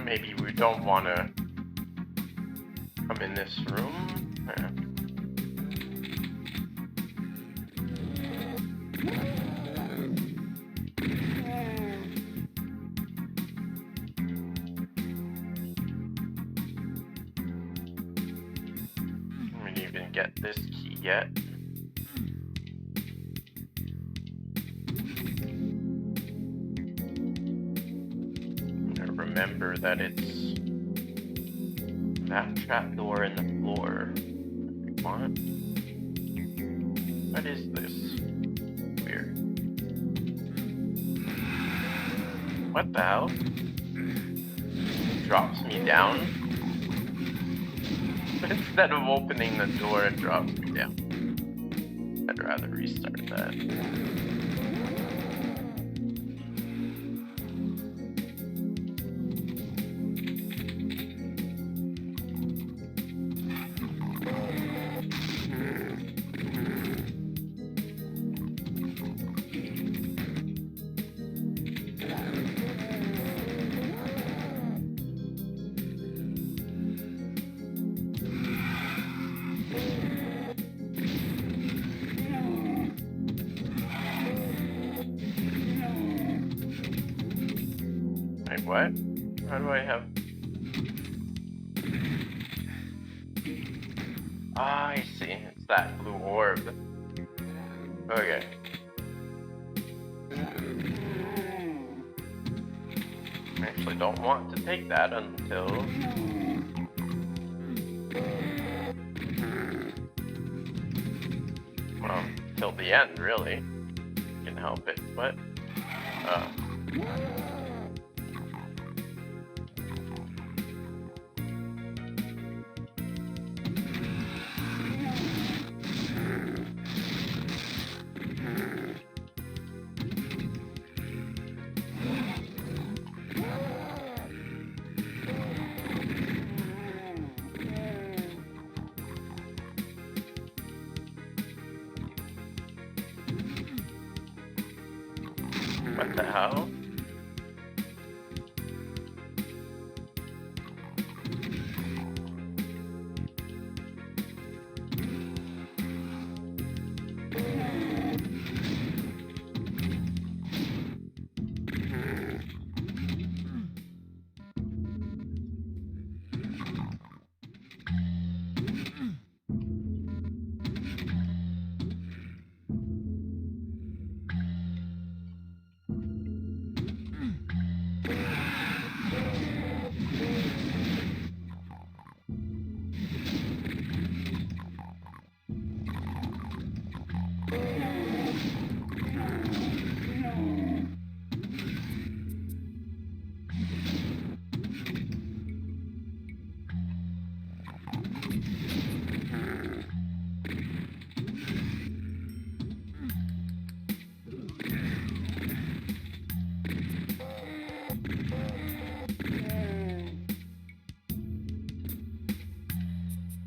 Speaker 2: Maybe we don't want to come in this room. Yeah. We didn't even get this key yet. Remember that it's that trapdoor in the floor. What is this? Weird. What the hell? Drops me down? Instead of opening the door, it drops me down. I'd rather restart that. What? How do I have... Ah, I see. It's that blue orb. Okay. I actually don't want to take that until... Well, till the end, really. Can help it, but... What the hell?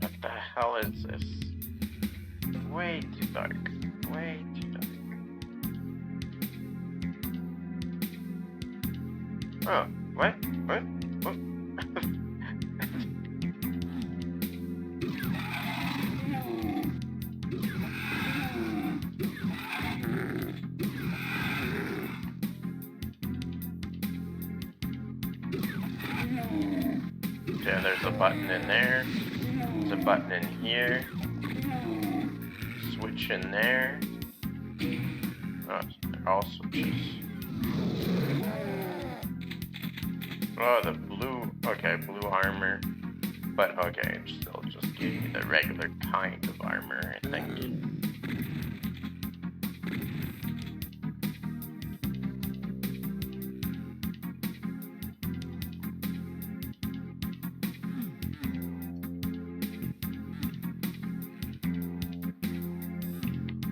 Speaker 2: What the hell is this? Way too dark. Way too dark. Oh, what? What? What? Okay, there's a button in there. There's a button in here. Switch in there. Oh, they're all switches. Oh, the blue. Okay, blue armor. But okay, it still just gave me the regular kind of armor, I think.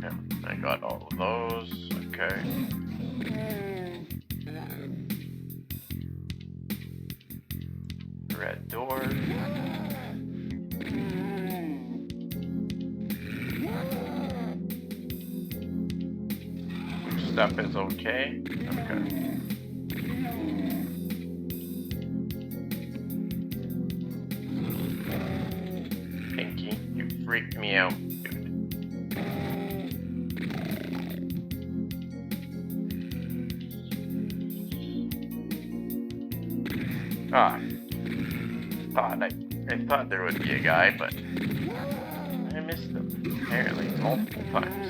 Speaker 2: Yeah, I got all of those. Okay. Red door. Stuff is okay. Okay. Pinky, you freaked me out, dude. Ah. I thought there would be a guy, but I missed him, apparently, multiple times.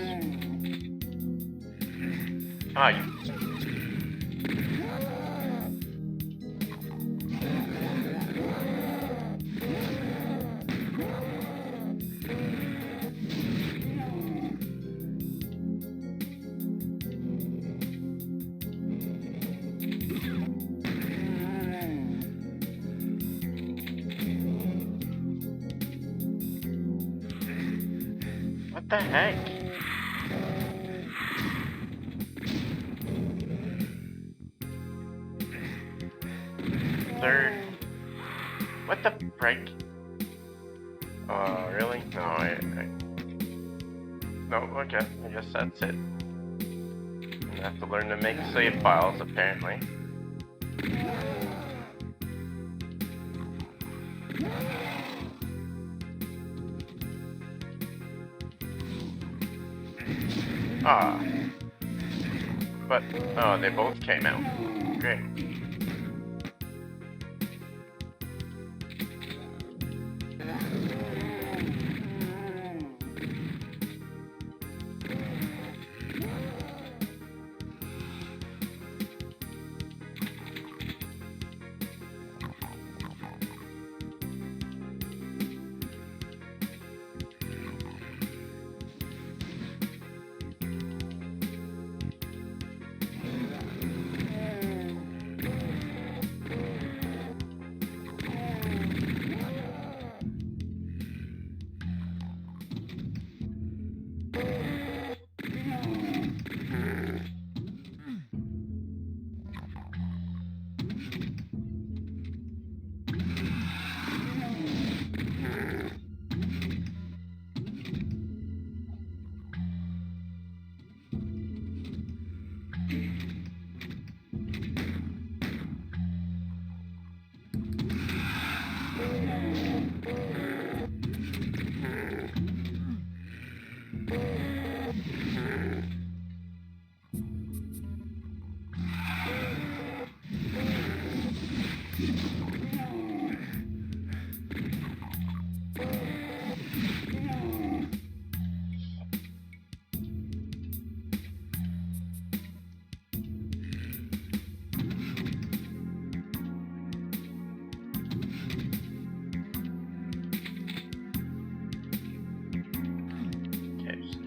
Speaker 2: Ah, you... What the heck? Third. What the frick? Oh, really? No, No, okay. I guess that's it. I have to learn to make save files, apparently. Ah. But, oh, they both came out. Great.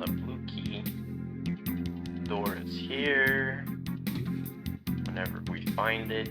Speaker 2: the blue key. Door is here. Whenever we find it.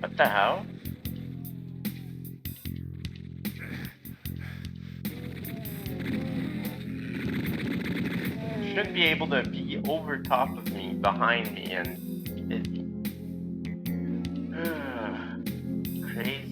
Speaker 2: What the hell? Should be able to be over top of me, behind me, and crazy.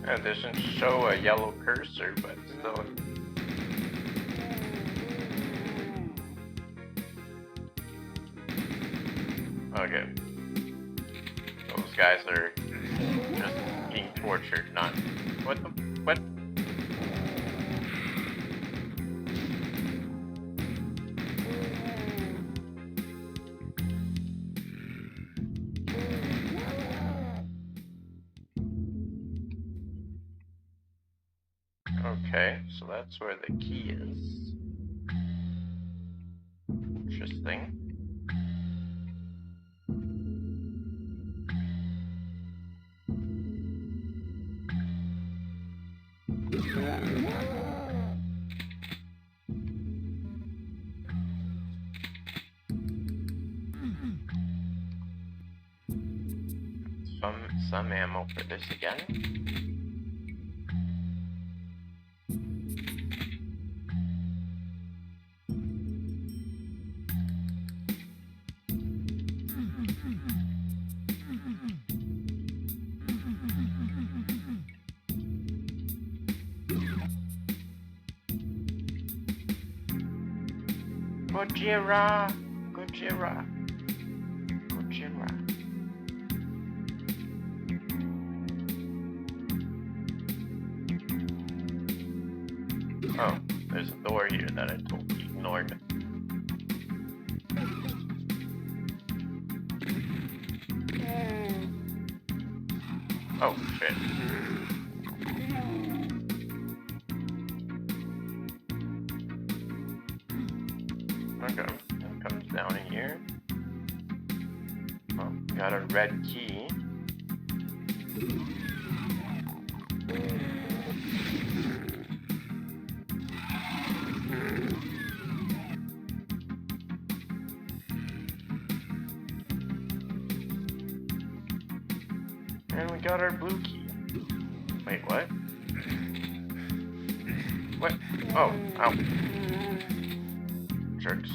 Speaker 2: It doesn't show a yellow cursor, but still. Okay. Those guys are just being tortured, not... What the... What? Okay, so that's where the key is. Interesting. Some ammo for this again. Gojira! Gojira! Gojira! Oh, there's a door here that I totally ignored. Oh, shit. Okay, it comes down in here. Oh, got a red key. And we got our blue key. Wait, what? What? Oh, ow. Jerks.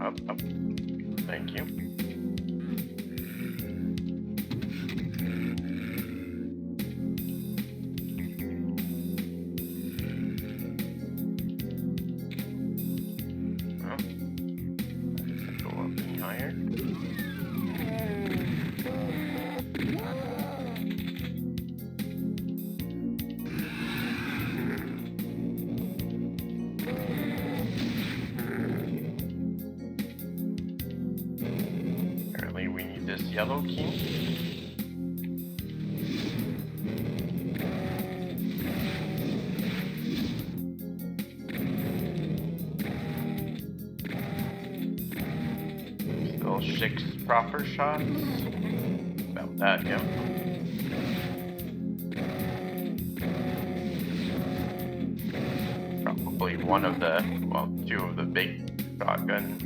Speaker 2: Up, up. Thank you. Well, go up any higher. Apparently we need this yellow key. Still 6 proper shots. About that, yeah. Probably one of the, well, 2 of the big shotgun.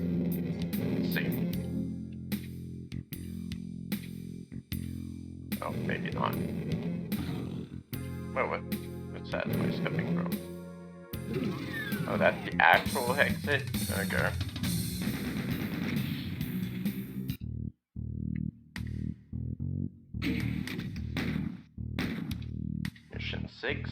Speaker 2: Let's see. Oh, maybe not. Wait, what's that noise coming from? Oh, that's the actual exit? Okay. Mission 6.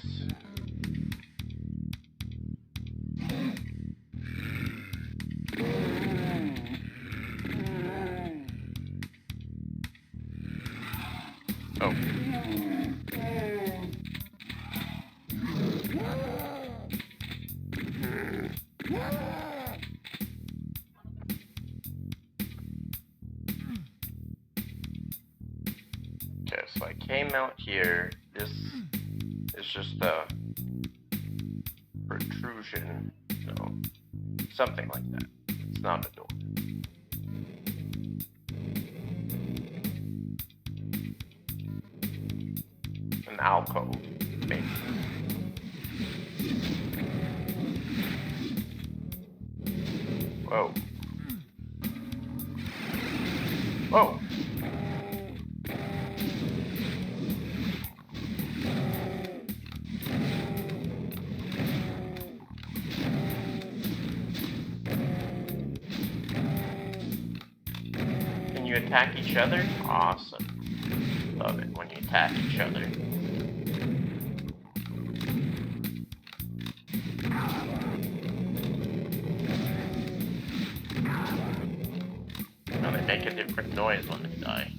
Speaker 2: Oh. Okay, so I came out here. This is just a protrusion. No. Something like that. It's not a door. An alcove, maybe. Whoa. Whoa! Can you attack each other? Awesome. Love it when you attack each other. No, they make a different noise when they die.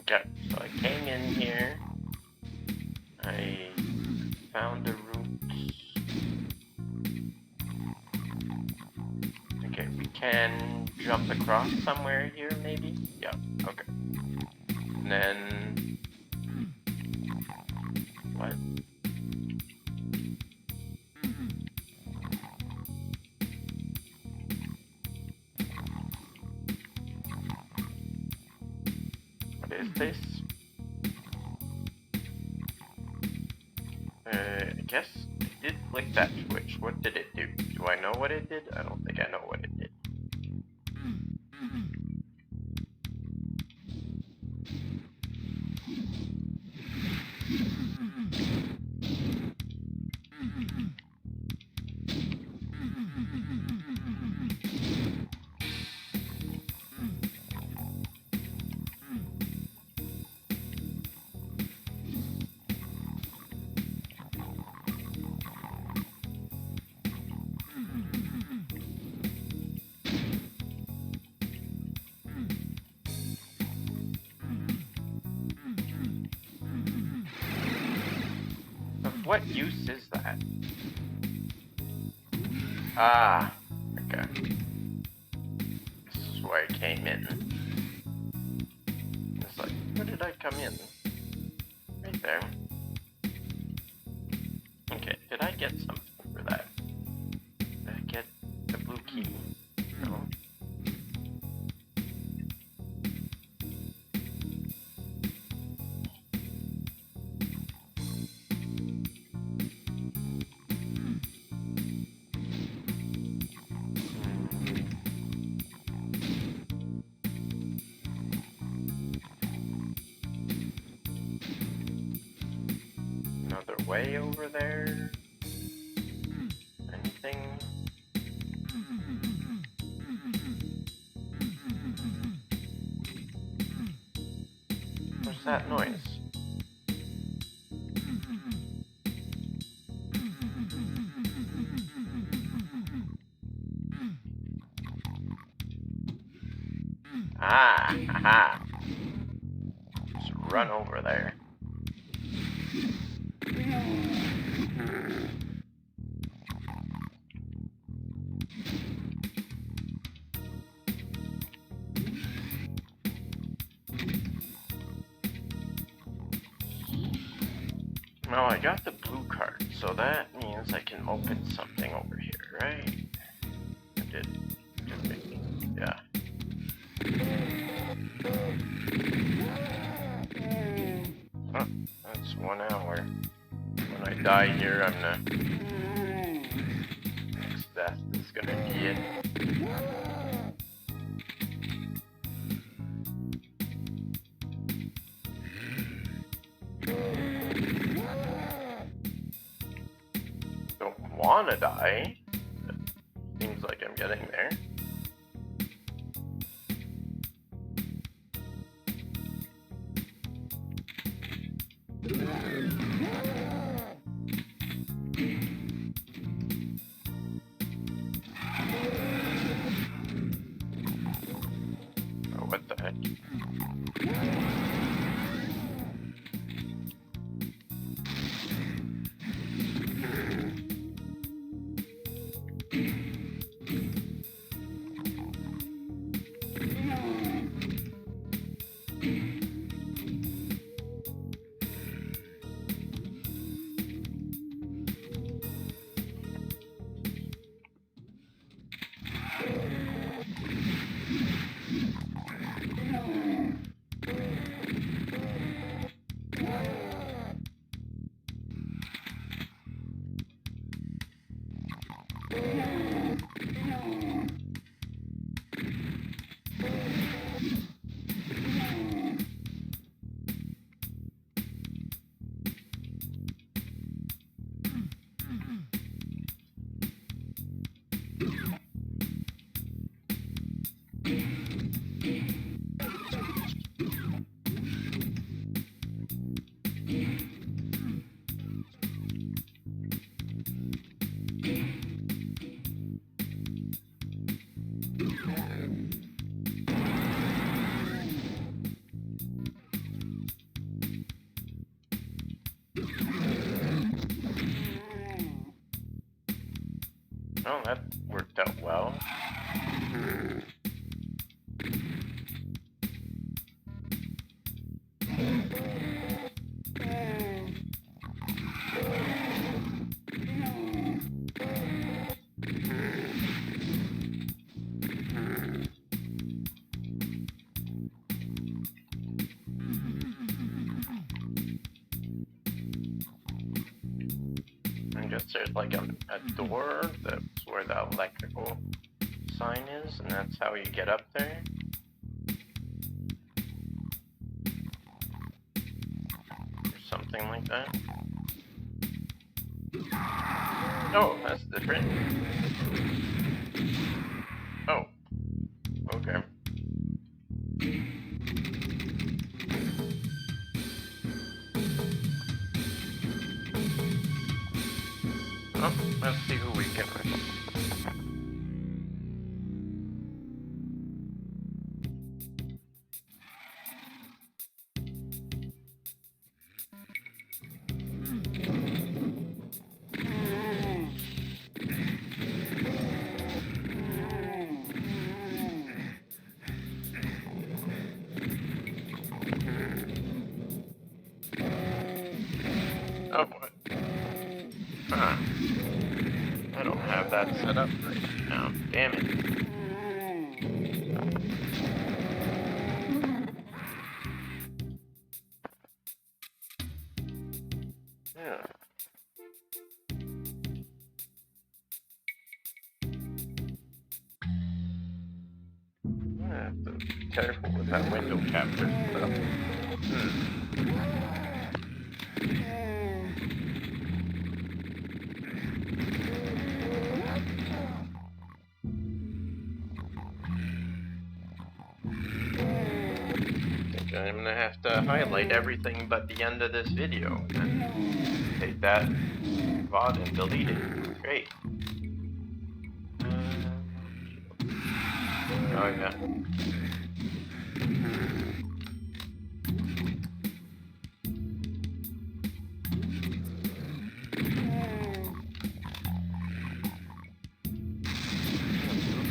Speaker 2: Okay, so I came in here. I found a route. Okay, we can jump across somewhere here, maybe? Yeah, okay. And then... What? What is this? guess I did flick that switch. What did it do? Do I know what it did? I don't think I know what it did. Of what use is that? Ah, okay. This is where I came in. It's like, where did I come in? Right there. Okay, did I get something for that? Did I get the blue key? No. Another way over there? Anything? What's that noise? Ah, aha. Just run over there. Well, I got the blue card, so that means I can open something over here, right? I did. Yeah. Oh, that's 1 hour. When I die here, I'm gonna... Next death is gonna be it. Don't wanna die. But seems like I'm getting there. Oh, what the heck? Oh, that worked out well. guess there's like a door, that's where the electrical sign is, and that's how you get up there. Or something like that. Oh, that's different. Oh. Okay. Oh, let's see who we can. Oh, what? Huh. I don't have that set up right now. Damn it. Yeah. I have to be careful with that window capture stuff. I'm gonna have to highlight everything but the end of this video and take that VOD and delete it. Great. Oh yeah.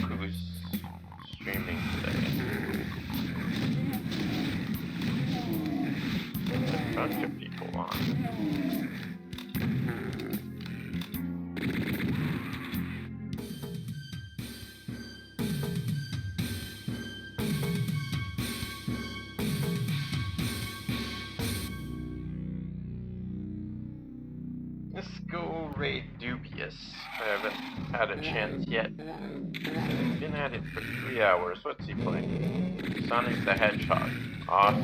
Speaker 2: Who's streaming today? There's a bunch of people on. Let's go raid Dubious. I haven't had a chance yet. Been at it for 3 hours. What's he playing? Sonic the Hedgehog. Awesome.